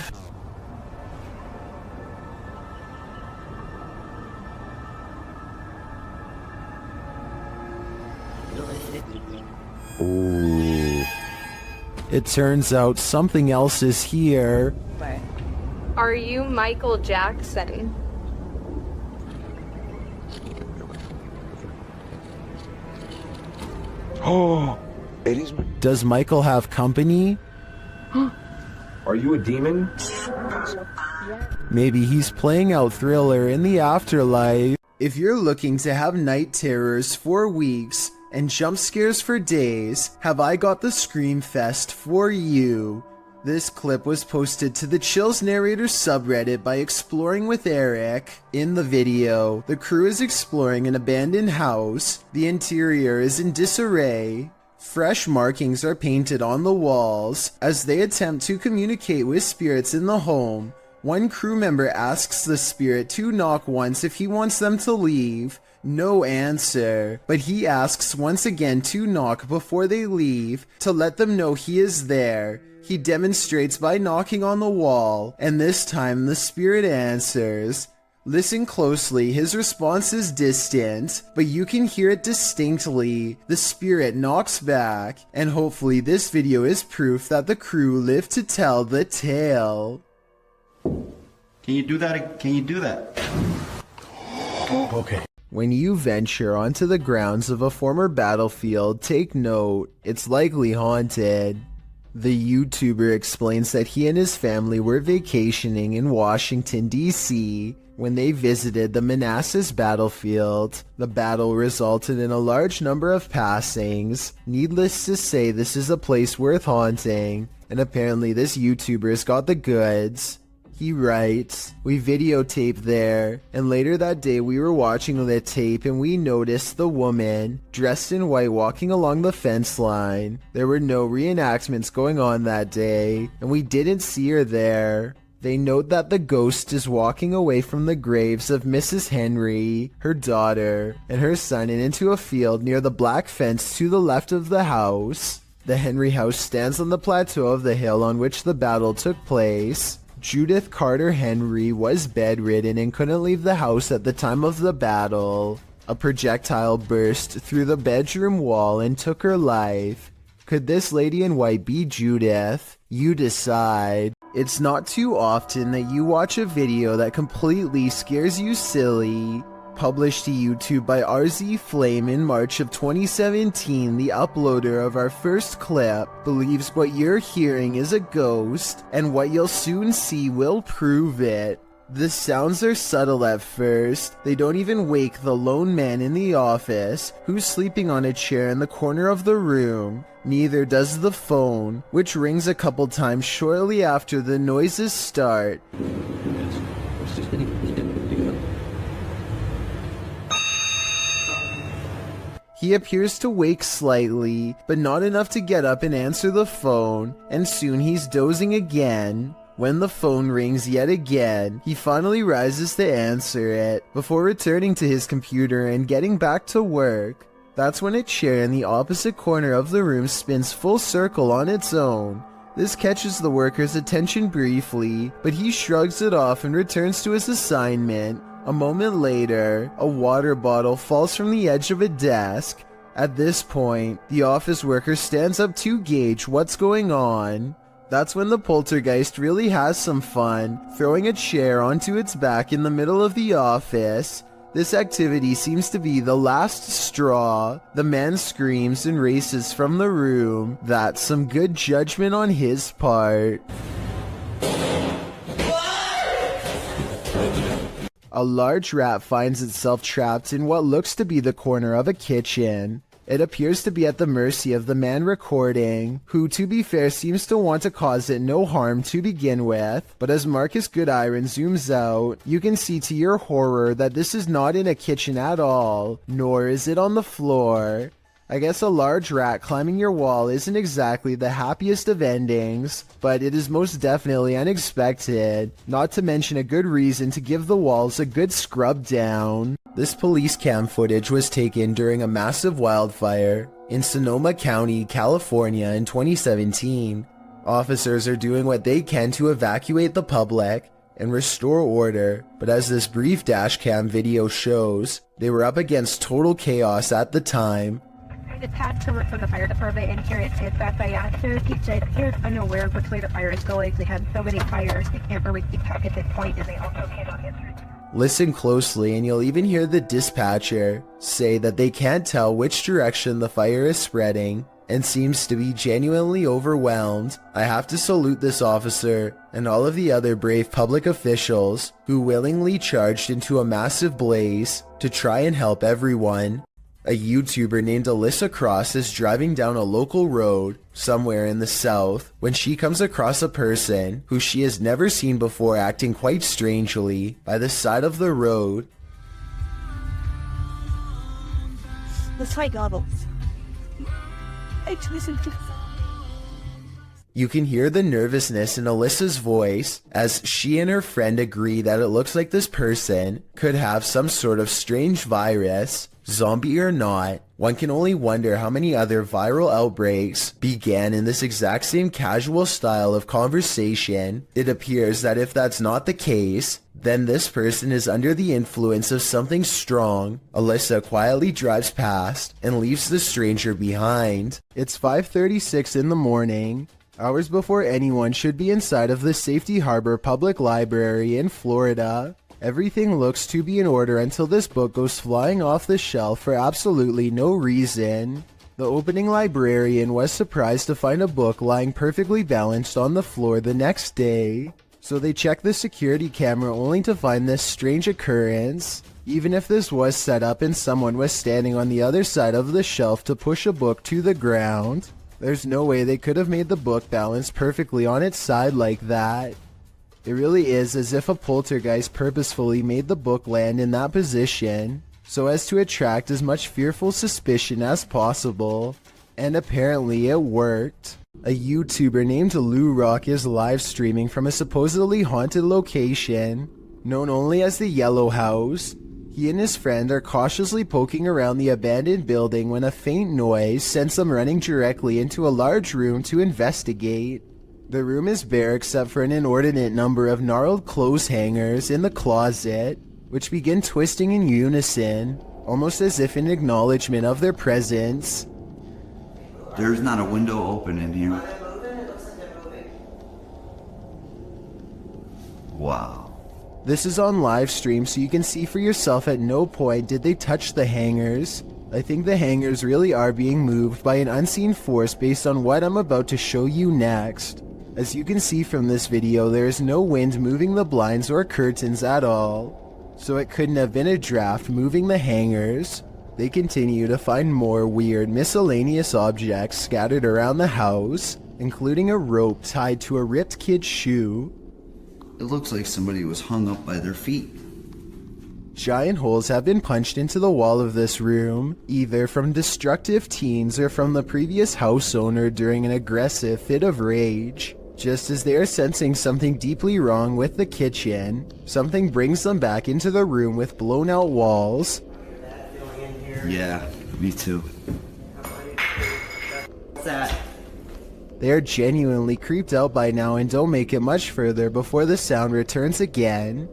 Ooh. It turns out something else is here. Are you Michael Jackson? Oh, it is. Does Michael have company? Are you a demon? Maybe he's playing out Thriller in the afterlife. If you're looking to have night terrors for weeks and jump scares for days, have I got the Scream Fest for you. This clip was posted to the Chills Narrator subreddit by Exploring with Eric. In the video, the crew is exploring an abandoned house. The interior is in disarray. Fresh markings are painted on the walls. As they attempt to communicate with spirits in the home, one crew member asks the spirit to knock once if he wants them to leave. No answer, but he asks once again to knock before they leave to let them know he is there. He demonstrates by knocking on the wall, and this time the spirit answers. Listen closely, his response is distant, but you can hear it distinctly. The spirit knocks back, and hopefully this video is proof that the crew lived to tell the tale. Can you do that? Can you do that? Okay. When you venture onto the grounds of a former battlefield, take note, it's likely haunted. The YouTuber explains that he and his family were vacationing in Washington, D.C. when they visited the Manassas battlefield. The battle resulted in a large number of passings. Needless to say, this is a place worth haunting, and apparently this YouTuber's got the goods. He writes, "We videotaped there, and later that day we were watching the tape and we noticed the woman, dressed in white, walking along the fence line. There were no reenactments going on that day, and we didn't see her there. They note that the ghost is walking away from the graves of Mrs. Henry, her daughter, and her son and into a field near the black fence to the left of the house. The Henry house stands on the plateau of the hill on which the battle took place. Judith Carter Henry was bedridden and couldn't leave the house at the time of the battle. A projectile burst through the bedroom wall and took her life. Could this lady in white be Judith? You decide." It's not too often that you watch a video that completely scares you silly. Published to YouTube by RZ Flame in March of 2017, the uploader of our first clip believes what you're hearing is a ghost, and what you'll soon see will prove it. The sounds are subtle at first. They don't even wake the lone man in the office, who's sleeping on a chair in the corner of the room. Neither does the phone, which rings a couple times shortly after the noises start. He appears to wake slightly, but not enough to get up and answer the phone, and soon he's dozing again. When the phone rings yet again, he finally rises to answer it, before returning to his computer and getting back to work. That's when a chair in the opposite corner of the room spins full circle on its own. This catches the worker's attention briefly, but he shrugs it off and returns to his assignment. A moment later, a water bottle falls from the edge of a desk. At this point, the office worker stands up to gauge what's going on. That's when the poltergeist really has some fun, throwing a chair onto its back in the middle of the office. This activity seems to be the last straw. The man screams and races from the room. That's some good judgment on his part. A large rat finds itself trapped in what looks to be the corner of a kitchen. It appears to be at the mercy of the man recording, who, to be fair, seems to want to cause it no harm to begin with. But as Marcus Goodiron zooms out, you can see to your horror that this is not in a kitchen at all, nor is it on the floor. I guess a large rat climbing your wall isn't exactly the happiest of endings, but it is most definitely unexpected, not to mention a good reason to give the walls a good scrub down. This police cam footage was taken during a massive wildfire in Sonoma County, California in 2017. Officers are doing what they can to evacuate the public and restore order, but as this brief dashcam video shows, they were up against total chaos at the time. It's had to work for the fire department, and here it says that by actors, he said they're unaware of which way the fire is going. They had so many fires, they can't really keep track at this point, and they also cannot answer it. Listen closely and you'll even hear the dispatcher say that they can't tell which direction the fire is spreading and seems to be genuinely overwhelmed. I have to salute this officer and all of the other brave public officials who willingly charged into a massive blaze to try and help everyone. A YouTuber named Alyssa Cross is driving down a local road somewhere in the south when she comes across a person who she has never seen before acting quite strangely by the side of the road. Let's try goggles. You can hear the nervousness in Alyssa's voice as she and her friend agree that it looks like this person could have some sort of strange virus. Zombie or not, one can only wonder how many other viral outbreaks began in this exact same casual style of conversation. It appears that if that's not the case, then this person is under the influence of something strong. Alyssa quietly drives past and leaves the stranger behind. It's 5:36 in the morning, hours before anyone should be inside of the Safety Harbor Public Library in Florida. Everything looks to be in order until this book goes flying off the shelf for absolutely no reason. The opening librarian was surprised to find a book lying perfectly balanced on the floor the next day, so they checked the security camera only to find this strange occurrence. Even if this was set up and someone was standing on the other side of the shelf to push a book to the ground, there's no way they could have made the book balance perfectly on its side like that. It really is as if a poltergeist purposefully made the book land in that position, so as to attract as much fearful suspicion as possible. And apparently it worked. A YouTuber named Lou Rock is live streaming from a supposedly haunted location, known only as the Yellow House. He and his friend are cautiously poking around the abandoned building when a faint noise sends them running directly into a large room to investigate. The room is bare except for an inordinate number of gnarled clothes hangers in the closet, which begin twisting in unison, almost as if in acknowledgement of their presence. There's not a window open in here. Wow. This is on live stream so you can see for yourself at no point did they touch the hangers. I think the hangers really are being moved by an unseen force based on what I'm about to show you next. As you can see from this video, there is no wind moving the blinds or curtains at all, so it couldn't have been a draft moving the hangers. They continue to find more weird miscellaneous objects scattered around the house, including a rope tied to a ripped kid's shoe. It looks like somebody was hung up by their feet. Giant holes have been punched into the wall of this room, either from destructive teens or from the previous house owner during an aggressive fit of rage. Just as they are sensing something deeply wrong with the kitchen, something brings them back into the room with blown out walls. Yeah, me too. What's that? They are genuinely creeped out by now and don't make it much further before the sound returns again.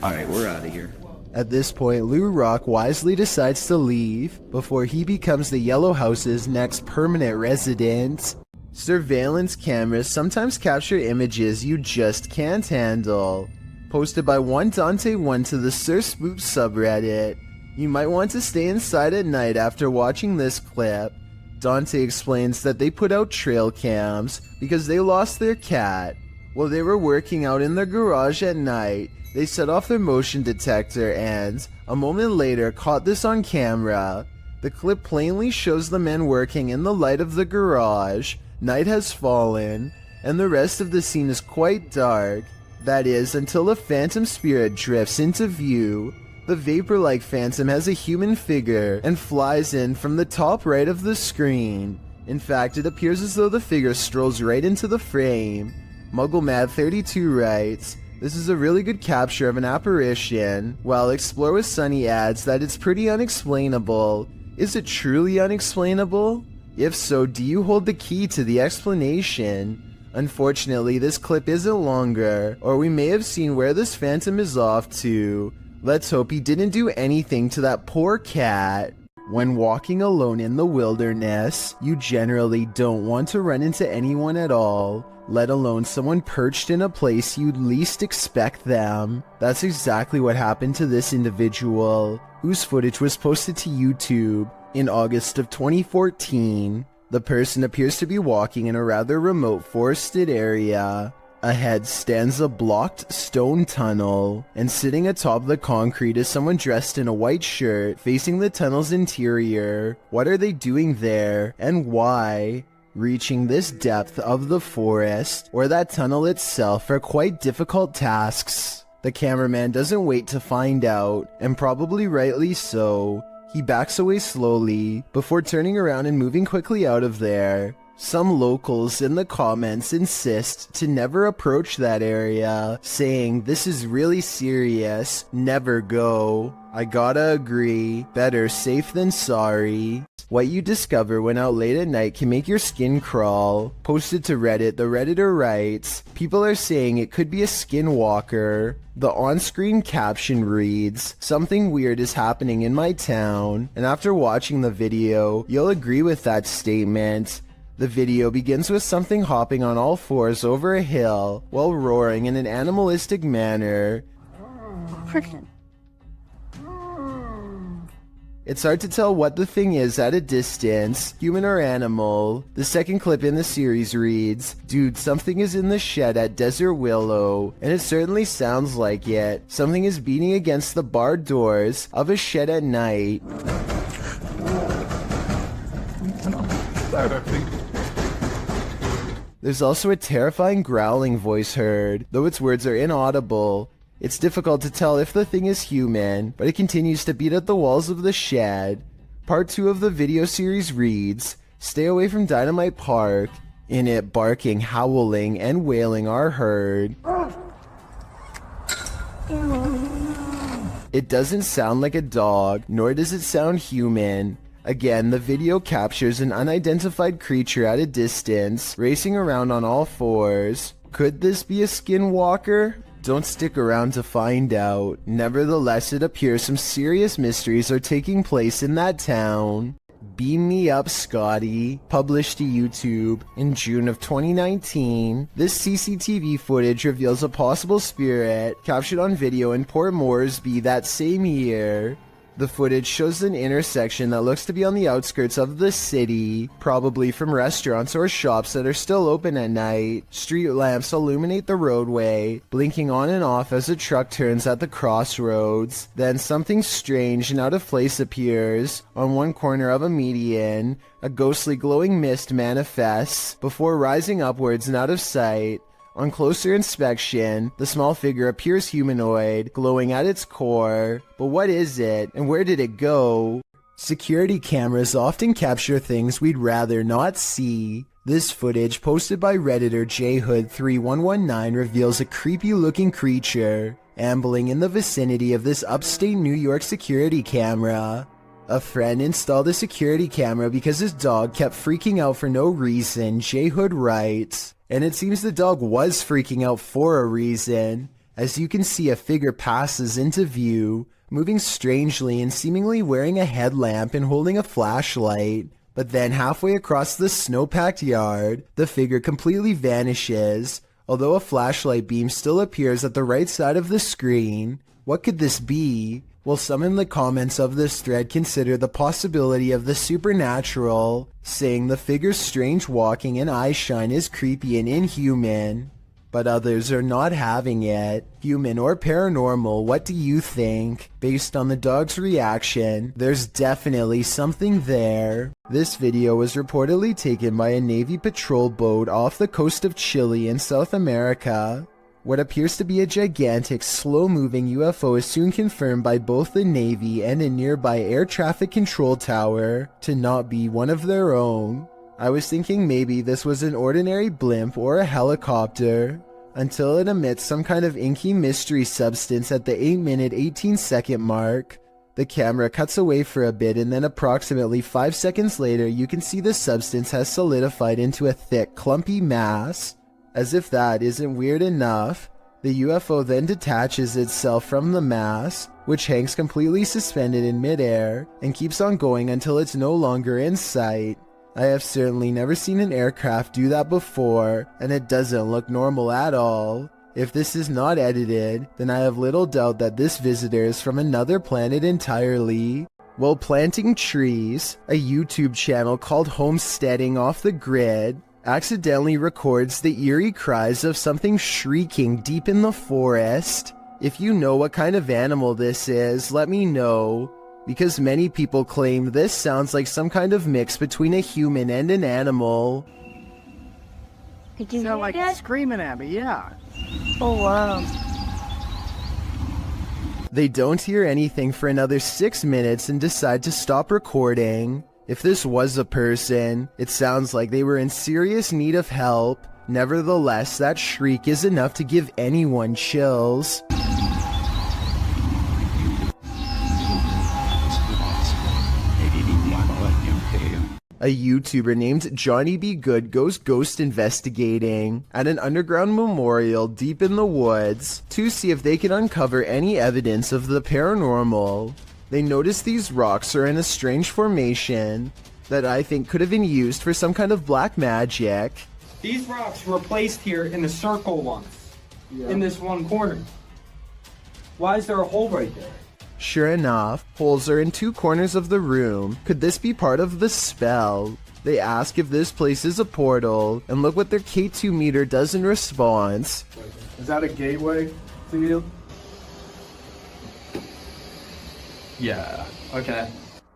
Alright, we're out of here. At this point, Lou Rock wisely decides to leave before he becomes the Yellow House's next permanent resident. Surveillance cameras sometimes capture images you just can't handle. Posted by one Dante1 to the Sir Spook subreddit. You might want to stay inside at night after watching this clip. Dante explains that they put out trail cams because they lost their cat. While they were working out in their garage at night, they set off their motion detector and, a moment later, caught this on camera. The clip plainly shows the men working in the light of the garage, night has fallen, and the rest of the scene is quite dark. That is, until a phantom spirit drifts into view. The vapor-like phantom has a human figure and flies in from the top right of the screen. In fact, it appears as though the figure strolls right into the frame. MuggleMad32 writes, "This is a really good capture of an apparition," while Explore with Sunny adds that it's pretty unexplainable. Is it truly unexplainable? If so, do you hold the key to the explanation? Unfortunately, this clip isn't longer, or we may have seen where this phantom is off to. Let's hope he didn't do anything to that poor cat. When walking alone in the wilderness, you generally don't want to run into anyone at all, let alone someone perched in a place you'd least expect them. That's exactly what happened to this individual, whose footage was posted to YouTube in August of 2014. The person appears to be walking in a rather remote forested area. Ahead stands a blocked stone tunnel, and sitting atop the concrete is someone dressed in a white shirt facing the tunnel's interior. What are they doing there, and why? Reaching this depth of the forest, or that tunnel itself, are quite difficult tasks. The cameraman doesn't wait to find out, and probably rightly so. He backs away slowly, before turning around and moving quickly out of there. Some locals in the comments insist to never approach that area, saying this is really serious, never go. I gotta agree, better safe than sorry. What you discover when out late at night can make your skin crawl. Posted to Reddit, the Redditor writes, "People are saying it could be a skinwalker." The on-screen caption reads, "Something weird is happening in my town," and after watching the video, you'll agree with that statement. The video begins with something hopping on all fours over a hill, while roaring in an animalistic manner. It's hard to tell what the thing is at a distance, human or animal. The second clip in the series reads, "Dude, something is in the shed at Desert Willow," and it certainly sounds like it. Something is beating against the barred doors of a shed at night. There's also a terrifying growling voice heard, though its words are inaudible. It's difficult to tell if the thing is human, but it continues to beat at the walls of the shed. Part 2 of the video series reads, "Stay away from Dynamite Park." In it, barking, howling, and wailing are heard. It doesn't sound like a dog, nor does it sound human. Again, the video captures an unidentified creature at a distance, racing around on all fours. Could this be a skinwalker? Don't stick around to find out. Nevertheless, it appears some serious mysteries are taking place in that town. Beam Me Up, Scotty, published to YouTube in June of 2019. This CCTV footage reveals a possible spirit captured on video in Port Moresby that same year. The footage shows an intersection that looks to be on the outskirts of the city, probably from restaurants or shops that are still open at night. Street lamps illuminate the roadway, blinking on and off as a truck turns at the crossroads. Then something strange and out of place appears. On one corner of a median, a ghostly glowing mist manifests before rising upwards and out of sight. On closer inspection, the small figure appears humanoid, glowing at its core. But what is it, and where did it go? Security cameras often capture things we'd rather not see. This footage, posted by Redditor jhood3119, reveals a creepy-looking creature ambling in the vicinity of this upstate New York security camera. A friend installed a security camera because his dog kept freaking out for no reason, J-Hood writes. And it seems the dog was freaking out for a reason. As you can see, a figure passes into view, moving strangely and seemingly wearing a headlamp and holding a flashlight. But then halfway across the snow-packed yard, the figure completely vanishes, although a flashlight beam still appears at the right side of the screen. What could this be? Well, some in the comments of this thread consider the possibility of the supernatural, saying the figure's strange walking and eye shine is creepy and inhuman. But others are not having it. Human or paranormal, what do you think? Based on the dog's reaction, there's definitely something there. This video was reportedly taken by a Navy patrol boat off the coast of Chile in South America. What appears to be a gigantic, slow-moving UFO is soon confirmed by both the Navy and a nearby air traffic control tower to not be one of their own. I was thinking maybe this was an ordinary blimp or a helicopter, until it emits some kind of inky mystery substance at the 8-minute 18-second mark. The camera cuts away for a bit, and then approximately 5 seconds later you can see the substance has solidified into a thick, clumpy mass. As if that isn't weird enough, the UFO then detaches itself from the mass, which hangs completely suspended in midair, and keeps on going until it's no longer in sight. I have certainly never seen an aircraft do that before, and it doesn't look normal at all. If this is not edited, then I have little doubt that this visitor is from another planet entirely. While planting trees, a YouTube channel called Homesteading Off the Grid accidentally records the eerie cries of something shrieking deep in the forest. If you know what kind of animal this is, let me know, because many people claim this sounds like some kind of mix between a human and an animal. Did you sound like that? Screaming at me, yeah. Oh wow. They don't hear anything for another 6 minutes and decide to stop recording. If this was a person, it sounds like they were in serious need of help. Nevertheless, that shriek is enough to give anyone chills. A YouTuber named Johnny B. Good goes ghost investigating at an underground memorial deep in the woods to see if they can uncover any evidence of the paranormal. They notice these rocks are in a strange formation that I think could have been used for some kind of black magic. These rocks were placed here in the circle once, in this one corner. Why is there a hole right there? Sure enough, holes are in 2 corners of the room. Could this be part of the spell? They ask if this place is a portal, and look what their K2 meter does in response. Is that a gateway to you? Yeah, okay.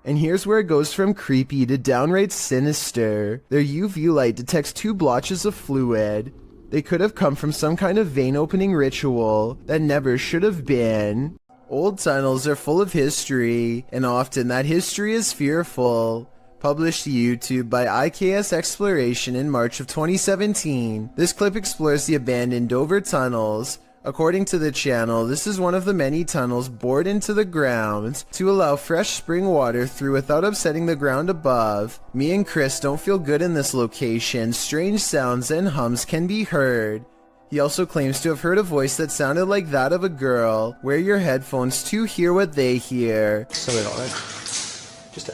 And here's where it goes from creepy to downright sinister. Their UV light detects 2 blotches of fluid. They could have come from some kind of vein opening ritual that never should have been. Old tunnels are full of history, and often that history is fearful. Published to YouTube by IKS Exploration in March of 2017, this clip explores the abandoned Dover tunnels. According to the channel, this is one of the many tunnels bored into the ground to allow fresh spring water through without upsetting the ground above. Me and Chris don't feel good in this location. Strange sounds and hums can be heard. He also claims to have heard a voice that sounded like that of a girl. Wear your headphones to hear what they hear. Sorry about that. Just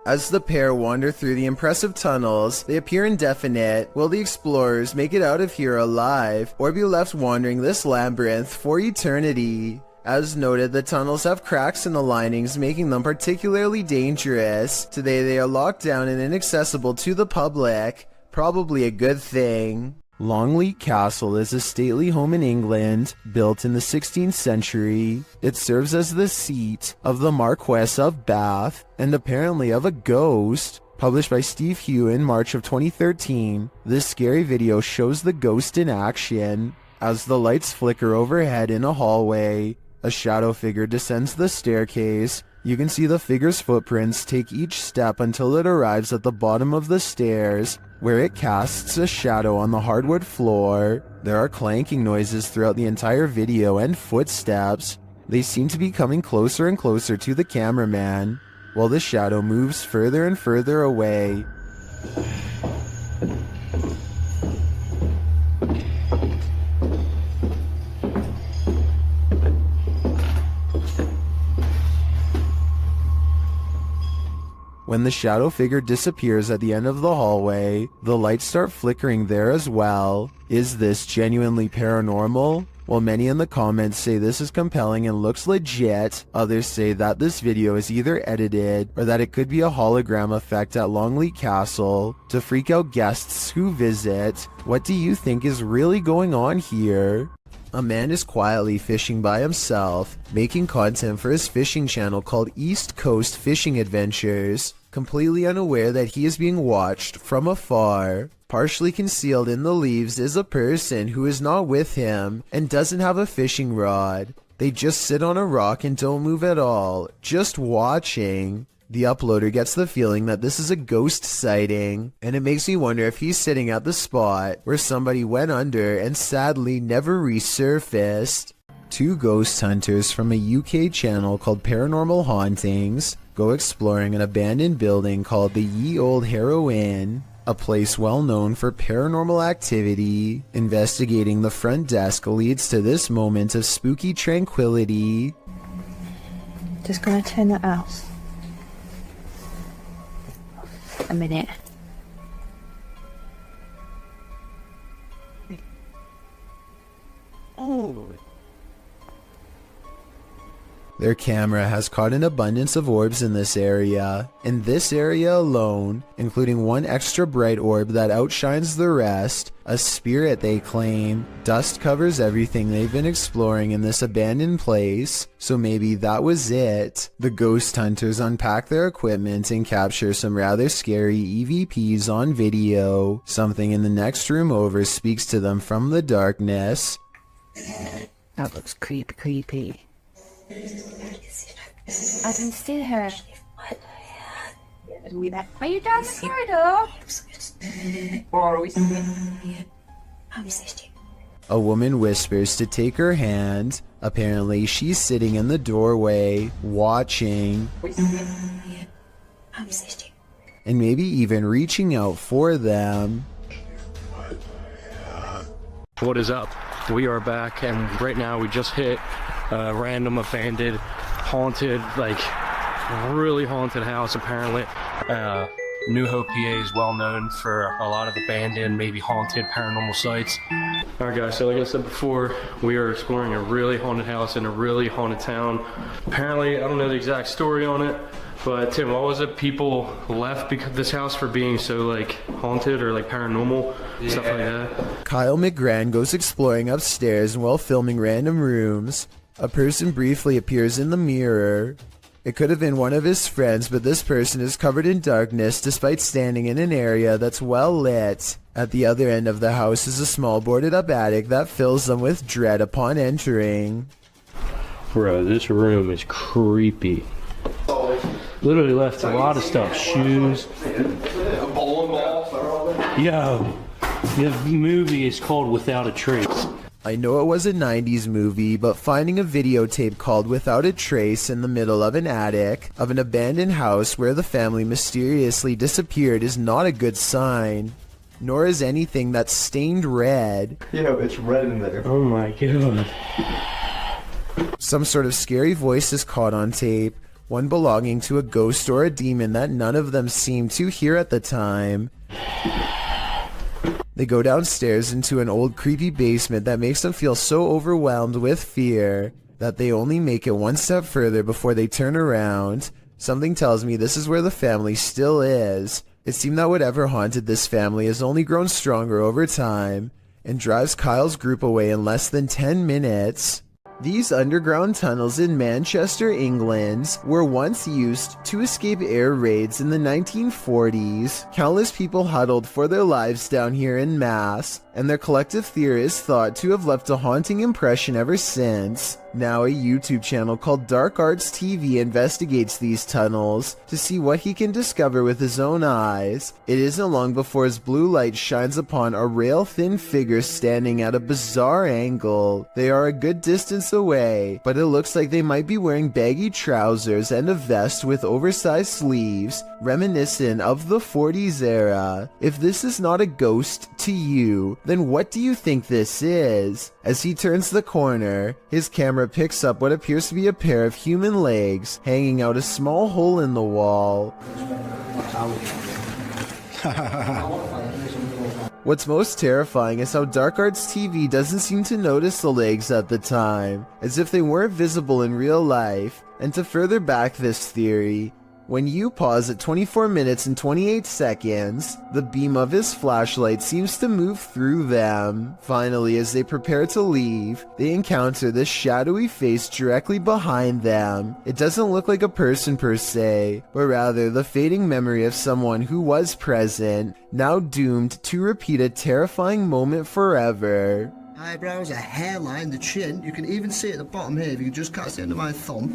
As the pair wander through the impressive tunnels, they appear indefinite. Will the explorers make it out of here alive, or be left wandering this labyrinth for eternity? As noted, the tunnels have cracks in the linings, making them particularly dangerous. Today they are locked down and inaccessible to the public. Probably a good thing. Longleat Castle is a stately home in England, built in the 16th century. It serves as the seat of the Marquess of Bath, and apparently of a ghost. Published by Steve Hugh in March of 2013, this scary video shows the ghost in action. As the lights flicker overhead in a hallway, a shadow figure descends the staircase. You can see the figure's footprints take each step until it arrives at the bottom of the stairs, where it casts a shadow on the hardwood floor. There are clanking noises throughout the entire video and footsteps. They seem to be coming closer and closer to the cameraman, while the shadow moves further and further away. When the shadow figure disappears at the end of the hallway, the lights start flickering there as well. Is this genuinely paranormal? While many in the comments say this is compelling and looks legit, others say that this video is either edited or that it could be a hologram effect at Longleat Castle to freak out guests who visit. What do you think is really going on here? A man is quietly fishing by himself, making content for his fishing channel called East Coast Fishing Adventures, completely unaware that he is being watched from afar. Partially concealed in the leaves is a person who is not with him and doesn't have a fishing rod. They just sit on a rock and don't move at all, just watching. The uploader gets the feeling that this is a ghost sighting, and it makes me wonder if he's sitting at the spot where somebody went under and sadly never resurfaced. Two ghost hunters from a UK channel called Paranormal Hauntings go exploring an abandoned building called the Ye Old Harrow Inn, a place well known for paranormal activity. Investigating the front desk leads to this moment of spooky tranquility. Just gonna turn that off. A minute. Oh. Their camera has caught an abundance of orbs in this area. In this area alone, including one extra bright orb that outshines the rest, a spirit they claim. Dust covers everything they've been exploring in this abandoned place, so maybe that was it. The ghost hunters unpack their equipment and capture some rather scary EVPs on video. Something in the next room over speaks to them from the darkness. That looks creepy. I can see her. Are you down the corridor? A woman whispers to take her hand. Apparently, she's sitting in the doorway, watching, and maybe even reaching out for them. What is up? We are back, and right now we just hit a random abandoned, haunted, like really haunted house. Apparently, New Hope, PA is well known for a lot of abandoned, maybe haunted paranormal sites. All right, guys. So like I said before, we are exploring a really haunted house in a really haunted town. Apparently, I don't know the exact story on it, but Tim, what was it? People left because this house for being so like haunted or like paranormal, stuff like that. Kyle McGran goes exploring upstairs, and while filming random rooms, a person briefly appears in the mirror. It could have been one of his friends, but this person is covered in darkness despite standing in an area that's well lit. At the other end of the house is a small boarded up attic that fills them with dread upon entering. Bro, this room is creepy. Literally left a lot of stuff, shoes. Yo, the movie is called Without a Trace. I know it was a 90s movie, but finding a videotape called Without a Trace in the middle of an attic of an abandoned house where the family mysteriously disappeared is not a good sign. Nor is anything that's stained red. Yeah, it's red in there. Oh my god. Some sort of scary voice is caught on tape, one belonging to a ghost or a demon that none of them seemed to hear at the time. They go downstairs into an old creepy basement that makes them feel so overwhelmed with fear that they only make it one step further before they turn around. Something tells me this is where the family still is. It seemed that whatever haunted this family has only grown stronger over time and drives Kyle's group away in less than 10 minutes. These underground tunnels in Manchester, England, were once used to escape air raids in the 1940s. Countless people huddled for their lives down here in mass, and their collective theory is thought to have left a haunting impression ever since. Now a YouTube channel called Dark Arts TV investigates these tunnels to see what he can discover with his own eyes. It isn't long before his blue light shines upon a rail-thin figure standing at a bizarre angle. They are a good distance away, but it looks like they might be wearing baggy trousers and a vest with oversized sleeves, reminiscent of the 40s era. If this is not a ghost to you, then what do you think this is? As he turns the corner, his camera picks up what appears to be a pair of human legs hanging out a small hole in the wall. What's most terrifying is how Dark Arts TV doesn't seem to notice the legs at the time, as if they weren't visible in real life. And to further back this theory, when you pause at 24 minutes and 28 seconds, the beam of his flashlight seems to move through them. Finally, as they prepare to leave, they encounter this shadowy face directly behind them. It doesn't look like a person per se, but rather the fading memory of someone who was present, now doomed to repeat a terrifying moment forever. Eyebrows, a hairline, the chin. You can even see at the bottom here, if you can just catch the end of my thumb,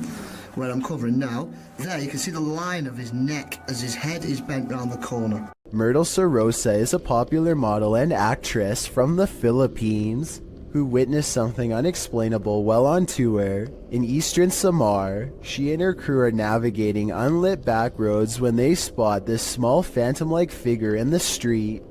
where I'm covering now. There, you can see the line of his neck as his head is bent round the corner. Myrtle Sorosa is a popular model and actress from the Philippines who witnessed something unexplainable while on tour. In eastern Samar, she and her crew are navigating unlit back roads when they spot this small phantom-like figure in the street.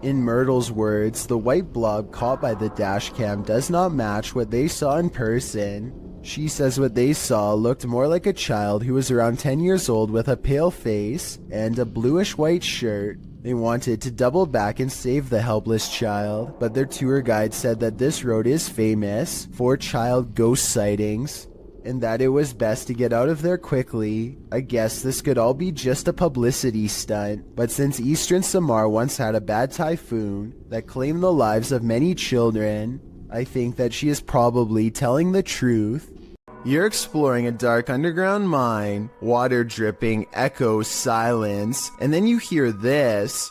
In Myrtle's words, the white blob caught by the dash cam does not match what they saw in person. She says what they saw looked more like a child who was around 10 years old with a pale face and a bluish-white shirt. They wanted to double back and save the helpless child, but their tour guide said that this road is famous for child ghost sightings, and that it was best to get out of there quickly. I guess this could all be just a publicity stunt, but since eastern Samar once had a bad typhoon that claimed the lives of many children, I think that she is probably telling the truth. You're exploring a dark underground mine, water dripping, echoes, silence, and then you hear this.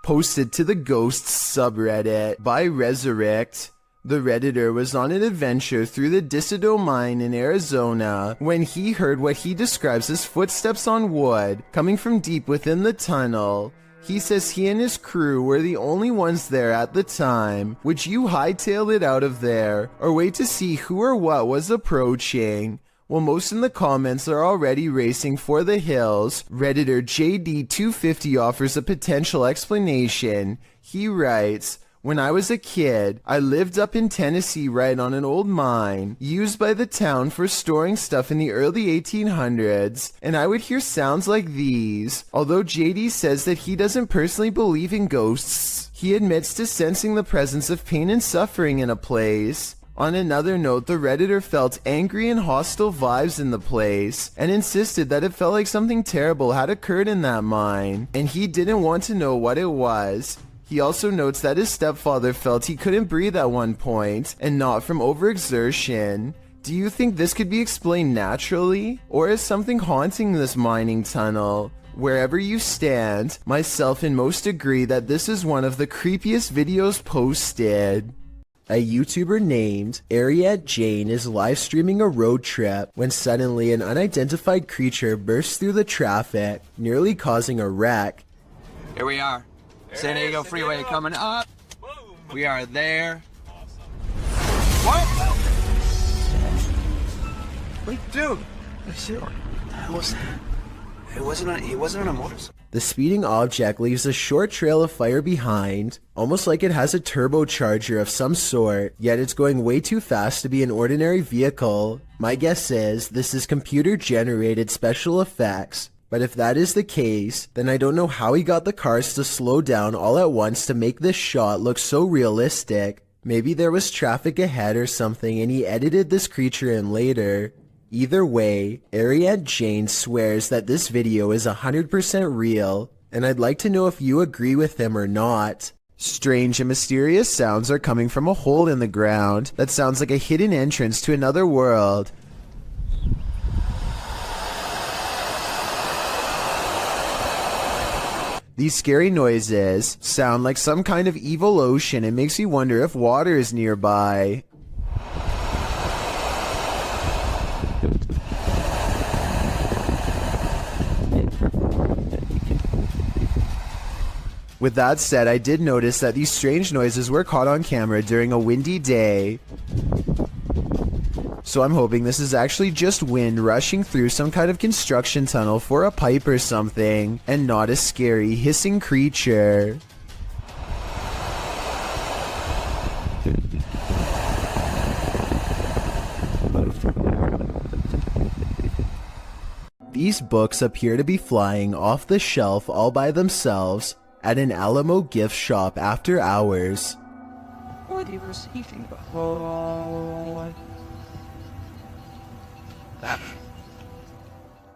Posted to the Ghosts subreddit by Resurrect. The Redditor was on an adventure through the Dissido mine in Arizona when he heard what he describes as footsteps on wood coming from deep within the tunnel. He says he and his crew were the only ones there at the time. Would you hightail it out of there or wait to see who or what was approaching? Well, most in the comments are already racing for the hills. Redditor JD250 offers a potential explanation. He writes, "When I was a kid, I lived up in Tennessee right on an old mine used by the town for storing stuff in the early 1800s, and I would hear sounds like these." Although JD says that he doesn't personally believe in ghosts, he admits to sensing the presence of pain and suffering in a place. On another note, the Redditor felt angry and hostile vibes in the place and insisted that it felt like something terrible had occurred in that mine, and he didn't want to know what it was. He also notes that his stepfather felt he couldn't breathe at one point, and not from overexertion. Do you think this could be explained naturally, or is something haunting this mining tunnel? Wherever you stand, myself and most agree that this is one of the creepiest videos posted. A YouTuber named Ariette Jane is live streaming a road trip when suddenly an unidentified creature bursts through the traffic, nearly causing a wreck. Here we are. San Diego Freeway coming up. We are there. What? Wait, dude. He wasn't on a motorcycle. The speeding object leaves a short trail of fire behind, almost like it has a turbocharger of some sort, yet it's going way too fast to be an ordinary vehicle. My guess is this is computer-generated special effects. But if that is the case, then I don't know how he got the cars to slow down all at once to make this shot look so realistic. Maybe there was traffic ahead or something and he edited this creature in later. Either way, Ariette Jane swears that this video is 100% real, and I'd like to know if you agree with him or not. Strange and mysterious sounds are coming from a hole in the ground that sounds like a hidden entrance to another world. These scary noises sound like some kind of evil ocean and makes you wonder if water is nearby. With that said, I did notice that these strange noises were caught on camera during a windy day. So I'm hoping this is actually just wind rushing through some kind of construction tunnel for a pipe or something, and not a scary hissing creature. These books appear to be flying off the shelf all by themselves at an Alamo gift shop after hours. What are you receiving?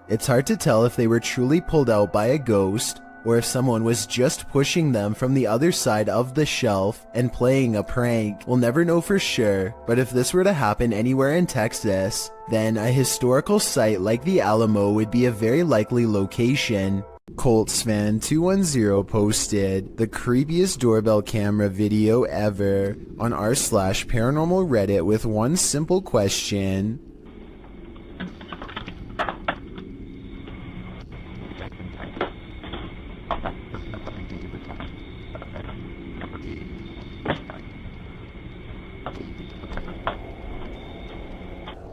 It's hard to tell if they were truly pulled out by a ghost, or if someone was just pushing them from the other side of the shelf and playing a prank. We'll never know for sure, but if this were to happen anywhere in Texas, then a historical site like the Alamo would be a very likely location. Colts fan 210 posted the creepiest doorbell camera video ever on r/paranormal Reddit with one simple question.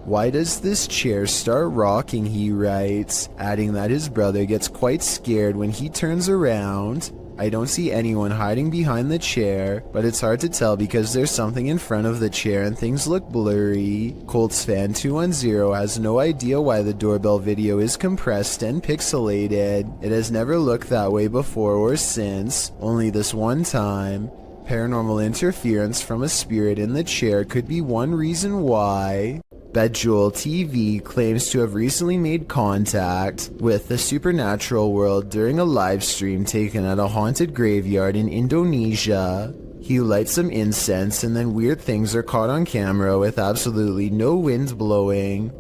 Why does this chair start rocking, he writes, adding that his brother gets quite scared when he turns around. I don't see anyone hiding behind the chair, but it's hard to tell because there's something in front of the chair and things look blurry. Colts fan 210 has no idea why the doorbell video is compressed and pixelated. It has never looked that way before or since, only this one time. Paranormal interference from a spirit in the chair could be one reason why. Bejewel TV claims to have recently made contact with the supernatural world during a live stream taken at a haunted graveyard in Indonesia. He lights some incense and then weird things are caught on camera with absolutely no wind blowing.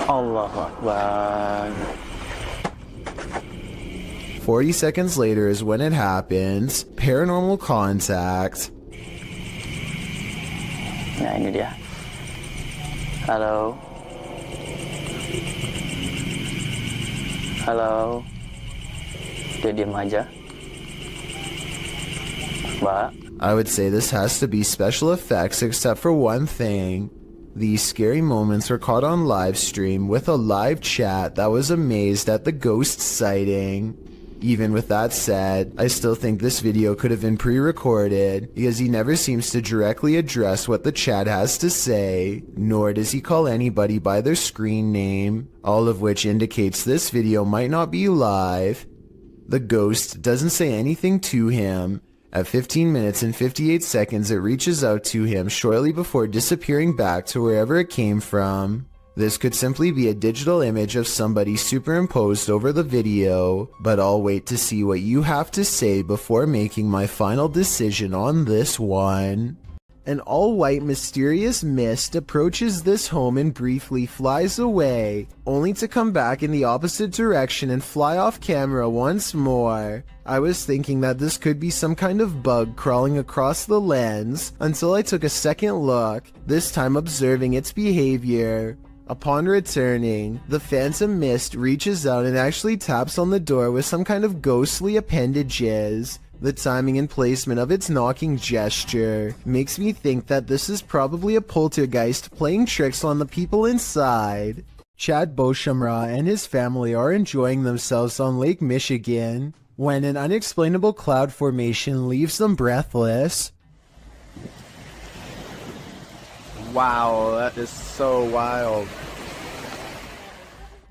Allah Akbar. 40 seconds later is when it happens. Paranormal contact. Nah, ini dia. Halo. Halo. Dia diam aja. Mbak. I would say this has to be special effects except for one thing. These scary moments were caught on live stream with a live chat that was amazed at the ghost sighting. Even with that said, I still think this video could have been pre-recorded because he never seems to directly address what the chat has to say, nor does he call anybody by their screen name, all of which indicates this video might not be live. The ghost doesn't say anything to him. At 15 minutes and 58 seconds it reaches out to him shortly before disappearing back to wherever it came from. This could simply be a digital image of somebody superimposed over the video, but I'll wait to see what you have to say before making my final decision on this one. An all-white mysterious mist approaches this home and briefly flies away, only to come back in the opposite direction and fly off camera once more. I was thinking that this could be some kind of bug crawling across the lens, until I took a second look, this time observing its behavior. Upon returning, the phantom mist reaches out and actually taps on the door with some kind of ghostly appendages. The timing and placement of its knocking gesture makes me think that this is probably a poltergeist playing tricks on the people inside. Chad Beauchamra and his family are enjoying themselves on Lake Michigan when an unexplainable cloud formation leaves them breathless. Wow, that is so wild.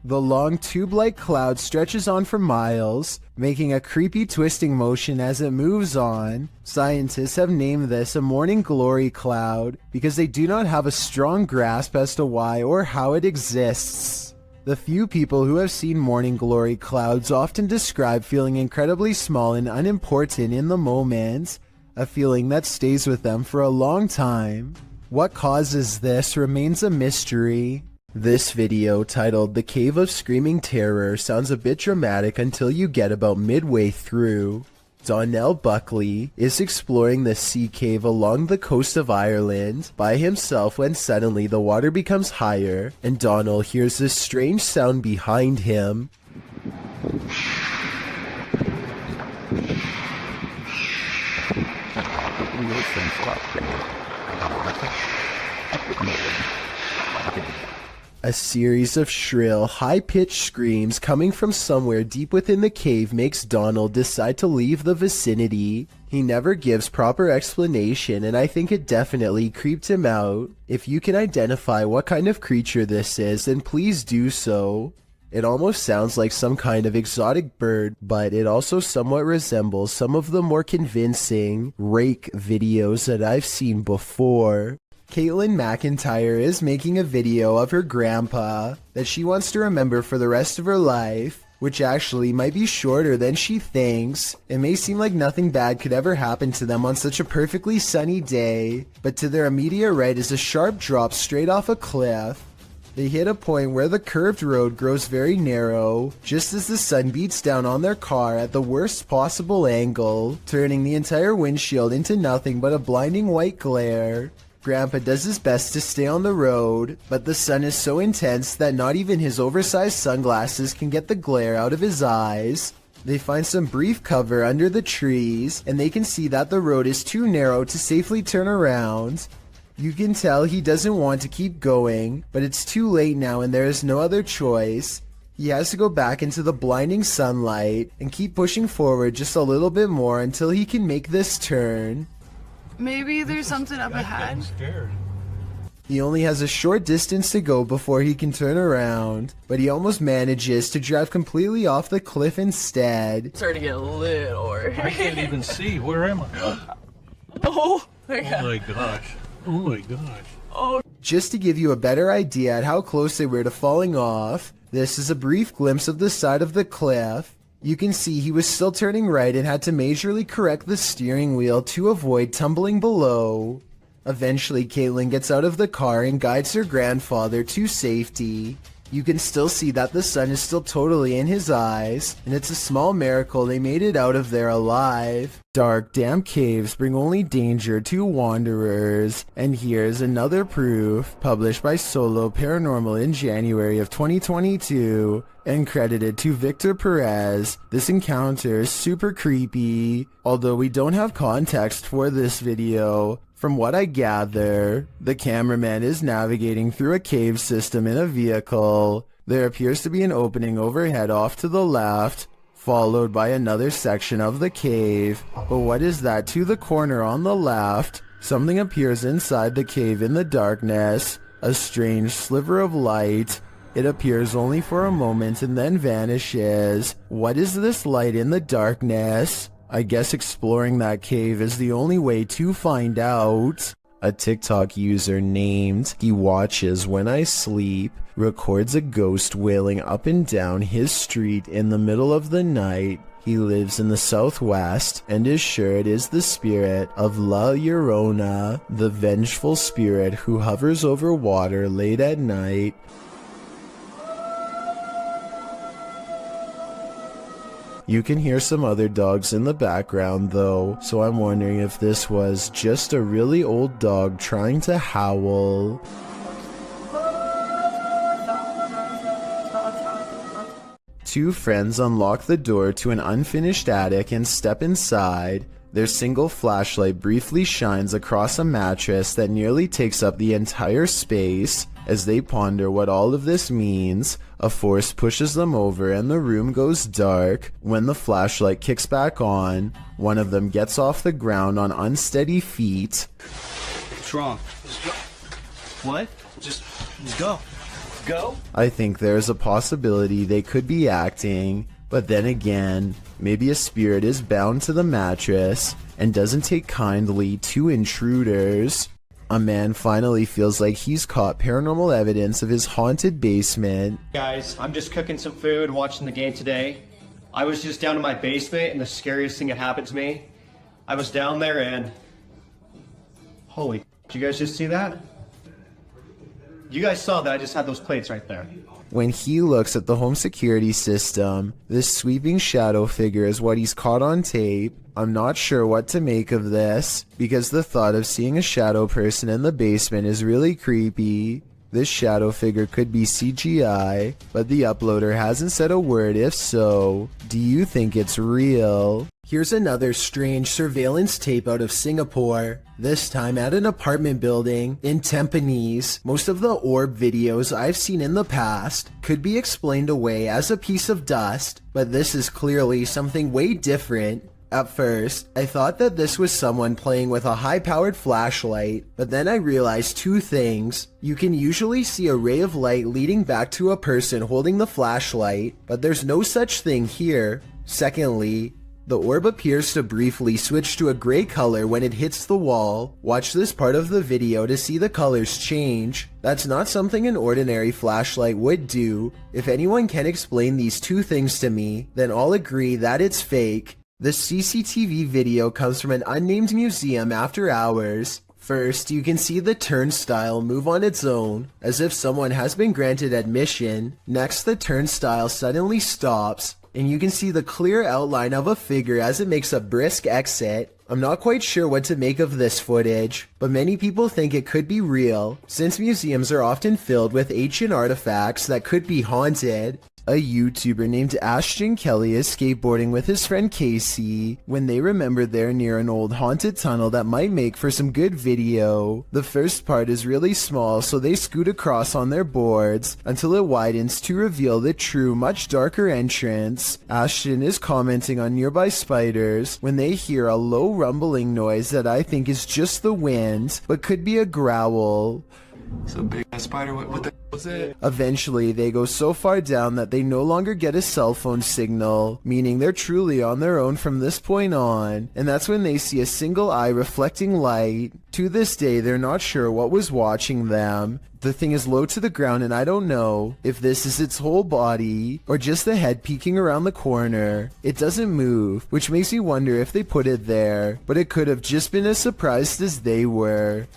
The long tube-like cloud stretches on for miles, making a creepy twisting motion as it moves on. Scientists have named this a morning glory cloud because they do not have a strong grasp as to why or how it exists. The few people who have seen morning glory clouds often describe feeling incredibly small and unimportant in the moment, a feeling that stays with them for a long time. What causes this remains a mystery. This video, titled The Cave of Screaming Terror, sounds a bit dramatic until you get about midway through. Donnell Buckley is exploring the sea cave along the coast of Ireland by himself when suddenly the water becomes higher and Donnell hears this strange sound behind him. A series of shrill, high-pitched screams coming from somewhere deep within the cave makes Donald decide to leave the vicinity. He never gives proper explanation, and I think it definitely creeped him out. If you can identify what kind of creature this is, then please do so. It almost sounds like some kind of exotic bird, but it also somewhat resembles some of the more convincing rake videos that I've seen before. Caitlin McIntyre is making a video of her grandpa that she wants to remember for the rest of her life, which actually might be shorter than she thinks. It may seem like nothing bad could ever happen to them on such a perfectly sunny day, but to their immediate right is a sharp drop straight off a cliff. They hit a point where the curved road grows very narrow, just as the sun beats down on their car at the worst possible angle, turning the entire windshield into nothing but a blinding white glare. Grandpa does his best to stay on the road, but the sun is so intense that not even his oversized sunglasses can get the glare out of his eyes. They find some brief cover under the trees, and they can see that the road is too narrow to safely turn around. You can tell he doesn't want to keep going, but it's too late now and there is no other choice. He has to go back into the blinding sunlight and keep pushing forward just a little bit more until he can make this turn. Maybe there's something up ahead. He only has a short distance to go before he can turn around, but he almost manages to drive completely off the cliff instead. It's starting to get a little worried. I can't even see. Where am I? Oh my god. Oh my gosh. Oh my gosh. Oh. Just to give you a better idea at how close they were to falling off, this is a brief glimpse of the side of the cliff. You can see he was still turning right and had to majorly correct the steering wheel to avoid tumbling below. Eventually, Caitlin gets out of the car and guides her grandfather to safety. You can still see that the sun is still totally in his eyes, and it's a small miracle they made it out of there alive. Dark, damp caves bring only danger to wanderers, and here's another proof, published by Solo Paranormal in January of 2022, and credited to Victor Perez. This encounter is super creepy, although we don't have context for this video. From what I gather, the cameraman is navigating through a cave system in a vehicle. There appears to be an opening overhead off to the left, followed by another section of the cave. But what is that to the corner on the left? Something appears inside the cave in the darkness, a strange sliver of light. It appears only for a moment and then vanishes. What is this light in the darkness? I guess exploring that cave is the only way to find out. A TikTok user named He Watches When I Sleep records a ghost wailing up and down his street in the middle of the night. He lives in the southwest and is sure it is the spirit of La Llorona, the vengeful spirit who hovers over water late at night. You can hear some other dogs in the background though, so I'm wondering if this was just a really old dog trying to howl. Two friends unlock the door to an unfinished attic and step inside. Their single flashlight briefly shines across a mattress that nearly takes up the entire space. As they ponder what all of this means, a force pushes them over and the room goes dark. When the flashlight kicks back on, one of them gets off the ground on unsteady feet. What's wrong? What? Just go. Go? I think there's a possibility they could be acting, but then again, maybe a spirit is bound to the mattress and doesn't take kindly to intruders. A man finally feels like he's caught paranormal evidence of his haunted basement. Guys, I'm just cooking some food, watching the game today. I was just down in my basement, and the scariest thing that happened to me, I was down there and... Holy, did you guys just see that? You guys saw that I just had those plates right there. When he looks at the home security system, this sweeping shadow figure is what he's caught on tape. I'm not sure what to make of this, because the thought of seeing a shadow person in the basement is really creepy. This shadow figure could be CGI, but the uploader hasn't said a word if so. Do you think it's real? Here's another strange surveillance tape out of Singapore, this time at an apartment building in Tampines. Most of the orb videos I've seen in the past could be explained away as a piece of dust, but this is clearly something way different. At first, I thought that this was someone playing with a high-powered flashlight, but then I realized two things. You can usually see a ray of light leading back to a person holding the flashlight, but there's no such thing here. Secondly, the orb appears to briefly switch to a gray color when it hits the wall. Watch this part of the video to see the colors change. That's not something an ordinary flashlight would do. If anyone can explain these two things to me, then I'll agree that it's fake. The CCTV video comes from an unnamed museum after hours. First, you can see the turnstile move on its own, as if someone has been granted admission. Next, the turnstile suddenly stops, and you can see the clear outline of a figure as it makes a brisk exit. I'm not quite sure what to make of this footage, but many people think it could be real, since museums are often filled with ancient artifacts that could be haunted. A YouTuber named Ashton Kelly is skateboarding with his friend Casey when they remember they're near an old haunted tunnel that might make for some good video. The first part is really small, so they scoot across on their boards until it widens to reveal the true, much darker entrance. Ashton is commenting on nearby spiders when they hear a low rumbling noise that I think is just the wind, but could be a growl. It's a big ass spider. What the was it? Eventually, they go so far down that they no longer get a cell phone signal, meaning they're truly on their own from this point on, and that's when they see a single eye reflecting light. To this day, they're not sure what was watching them. The thing is low to the ground, and I don't know if this is its whole body or just the head peeking around the corner. It doesn't move, which makes me wonder if they put it there, but it could have just been as surprised as they were.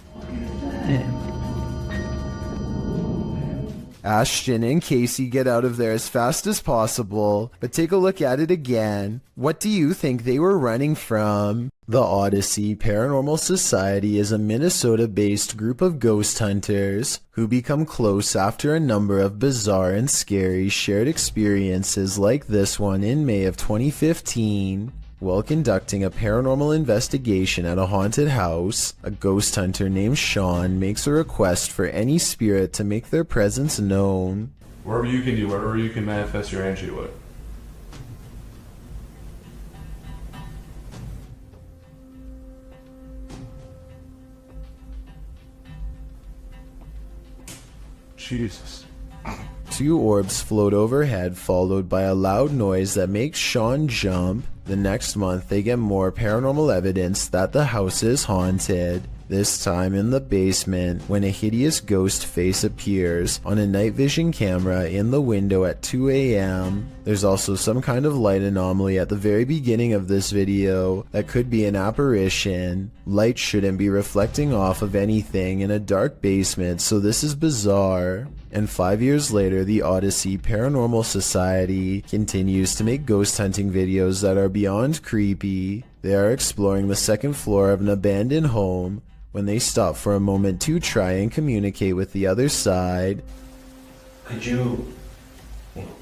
Ashton and Casey get out of there as fast as possible, but take a look at it again. What do you think they were running from? The Odyssey Paranormal Society is a Minnesota-based group of ghost hunters who become close after a number of bizarre and scary shared experiences like this one in May of 2015. While conducting a paranormal investigation at a haunted house, a ghost hunter named Sean makes a request for any spirit to make their presence known. Wherever you can do, wherever you can manifest your energy with. Jesus. Two orbs float overhead, followed by a loud noise that makes Sean jump. The next month, they get more paranormal evidence that the house is haunted. This time in the basement, when a hideous ghost face appears on a night vision camera in the window at 2 a.m. There's also some kind of light anomaly at the very beginning of this video that could be an apparition. Light shouldn't be reflecting off of anything in a dark basement, so this is bizarre. And 5 years later, the Odyssey Paranormal Society continues to make ghost hunting videos that are beyond creepy. They are exploring the second floor of an abandoned home when they stop for a moment to try and communicate with the other side. Could you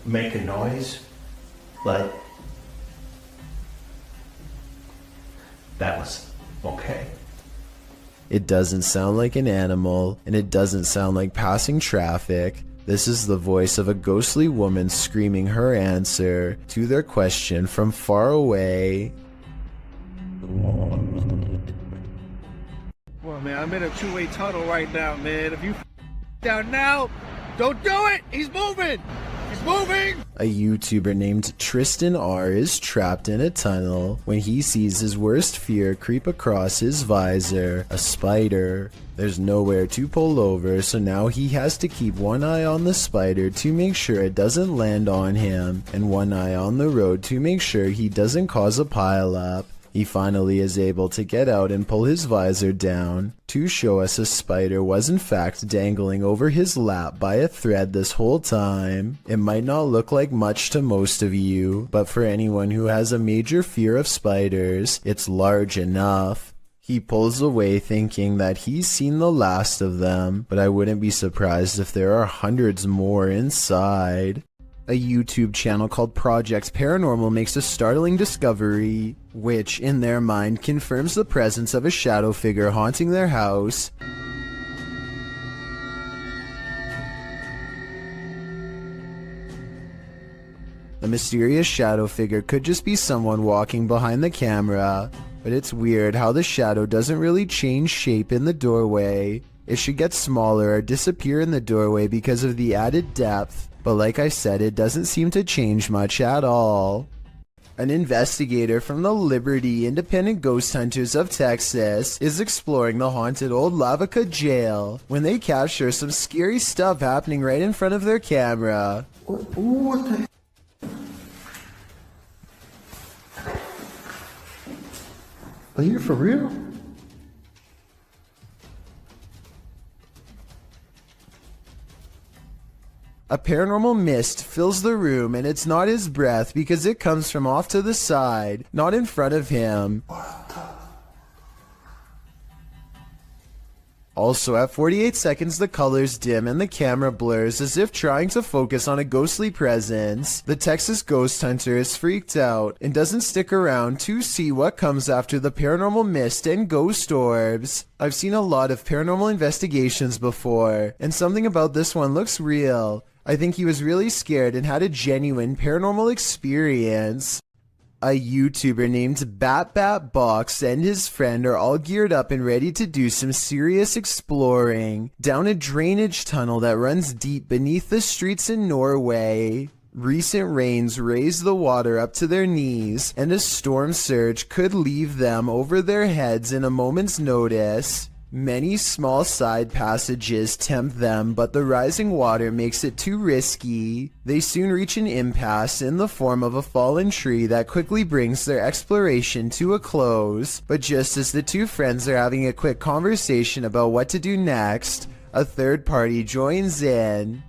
make a noise? Like... That was okay. It doesn't sound like an animal, and it doesn't sound like passing traffic. This is the voice of a ghostly woman screaming her answer to their question from far away. Well, man, I'm in a two-way tunnel right now, man. If you down now, Don't do it! He's moving! He's moving! A YouTuber named Tristan R is trapped in a tunnel when he sees his worst fear creep across his visor, a spider. There's nowhere to pull over, so now he has to keep one eye on the spider to make sure it doesn't land on him, and one eye on the road to make sure he doesn't cause a pileup. He finally is able to get out and pull his visor down to show us a spider was in fact dangling over his lap by a thread this whole time. It might not look like much to most of you, but for anyone who has a major fear of spiders, it's large enough. He pulls away thinking that he's seen the last of them, but I wouldn't be surprised if there are hundreds more inside. A YouTube channel called Project Paranormal makes a startling discovery, which, in their mind, confirms the presence of a shadow figure haunting their house. The mysterious shadow figure could just be someone walking behind the camera, but it's weird how the shadow doesn't really change shape in the doorway. It should get smaller or disappear in the doorway because of the added depth. But like I said, it doesn't seem to change much at all. An investigator from the Liberty Independent Ghost Hunters of Texas is exploring the haunted old Lavaca jail when they capture some scary stuff happening right in front of their camera. What the? Are you for real? A paranormal mist fills the room, and it's not his breath because it comes from off to the side, not in front of him. Also, at 48 seconds, the colors dim and the camera blurs as if trying to focus on a ghostly presence. The Texas ghost hunter is freaked out and doesn't stick around to see what comes after the paranormal mist and ghost orbs. I've seen a lot of paranormal investigations before, and something about this one looks real. I think he was really scared and had a genuine paranormal experience. A YouTuber named Box and his friend are all geared up and ready to do some serious exploring down a drainage tunnel that runs deep beneath the streets in Norway. Recent rains raise the water up to their knees, and a storm surge could leave them over their heads in a moment's notice. Many small side passages tempt them, but the rising water makes it too risky. They soon reach an impasse in the form of a fallen tree that quickly brings their exploration to a close. But just as the two friends are having a quick conversation about what to do next, a third party joins in.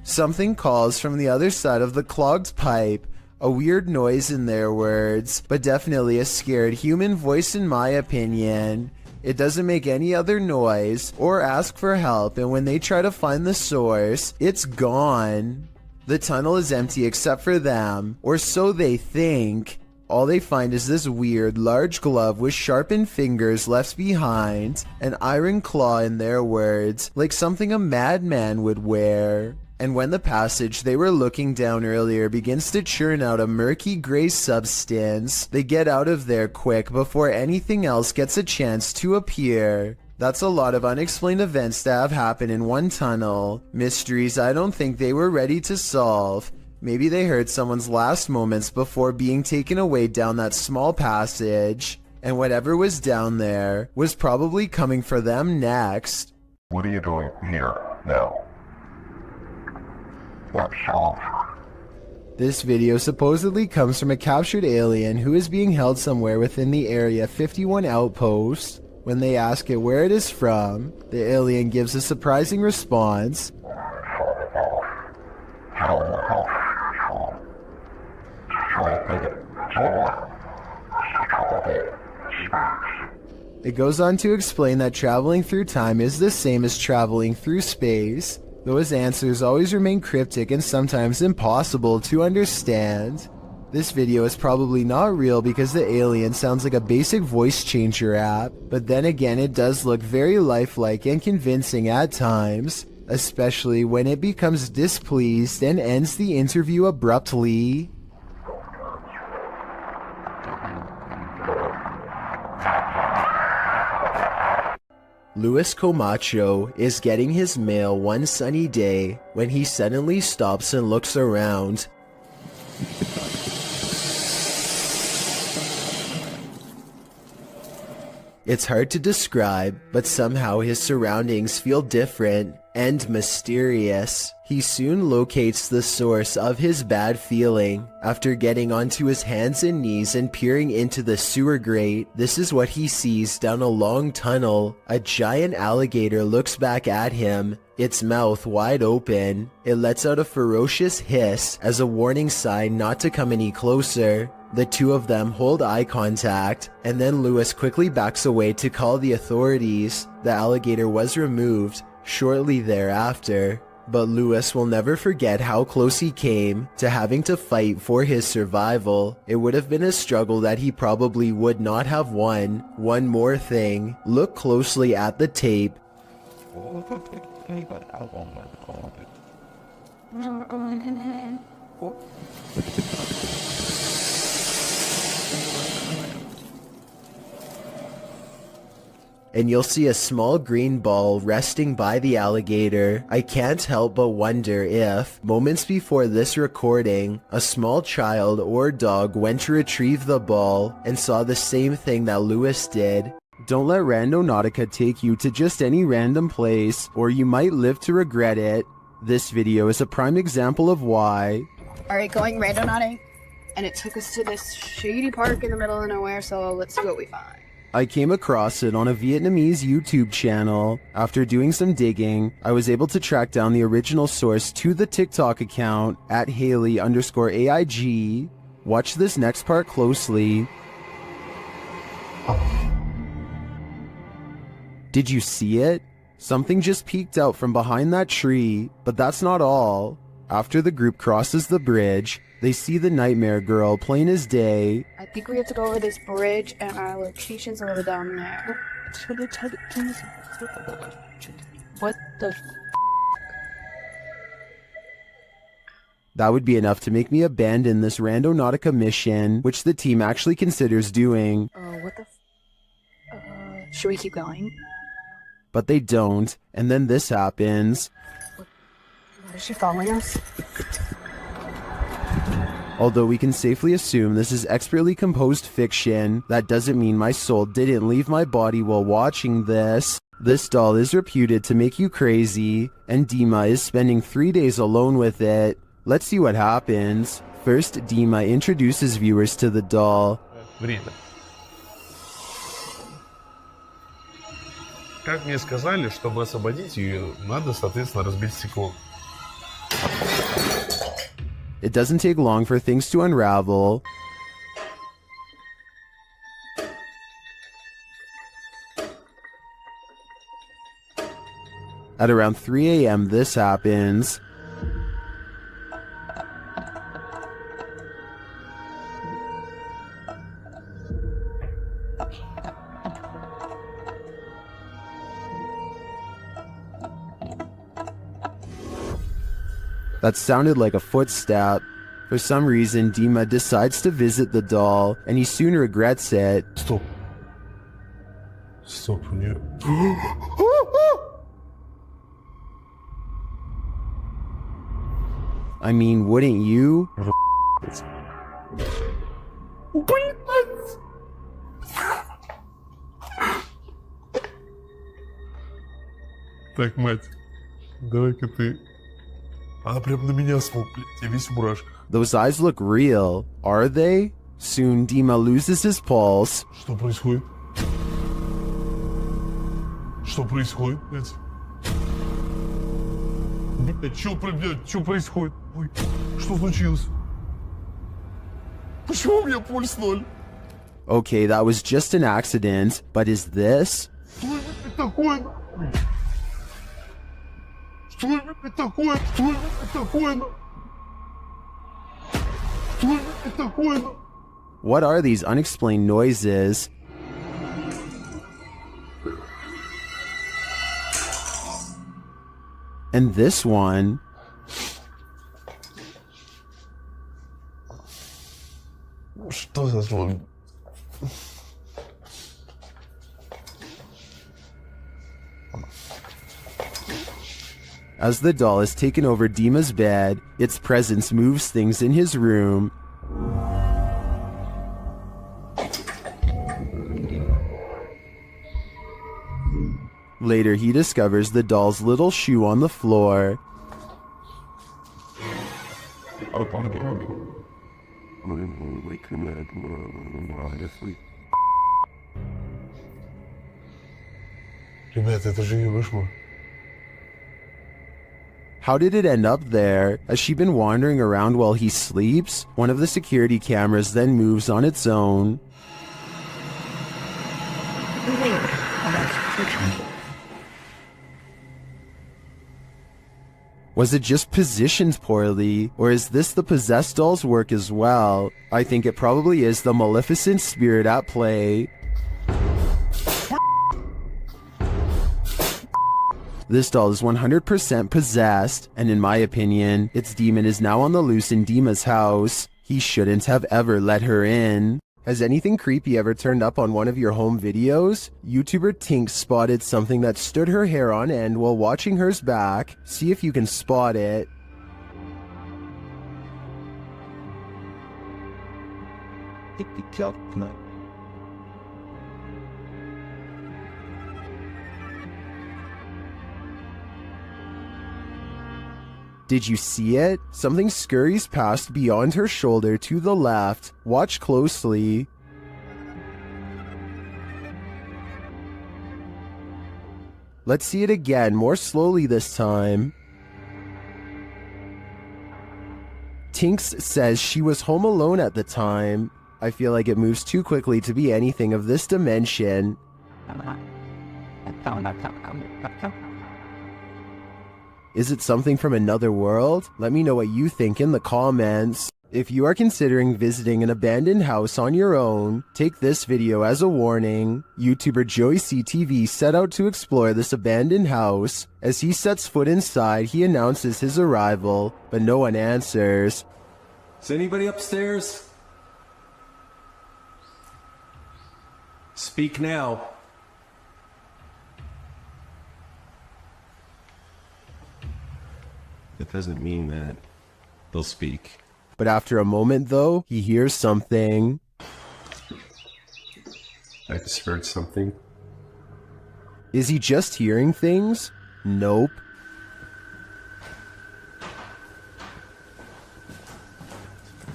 Something calls from the other side of the clogged pipe. A weird noise in their words, but definitely a scared human voice in my opinion. It doesn't make any other noise or ask for help, and when they try to find the source, it's gone. The tunnel is empty except for them, or so they think. All they find is this weird, large glove with sharpened fingers left behind, an iron claw in their words, like something a madman would wear. And when the passage they were looking down earlier begins to churn out a murky gray substance, they get out of there quick before anything else gets a chance to appear. That's a lot of unexplained events that have happened in one tunnel. Mysteries I don't think they were ready to solve. Maybe they heard someone's last moments before being taken away down that small passage. And whatever was down there was probably coming for them next. What are you doing here now? This video supposedly comes from a captured alien who is being held somewhere within the Area 51 outpost. When they ask it where it is from, the alien gives a surprising response. It goes on to explain that traveling through time is the same as traveling through space. Those answers always remain cryptic and sometimes impossible to understand. This video is probably not real because the alien sounds like a basic voice changer app, but then again it does look very lifelike and convincing at times, especially when it becomes displeased and ends the interview abruptly. Luis Camacho is getting his mail one sunny day when he suddenly stops and looks around. It's hard to describe, but somehow his surroundings feel different and mysterious. He soon locates the source of his bad feeling. After getting onto his hands and knees and peering into the sewer grate, this is what he sees down a long tunnel. A giant alligator looks back at him, its mouth wide open. It lets out a ferocious hiss as a warning sign not to come any closer. The two of them hold eye contact, and then Luis quickly backs away to call the authorities. The alligator was removed shortly thereafter, but Luis will never forget how close he came to having to fight for his survival. It would have been a struggle that he probably would not have won. One more thing, look closely at the tape. And you'll see a small green ball resting by the alligator. I can't help but wonder if, moments before this recording, a small child or dog went to retrieve the ball and saw the same thing that Luis did. Don't let Randonautica take you to just any random place, or you might live to regret it. This video is a prime example of why. Alright, going randonauting, and it took us to this shady park in the middle of nowhere, so let's see what we find. I came across it on a Vietnamese YouTube channel. After doing some digging, I was able to track down the original source to the TikTok account at Haley_AIG. Watch this next part closely. Did you see it? Something just peeked out from behind that tree, but that's not all. After the group crosses the bridge, they see the Nightmare Girl plain as day. I think we have to go over this bridge, and our location's over down there. What the That would be enough to make me abandon this Randonautica mission, which the team actually considers doing. what the should we keep going? But they don't, and then this happens. Is she following us? Although we can safely assume this is expertly composed fiction, that doesn't mean my soul didn't leave my body while watching this. This doll is reputed to make you crazy, and Dima is spending 3 days alone with it. Let's see what happens. First, Dima introduces viewers to the doll. Время. Как мне сказали, чтобы освободить ее, надо, соответственно, разбить стекло. It doesn't take long for things to unravel. At around 3 a.m. this happens. That sounded like a footstep. For some reason, Dima decides to visit the doll, and he soon regrets it. Stop. Stop, у нее... I mean, wouldn't you? Так, мать, давай-ка ты... Она прям на меня смотрит, блядь, я весь в мурашках. Those eyes look real, are they? Soon Dima loses his pulse. Что происходит? Что происходит, блядь? Блядь, что происходит? Ой, что случилось? Почему у меня пульс 0? Okay, that was just an accident, but is this? Что это такое? Что это такое? Что это такое? Что это такое? What are these unexplained noises? And this one. Что за звон? As the doll is taken over Dima's bed, its presence moves things in his room. Later, he discovers the doll's little shoe on the floor. Ребят, это же ее вышло. How did it end up there? Has she been wandering around while he sleeps? One of the security cameras then moves on its own. Was it just positioned poorly, or is this the possessed doll's work as well? I think it probably is the maleficent spirit at play. This doll is 100% possessed, and in my opinion, its demon is now on the loose in Dima's house. He shouldn't have ever let her in. Has anything creepy ever turned up on one of your home videos? YouTuber Tink spotted something that stood her hair on end while watching hers back. See if you can spot it. Did you see it? Something scurries past beyond her shoulder to the left. Watch closely. Let's see it again, more slowly this time. Tinks says she was home alone at the time. I feel like it moves too quickly to be anything of this dimension. Is it something from another world? Let me know what you think in the comments. If you are considering visiting an abandoned house on your own, take this video as a warning. YouTuber JoyCTV set out to explore this abandoned house. As he sets foot inside, he announces his arrival, but no one answers. Is anybody upstairs? Speak now. It doesn't mean that they'll speak. But after a moment, though, he hears something. I just heard something. Is he just hearing things? Nope.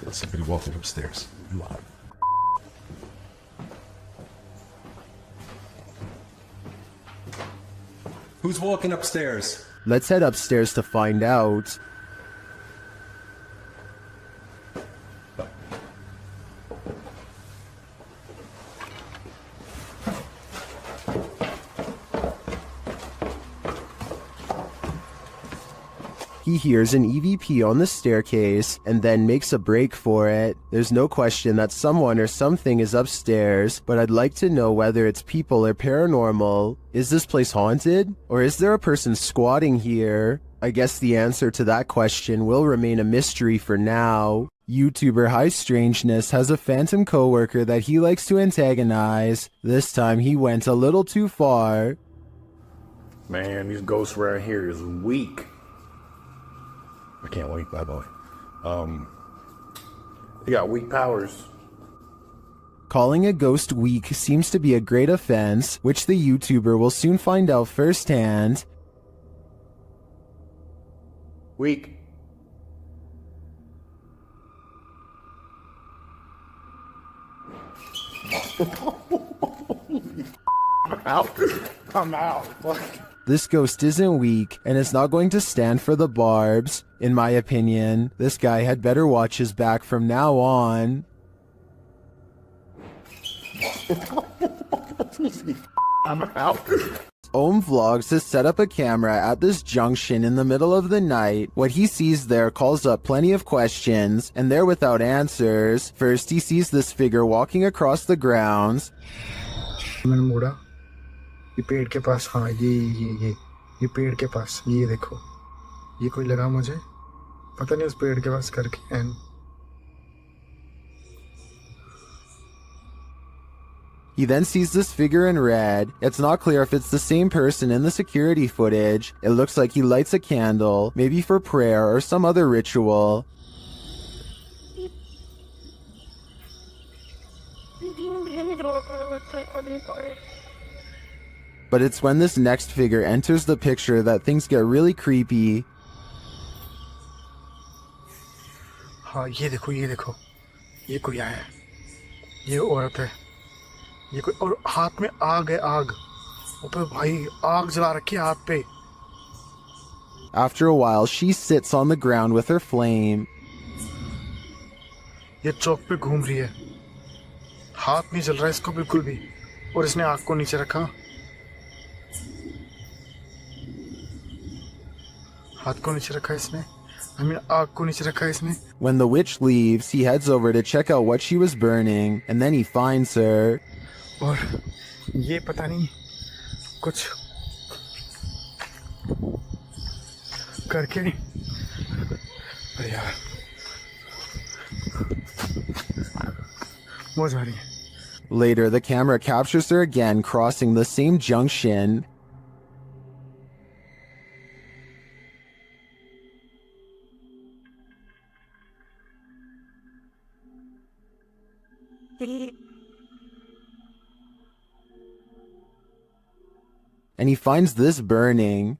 There's somebody walking upstairs. Who's walking upstairs? Let's head upstairs to find out. He hears an EVP on the staircase and then makes a break for it. There's no question that someone or something is upstairs, but I'd like to know whether it's people or paranormal. Is this place haunted? Or is there a person squatting here? I guess the answer to that question will remain a mystery for now. YouTuber High Strangeness has a phantom coworker that he likes to antagonize. This time he went a little too far. Man, these ghosts around here is weak. I can't wait, by the way. They got weak powers. Calling a ghost weak seems to be a great offense, which the YouTuber will soon find out firsthand. Weak. I'm out. I'm out. This ghost isn't weak, and is not going to stand for the barbs. In my opinion, this guy had better watch his back from now on. I'm out. Ohm Vlogs has set up a camera at this junction in the middle of the night. What he sees there calls up plenty of questions, and they're without answers. First, he sees this figure walking across the grounds. मैंने मुड़ा ये पेड़ के पास हाँ ये पेड़ के पास ये देखो ये कोई लगा मुझे पता नहीं उस पेड़ के पास करके and He then sees this figure in red. It's not clear if it's the same person in the security footage. It looks like he lights a candle, maybe for prayer or some other ritual. But it's when this next figure enters the picture that things get really creepy. हाँ ये देखो ये कोई आया है, ये औरत है, ये कोई, और हाथ में आग है, आग ऊपर भाई आग जला रखी है हाथ पे. After a while, she sits on the ground with her flame. ये चौक पे घूम रही है, हाथ नहीं जल रहा है इसको बिल्कुल भी, और इसने आग को नीचे रखा, हाथ को नीचे रखा इसने, आग को नीचे रखा इसने. When the witch leaves, he heads over to check out what she was burning, and then he finds her. और ये पता नहीं कुछ करके, अरे यार मौज आ रही है. Later, the camera captures her again crossing the same junction. And he finds this burning.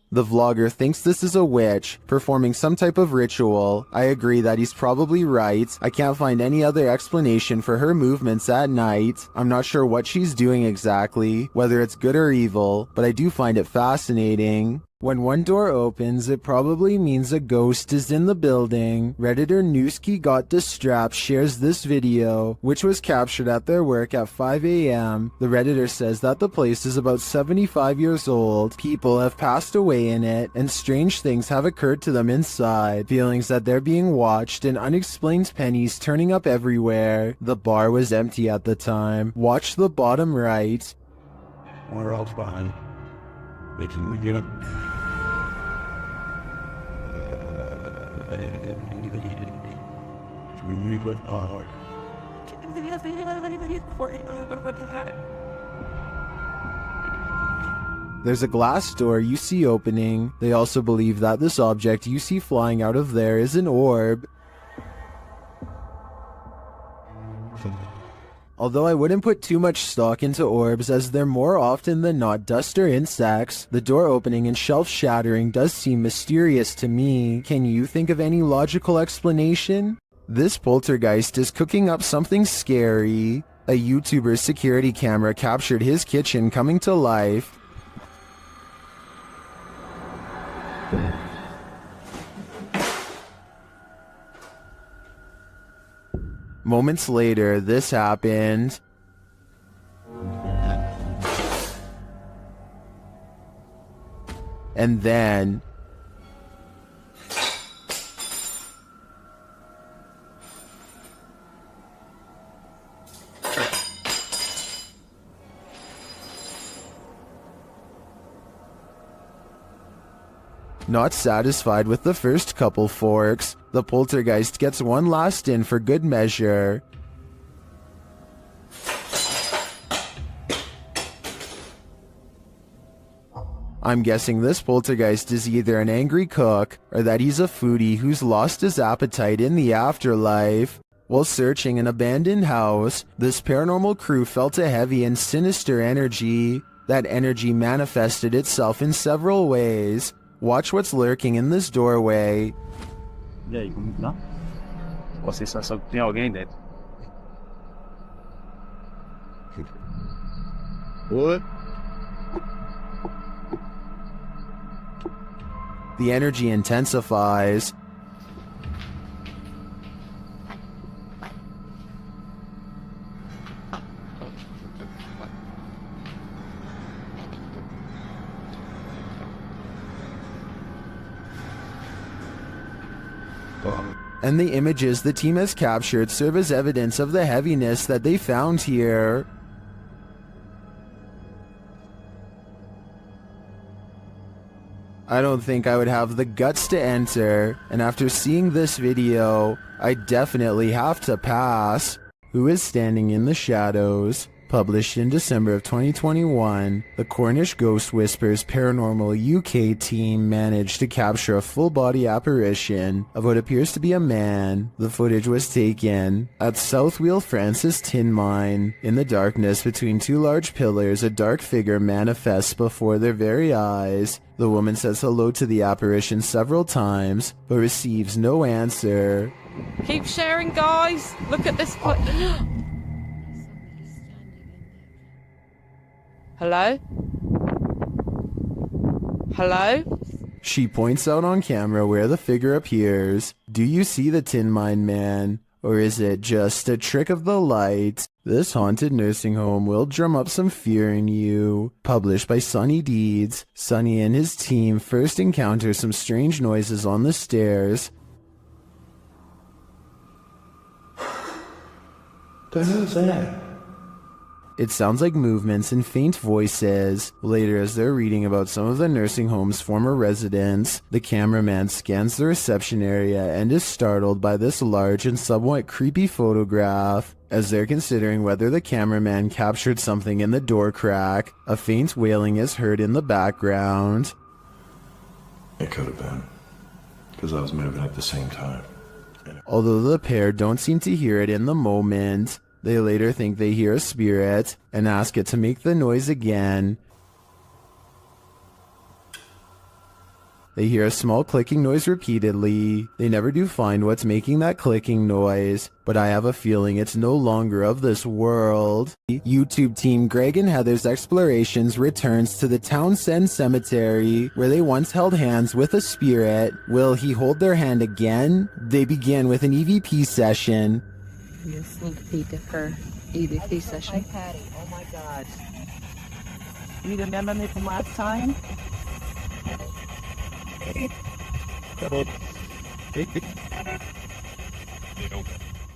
The vlogger thinks this is a witch performing some type of ritual. I agree that he's probably right. I can't find any other explanation for her movements at night. I'm not sure what she's doing exactly, whether it's good or evil, but I do find it fascinating. When one door opens, it probably means a ghost is in the building. Redditor Newski Got Distrapped shares this video, which was captured at their work at 5 a.m. The Redditor says that the place is about 75 years old. People have passed away in it, and strange things have occurred to them inside. Feelings that they're being watched and unexplained pennies turning up everywhere. The bar was empty at the time. Watch the bottom right. Where else behind? Did we get him? There's a glass door you see opening. They also believe that this object you see flying out of there is an orb. Although I wouldn't put too much stock into orbs, as they're more often than not dust or insects, the door opening and shelf shattering does seem mysterious to me. Can you think of any logical explanation? This poltergeist is cooking up something scary. A YouTuber's security camera captured his kitchen coming to life. Moments later, this happened. And then... Not satisfied with the first couple forks, the poltergeist gets one last in for good measure. I'm guessing this poltergeist is either an angry cook or that he's a foodie who's lost his appetite in the afterlife. While searching an abandoned house, this paranormal crew felt a heavy and sinister energy. That energy manifested itself in several ways. Watch what's lurking in this doorway. E aí, como tá? Com a sensação que tem alguém dentro. What? The energy intensifies. And the images the team has captured serve as evidence of the heaviness that they found here. I don't think I would have the guts to enter, and after seeing this video, I definitely have to pass. Who is standing in the shadows? Published in December of 2021, the Cornish Ghost Whispers Paranormal UK team managed to capture a full-body apparition of what appears to be a man. The footage was taken at South Wheel Francis Tin Mine. In the darkness between two large pillars, a dark figure manifests before their very eyes. The woman says hello to the apparition several times, but receives no answer. Keep sharing, guys. Look at this. Hello? Hello? She points out on camera where the figure appears. Do you see the Tin Mine Man? Or is it just a trick of the light? This haunted nursing home will drum up some fear in you. Published by Sunny Deeds. Sunny and his team first encounter some strange noises on the stairs. The hell's that? It sounds like movements and faint voices. Later, as they're reading about some of the nursing home's former residents, the cameraman scans the reception area and is startled by this large and somewhat creepy photograph. As they're considering whether the cameraman captured something in the door crack, a faint wailing is heard in the background. It could have been, because I was moving at the same time. Although the pair don't seem to hear it in the moment, they later think they hear a spirit and ask it to make the noise again. They hear a small clicking noise repeatedly. They never do find what's making that clicking noise, but I have a feeling it's no longer of this world. YouTube team Greg and Heather's Explorations returns to the Townsend Cemetery, where they once held hands with a spirit. Will he hold their hand again? They begin with an EVP session. A sneak peek of her EVP session. Hi, Patty. Oh my God. You remember me from last time?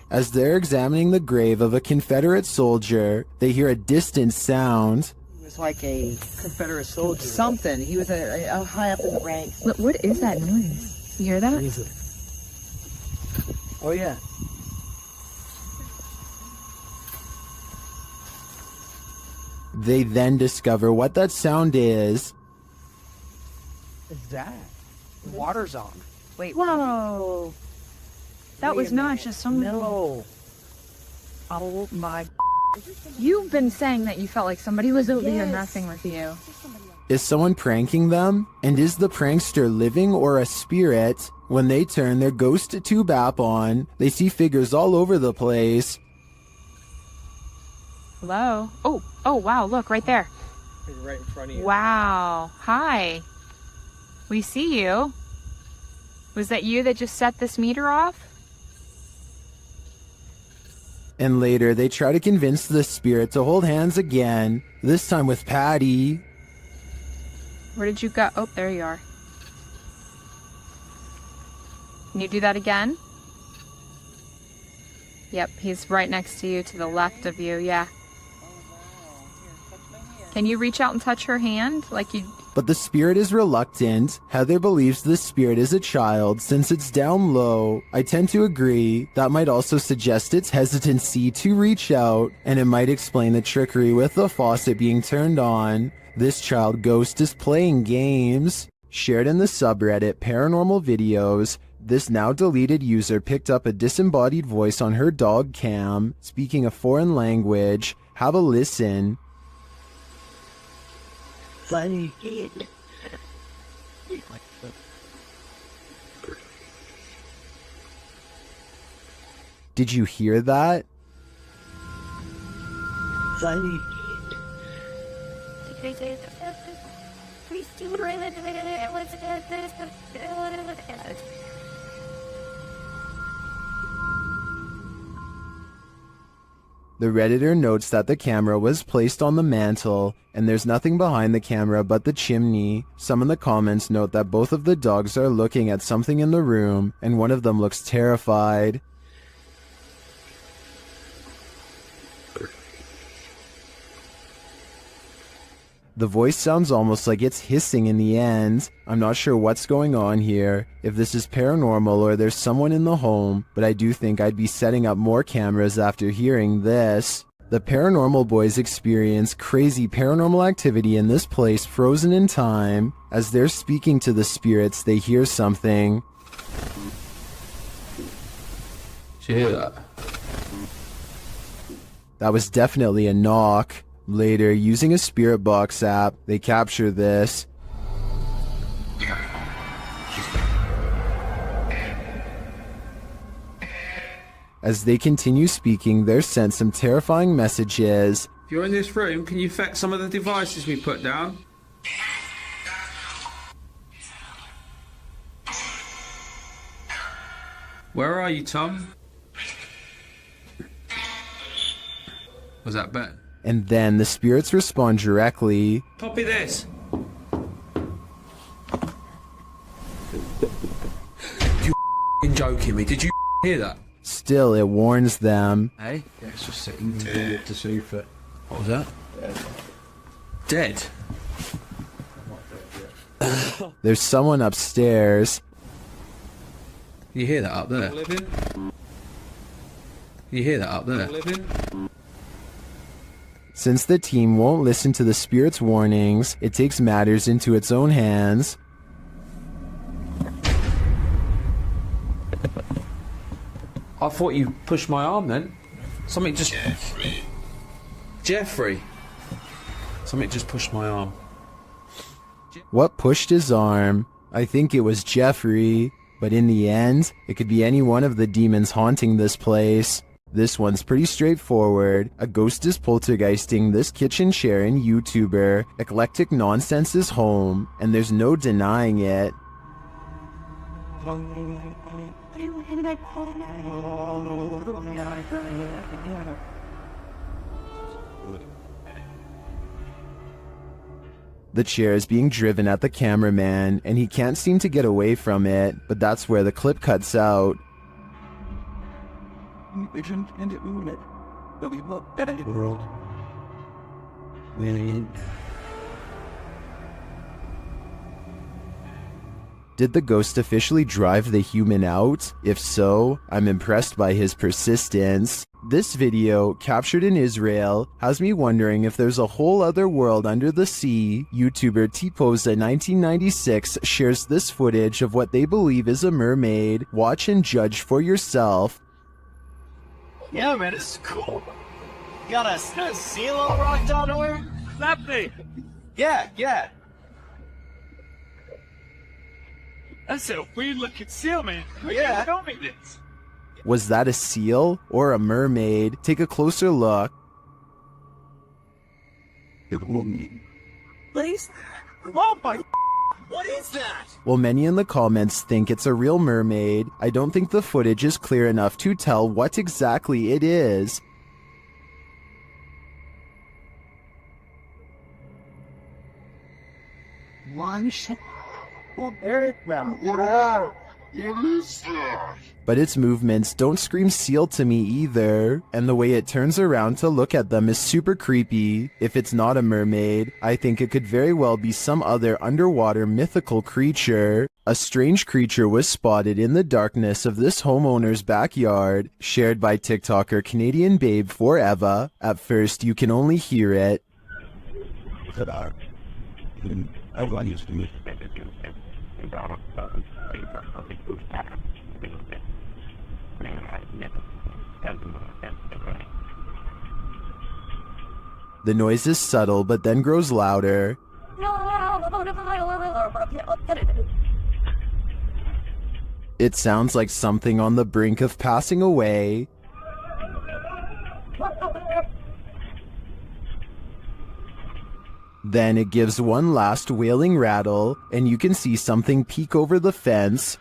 As they're examining the grave of a Confederate soldier, they hear a distant sound. He was like a Confederate soldier. Something. He was a high up in the ranks. Look, what is that noise? You hear that? Oh yeah. They then discover what that sound is. What's that? The water's on. Wait. Whoa. That was not just some... No. Oh my... You've been saying that you felt like somebody was over here messing with you. Is someone pranking them? And is the prankster living or a spirit? When they turn their ghost tube app on, they see figures all over the place. Hello? Oh, wow, look, right there. Right in front of you. Wow. Hi. We see you. Was that you that just set this meter off? And later, they try to convince the spirit to hold hands again, this time with Patty. Where did you go? Oh, there you are. Can you do that again? Yep, he's right next to you, to the left of you, yeah. Can you reach out and touch her hand? Like you... But the spirit is reluctant. Heather believes the spirit is a child since it's down low. I tend to agree. That might also suggest its hesitancy to reach out, and it might explain the trickery with the faucet being turned on. This child ghost is playing games. Shared in the subreddit Paranormal Videos, this now deleted user picked up a disembodied voice on her dog cam, speaking a foreign language. Have a listen. Funny kid. Did you hear that? Funny The Redditor notes that the camera was placed on the mantle, and there's nothing behind the camera but the chimney. Some in the comments note that both of the dogs are looking at something in the room, and one of them looks terrified. The voice sounds almost like it's hissing in the end. I'm not sure what's going on here, if this is paranormal or there's someone in the home, but I do think I'd be setting up more cameras after hearing this. The paranormal boys experience crazy paranormal activity in this place frozen in time. As they're speaking to the spirits, they hear something. Did you hear that? That was definitely a knock. Later, using a spirit box app, they capture this. As they continue speaking, they're sent some terrifying messages. If you're in this room, can you affect some of the devices we put down? Where are you, Tom? Was that Ben? And then the spirits respond directly. Copy this. You joking me? Did you hear that? Still, it warns them. Hey? Yeah, it's just sitting to see if it... What was that? Dead. There's someone upstairs. You hear that up there? You hear that up there? Since the team won't listen to the spirit's warnings, it takes matters into its own hands. I thought you pushed my arm then. Something just... Jeffrey. Something just pushed my arm. What pushed his arm? I think it was Jeffrey, but in the end, it could be any one of the demons haunting this place. This one's pretty straightforward. A ghost is poltergeisting this kitchen chair and YouTuber. Eclectic nonsense is home, and there's no denying it. The chair is being driven at the cameraman, and he can't seem to get away from it, but that's where the clip cuts out. Did the ghost officially drive the human out? If so, I'm impressed by his persistence. This video, captured in Israel, has me wondering if there's a whole other world under the sea. YouTuber T-Posa1996 shares this footage of what they believe is a mermaid. Watch and judge for yourself. Yeah, man, it's cool. You got a seal on the rock down there? That thing. Yeah. That's a weird looking seal, man. Yeah. Show me this. Was that a seal or a mermaid? Take a closer look. Please? Oh my... What is that? While many in the comments think it's a real mermaid, I don't think the footage is clear enough to tell what exactly it is. But its movements don't scream seal to me either, and the way it turns around to look at them is super creepy. If it's not a mermaid, I think it could very well be some other underwater mythical creature. A strange creature was spotted in the darkness of this homeowner's backyard, shared by TikToker Canadian Babe Forever. At first, you can only hear it. The noise is subtle but then grows louder. It sounds like something on the brink of passing away. Then it gives one last wailing rattle, and you can see something peek over the fence.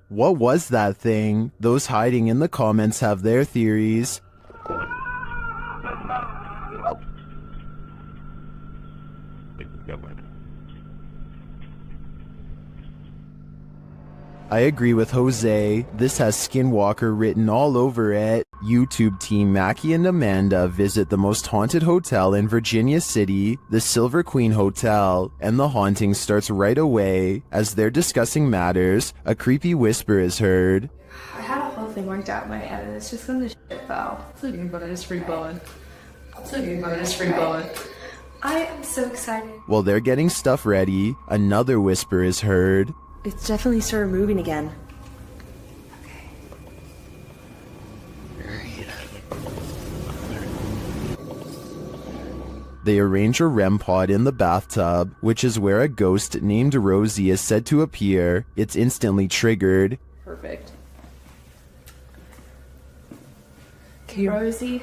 What was that thing? Those hiding in the comments have their theories. I agree with Jose. This has Skinwalker written all over it. YouTube team Mackie and Amanda visit the most haunted hotel in Virginia City, the Silver Queen Hotel, and the haunting starts right away. As they're discussing matters, a creepy whisper is heard. I had a whole thing worked out in my head and it's just gonna shit though. It's okay, but it's free blowing. It's okay, but it's free blowing. I am so excited. While they're getting stuff ready, another whisper is heard. It's definitely started moving again. They arrange a REM pod in the bathtub, which is where a ghost named Rosie is said to appear. It's instantly triggered. Perfect. Okay, Rosie.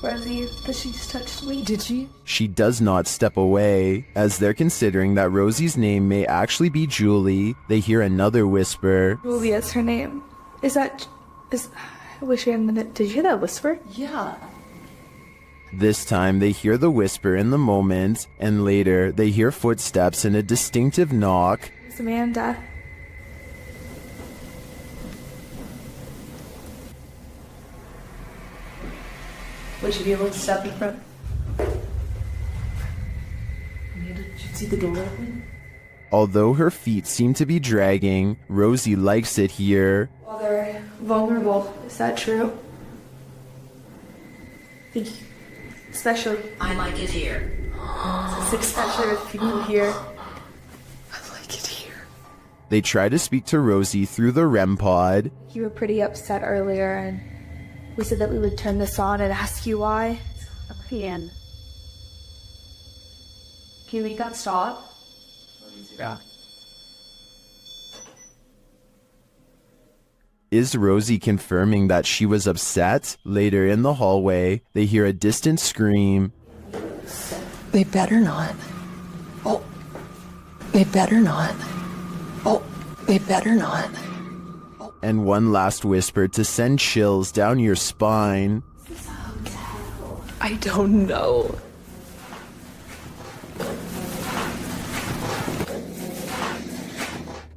Rosie, but she just touched me. Did she? She does not step away. As they're considering that Rosie's name may actually be Julie, they hear another whisper. Julia's her name. I wish I hadn't. Did you hear that whisper? Yeah. This time they hear the whisper in the moment, and later they hear footsteps and a distinctive knock. It's Amanda. Would you be able to step in front? Amanda, did you see the door open? Although her feet seem to be dragging, Rosie likes it here. Well, they're vulnerable. Is that true? Especially. I like it here. Especially with people here. I like it here. They try to speak to Rosie through the REM pod. You were pretty upset earlier, and we said that we would turn this on and ask you why. Can you make that stop? Yeah. Is Rosie confirming that she was upset? Later in the hallway, they hear a distant scream. They better not. Oh. They better not. Oh. They better not. And one last whisper to send chills down your spine. I don't know.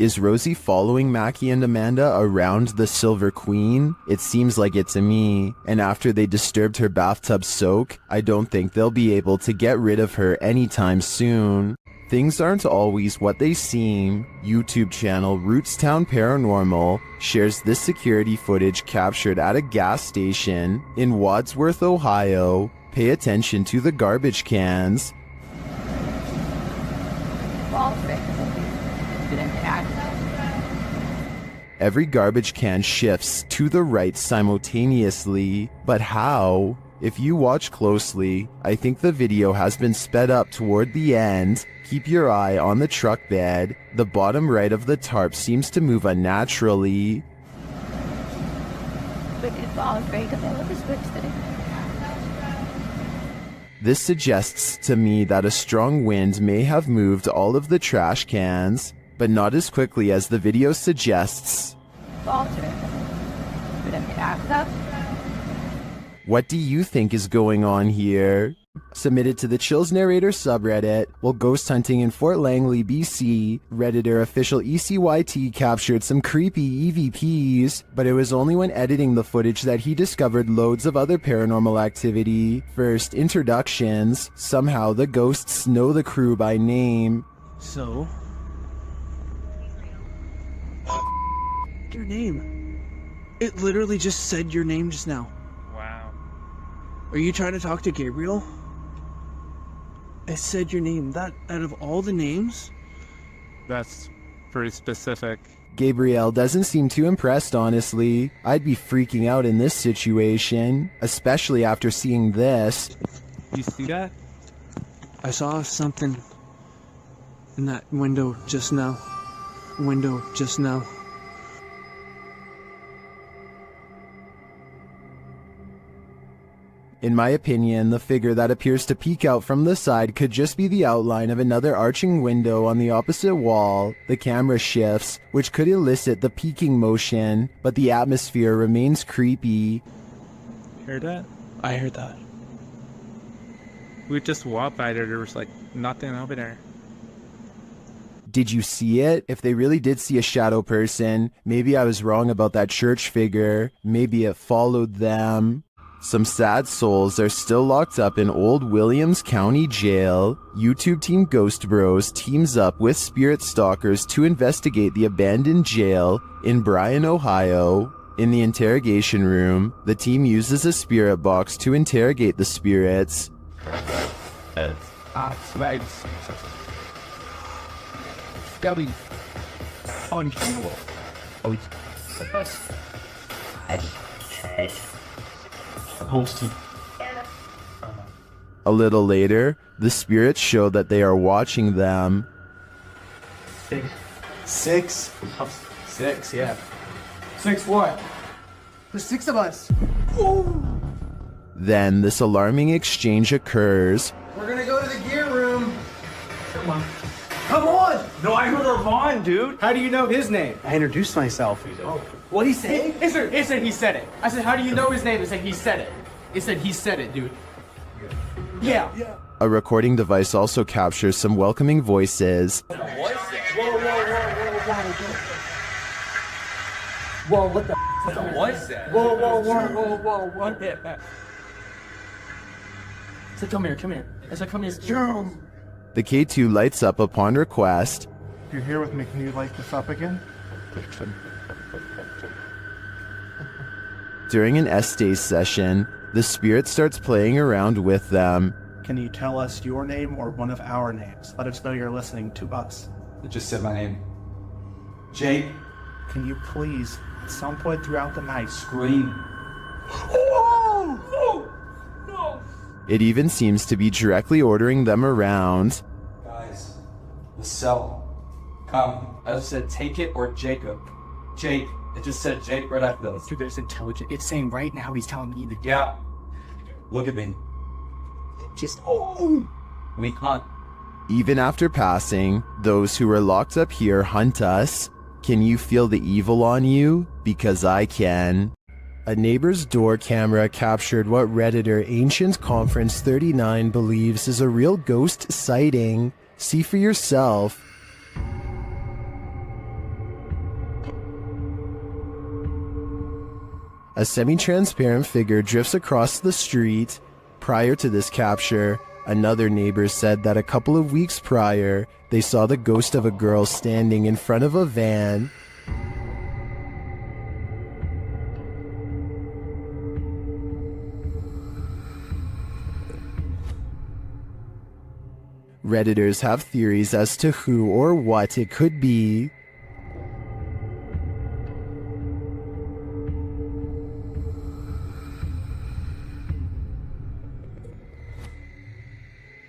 Is Rosie following Mackie and Amanda around the Silver Queen? It seems like it to me. And after they disturbed her bathtub soak, I don't think they'll be able to get rid of her anytime soon. Things aren't always what they seem. YouTube channel Rootstown Paranormal shares this security footage captured at a gas station in Wadsworth, Ohio. Pay attention to the garbage cans. Every garbage can shifts to the right simultaneously, but how? If you watch closely, I think the video has been sped up toward the end. Keep your eye on the truck bed. The bottom right of the tarp seems to move unnaturally. This suggests to me that a strong wind may have moved all of the trash cans, but not as quickly as the video suggests. What do you think is going on here? Submitted to the Chills Narrator subreddit. While ghost hunting in Fort Langley, BC, Redditor official ECYT captured some creepy EVPs, but it was only when editing the footage that he discovered loads of other paranormal activity. First, introductions. Somehow the ghosts know the crew by name. So? Your name. It literally just said your name just now. Wow. Are you trying to talk to Gabriel? It said your name. That out of all the names? That's pretty specific. Gabriel doesn't seem too impressed, honestly. I'd be freaking out in this situation, especially after seeing this. You see that? I saw something in that window just now. In my opinion, the figure that appears to peek out from the side could just be the outline of another arching window on the opposite wall. The camera shifts, which could elicit the peeking motion, but the atmosphere remains creepy. Heard that? I heard that. We just walked by there was like nothing over there. Did you see it? If they really did see a shadow person, maybe I was wrong about that church figure. Maybe it followed them. Some sad souls are still locked up in Old Williams County Jail. YouTube team Ghost Bros teams up with spirit stalkers to investigate the abandoned jail in Bryan, Ohio. In the interrogation room, the team uses a spirit box to interrogate the spirits. A little later, the spirits show that they are watching them. Six? Six, yeah. 6 what? There's 6 of us. Then this alarming exchange occurs. We're gonna go to the gear room. Come on. Come on! No, I heard Ravon, dude. How do you know his name? I introduced myself. Oh. What'd he say? It said he said it. I said, how do you know his name? It said he said it. It said he said it, dude. Yeah. A recording device also captures some welcoming voices. Whoa, what the f*** was that? Whoa, what the I said, come here. I said, come here. The K2 lights up upon request. If you're here with me, can you light this up again? During an S-Day session, the spirit starts playing around with them. Can you tell us your name or one of our names? Let us know you're listening to us. It just said my name. Jake. Can you please, at some point throughout the night, Scream. It even seems to be directly ordering them around. Guys, the cell. Come. I just said take it or Jacob. Jake. It just said Jake right after those. Dude, there's intelligent. It's saying right now he's telling me that. Yeah. Look at me. Just, We can't. Even after passing, those who are locked up here hunt us. Can you feel the evil on you? Because I can. A neighbor's door camera captured what Redditor Ancient Conference 39 believes is a real ghost sighting. See for yourself. A semi-transparent figure drifts across the street. Prior to this capture, another neighbor said that a couple of weeks prior, they saw the ghost of a girl standing in front of a van. Redditors have theories as to who or what it could be.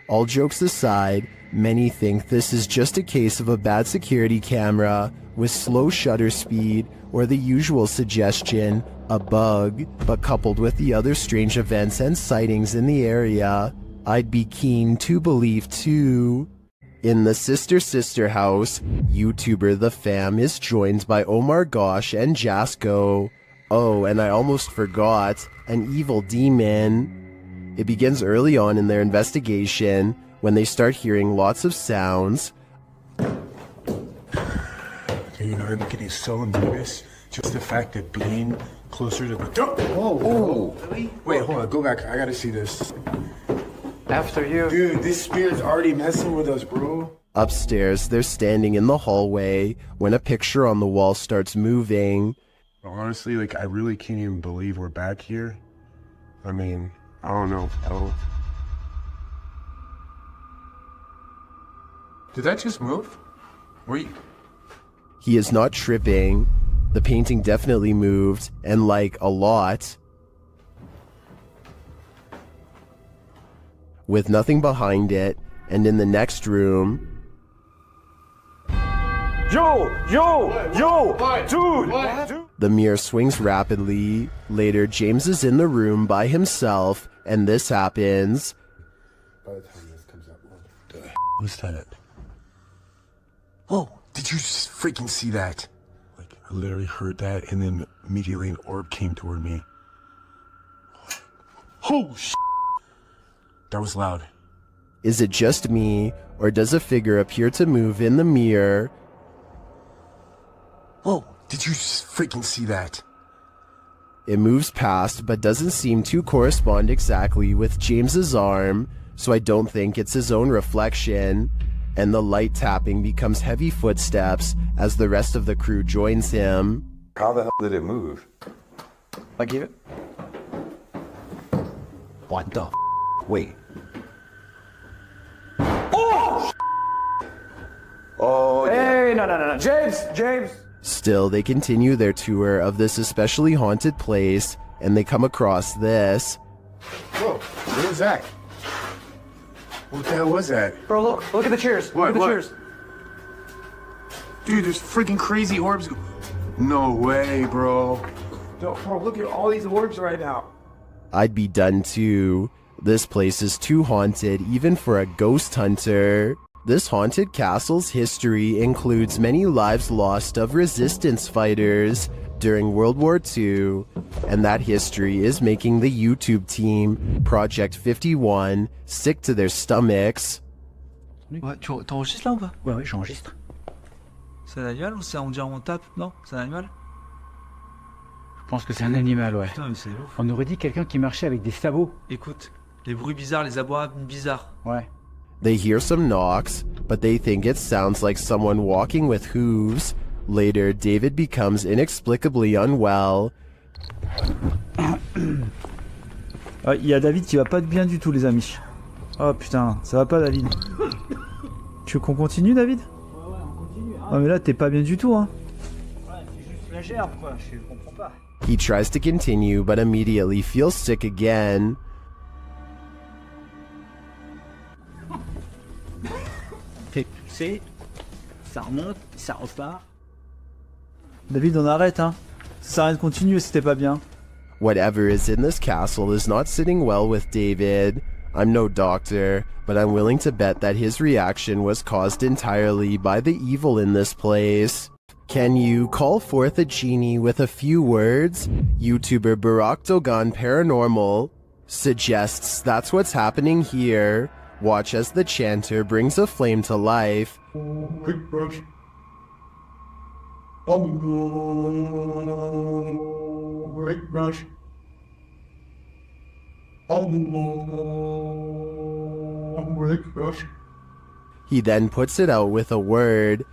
All jokes aside, many think this is just a case of a bad security camera with slow shutter speed or the usual suggestion, a bug, but coupled with the other strange events and sightings in the area, I'd be keen to believe too. In the Sister house, YouTuber The Fam is joined by Omar Gosh and Jasko. Oh, and I almost forgot, an evil demon. It begins early on in their investigation when they start hearing lots of sounds. You know, I'm getting so nervous. Just the fact of being closer to the door. Really? Wait, hold on. Go back. I gotta see this. After you. Dude, this spirit's already messing with us, bro. Upstairs, they're standing in the hallway when a picture on the wall starts moving. Honestly, like, I really can't even believe we're back here. I mean, I don't know. Did that just move? He is not tripping. The painting definitely moved, and like a lot. With nothing behind it, and in the next room... Dude! The mirror swings rapidly. Later, James is in the room by himself, and this happens. By the time this comes out, what the was that? Oh, did you just freaking see that? Like, I literally heard that, and then immediately an orb came toward me. Oh, shit. That was loud. Is it just me, or does a figure appear to move in the mirror? Oh, did you freaking see that? It moves past, but doesn't seem to correspond exactly with James's arm, so I don't think it's his own reflection. And the light tapping becomes heavy footsteps as the rest of the crew joins him. How the hell did it move? Like it? What the Wait. Oh! Oh, Hey, no. James! Still, they continue their tour of this especially haunted place, and they come across this. Whoa, what was that? What the hell was that? Bro, look at the chairs. What? Look at the What? chairs. Dude, there's freaking crazy orbs. No way, bro. Bro, look at all these orbs right now. I'd be done too. This place is too haunted even for a ghost hunter. This haunted castle's history includes many lives lost of resistance fighters during World War II, and that history is making the YouTube team, Project 51, sick to their stomachs. Ouais, t'enregistres là ou pas? Ouais, j'enregistre. C'est un animal ou c'est on dit on tape? Non, c'est un animal? Je pense que c'est un animal, ouais. Putain, mais c'est ouf. On aurait dit quelqu'un qui marchait avec des sabots. Écoute, les bruits bizarres, les abois bizarres. Ouais. They hear some knocks, but they think it sounds like someone walking with hooves. Later, David becomes inexplicably unwell. Il y a David qui va pas bien du tout, les amis. Oh putain, ça va pas, David. Tu veux qu'on continue, David? Ouais, on continue. Hein. Ah mais là, t'es pas bien du tout, hein. Ouais, c'est juste la gerbe, quoi, je comprends pas. He tries to continue, but immediately feels sick again. Fait pousser, ça remonte, ça repart. David, on arrête, hein. Ça sert à rien de continuer si t'es pas bien. Whatever is in this castle is not sitting well with David. I'm no doctor, but I'm willing to bet that his reaction was caused entirely by the evil in this place. Can you call forth a genie with a few words? YouTuber Barack Dogan Paranormal suggests that's what's happening here. Watch as the chanter brings a flame to life. He then puts it out with a word.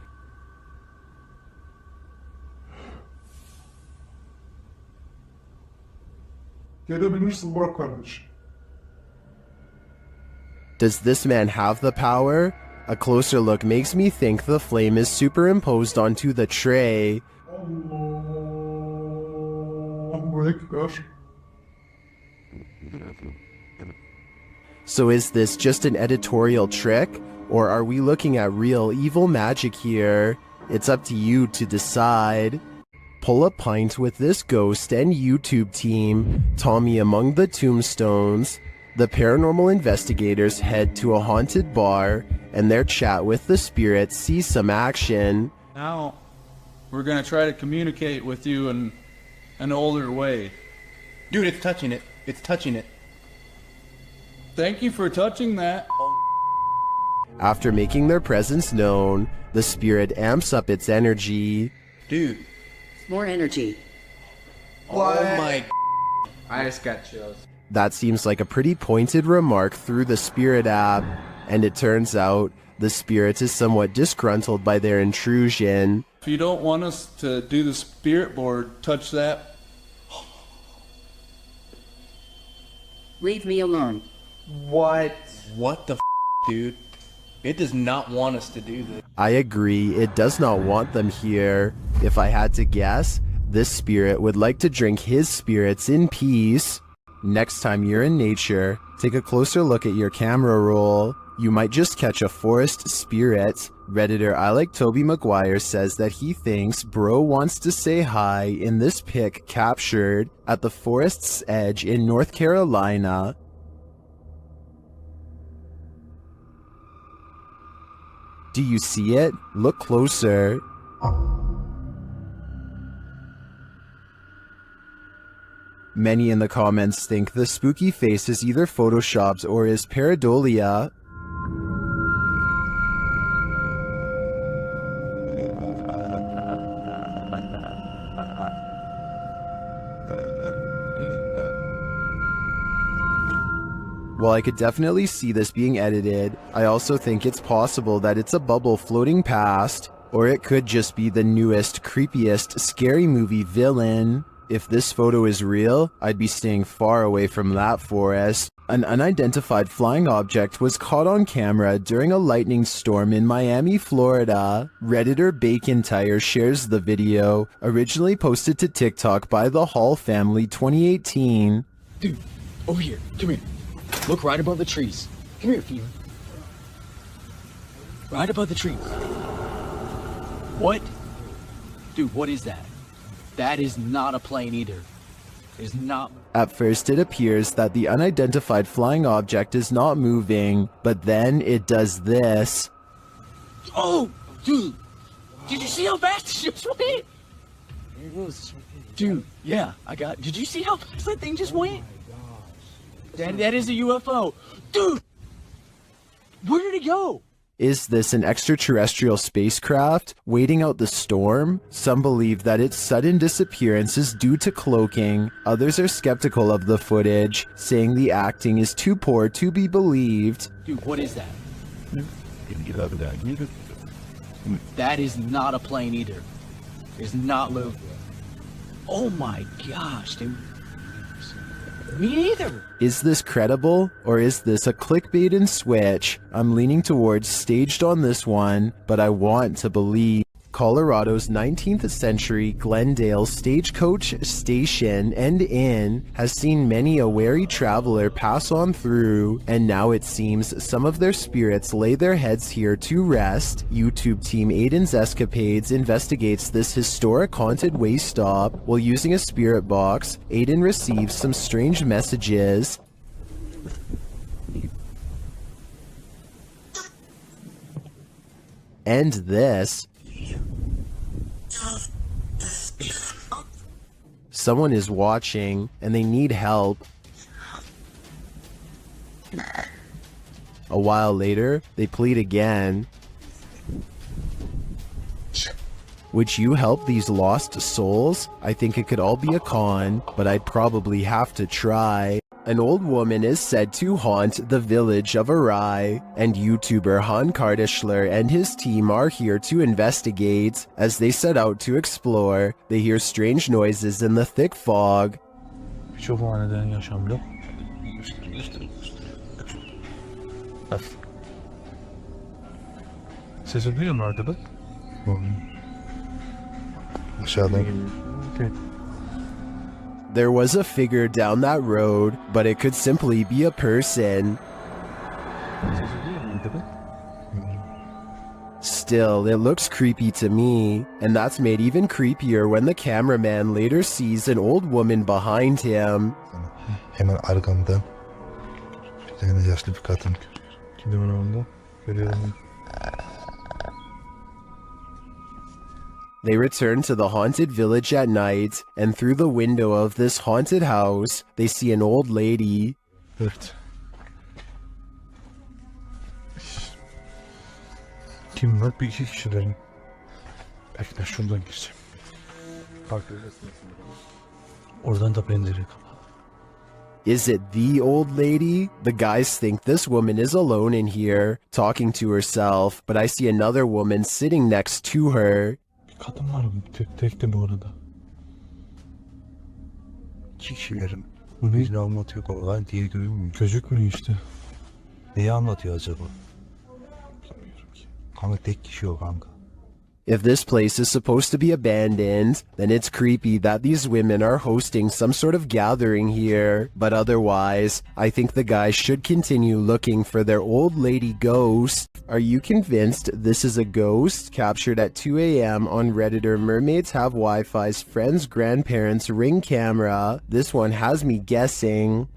Does this man have the power? A closer look makes me think the flame is superimposed onto the tray. So is this just an editorial trick, or are we looking at real evil magic here? It's up to you to decide. Pull a pint with this ghost and YouTube team, Tommy among the tombstones. The paranormal investigators head to a haunted bar, and their chat with the spirit sees some action. Now, we're gonna try to communicate with you in an older way. Dude, it's touching it. It's touching it. Thank you for touching that. After making their presence known, the spirit amps up its energy. Dude. More energy. What? Oh my. I just got chills. That seems like a pretty pointed remark through the spirit app, and it turns out the spirit is somewhat disgruntled by their intrusion. If you don't want us to do the spirit board, touch that. Leave me alone. What? What the dude? It does not want us to do this. I agree, it does not want them here. If I had to guess, this spirit would like to drink his spirits in peace. Next time you're in nature, take a closer look at your camera roll. You might just catch a forest spirit. Redditor I Like Toby Maguire says that he thinks Bro wants to say hi in this pic captured at the forest's edge in North Carolina. Do you see it? Look closer. Many in the comments think the spooky face is either photoshopped or is pareidolia. While I could definitely see this being edited, I also think it's possible that it's a bubble floating past, or it could just be the newest, creepiest, scary movie villain. If this photo is real, I'd be staying far away from that forest. An unidentified flying object was caught on camera during a lightning storm in Miami, Florida. Redditor Bacon Tire shares the video, originally posted to TikTok by the Hall family 2018. Dude, over here, come here. Look right above the trees. Come here, Fever. Right above the trees. What? Dude, what is that? That is not a plane either. It's not. At first it appears that the unidentified flying object is not moving, but then it does this. Oh, dude. Did you see how fast it just went? There it goes. Dude, yeah, did you see how fast that thing just went? That is a UFO. Dude! Where did it go? Is this an extraterrestrial spacecraft waiting out the storm? Some believe that its sudden disappearance is due to cloaking. Others are skeptical of the footage, saying the acting is too poor to be believed. Dude, what is that? That is not a plane either. It's not moving. Oh my gosh, dude. Me neither. Is this credible, or is this a clickbait and switch? I'm leaning towards staged on this one, but I want to believe. Colorado's 19th century Glendale stagecoach station and inn has seen many a wary traveler pass on through, and now it seems some of their spirits lay their heads here to rest. YouTube team Aiden's Escapades investigates this historic haunted way stop. While using a spirit box, Aiden receives some strange messages. And this. Someone is watching, and they need help. A while later, they plead again. Would you help these lost souls? I think it could all be a con, but I'd probably have to try. An old woman is said to haunt the village of Arai, and YouTuber Han Kardashler and his team are here to investigate. As they set out to explore, they hear strange noises in the thick fog. Sesi duyuyor mu arkada? Aşağıdan geliyor. There was a figure down that road, but it could simply be a person. Still, it looks creepy to me, and that's made even creepier when the cameraman later sees an old woman behind him. Hemen arkamdan bir tane yaşlı bir kadın. Şimdi ben onda görüyorum. They return to the haunted village at night, and through the window of this haunted house, they see an old lady. Evet. Kim var? Bir iki kişilerin. Belki ben şuradan gireceğim. Bak. Oradan da pencere kapalı. Is it the old lady? The guys think this woman is alone in here, talking to herself, but I see another woman sitting next to her. Kadın var mı? Tek de bu arada. İki kişilerin. Bu ne anlatıyor kolay diye görünmüyor. Gözükmüyor işte. Neyi anlatıyor acaba? Bilmiyorum ki. Kanka tek kişi o kanka. If this place is supposed to be abandoned, then it's creepy that these women are hosting some sort of gathering here. But otherwise, I think the guys should continue looking for their old lady ghost. Are you convinced this is a ghost? Captured at 2 a.m. on Redditor Mermaids Have Wi-Fi's friend's grandparents' Ring camera. This one has me guessing.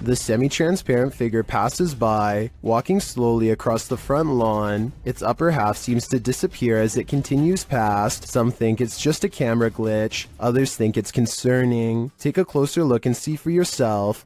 The semi-transparent figure passes by, walking slowly across the front lawn. Its upper half seems to disappear as it continues past. Some think it's just a camera glitch, others think it's concerning. Take a closer look and see for yourself.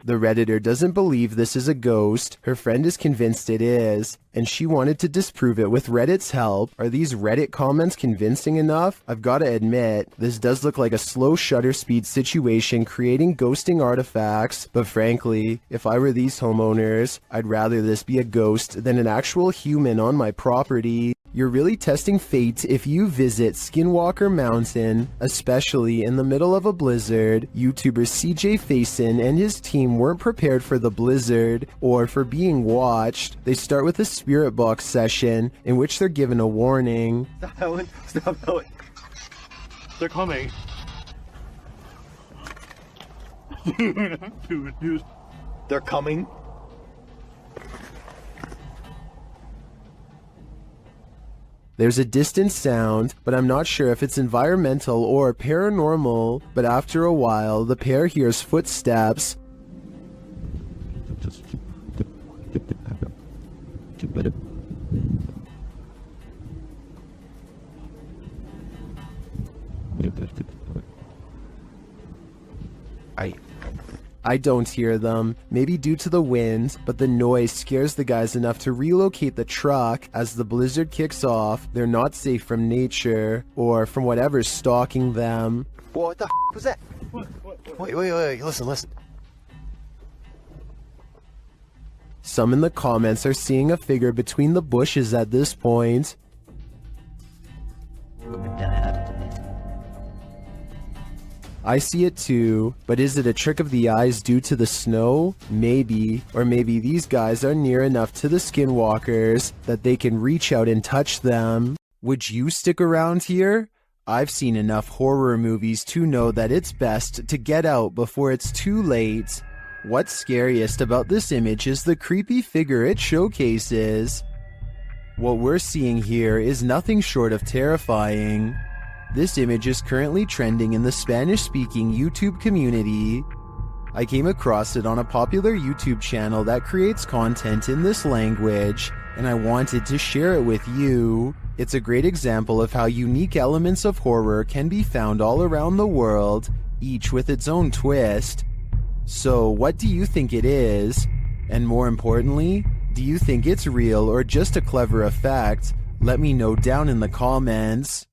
The Redditor doesn't believe this is a ghost, her friend is convinced it is, and she wanted to disprove it with Reddit's help. Are these Reddit comments convincing enough? I've gotta admit, this does look like a slow shutter speed situation creating ghosting artifacts, but frankly, if I were these homeowners, I'd rather this be a ghost than an actual human on my property. You're really testing fate if you visit Skinwalker Mountain, especially in the middle of a blizzard. YouTuber CJ Faison and his team weren't prepared for the blizzard or for being watched. They start with a spirit box session in which they're given a warning. Stop Helen. Stop Helen. They're coming. Dude. They're coming. There's a distant sound, but I'm not sure if it's environmental or paranormal, but after a while, the pair hears footsteps. I don't hear them, maybe due to the wind, but the noise scares the guys enough to relocate the truck. As the blizzard kicks off, they're not safe from nature, or from whatever's stalking them. What the was that? Wait, listen. Some in the comments are seeing a figure between the bushes at this point. I see it too, but is it a trick of the eyes due to the snow? Maybe, or maybe these guys are near enough to the skinwalkers that they can reach out and touch them. Would you stick around here? I've seen enough horror movies to know that it's best to get out before it's too late. What's scariest about this image is the creepy figure it showcases. What we're seeing here is nothing short of terrifying. This image is currently trending in the Spanish-speaking YouTube community. I came across it on a popular YouTube channel that creates content in this language, and I wanted to share it with you. It's a great example of how unique elements of horror can be found all around the world, each with its own twist. So, what do you think it is? And more importantly, do you think it's real or just a clever effect? Let me know down in the comments.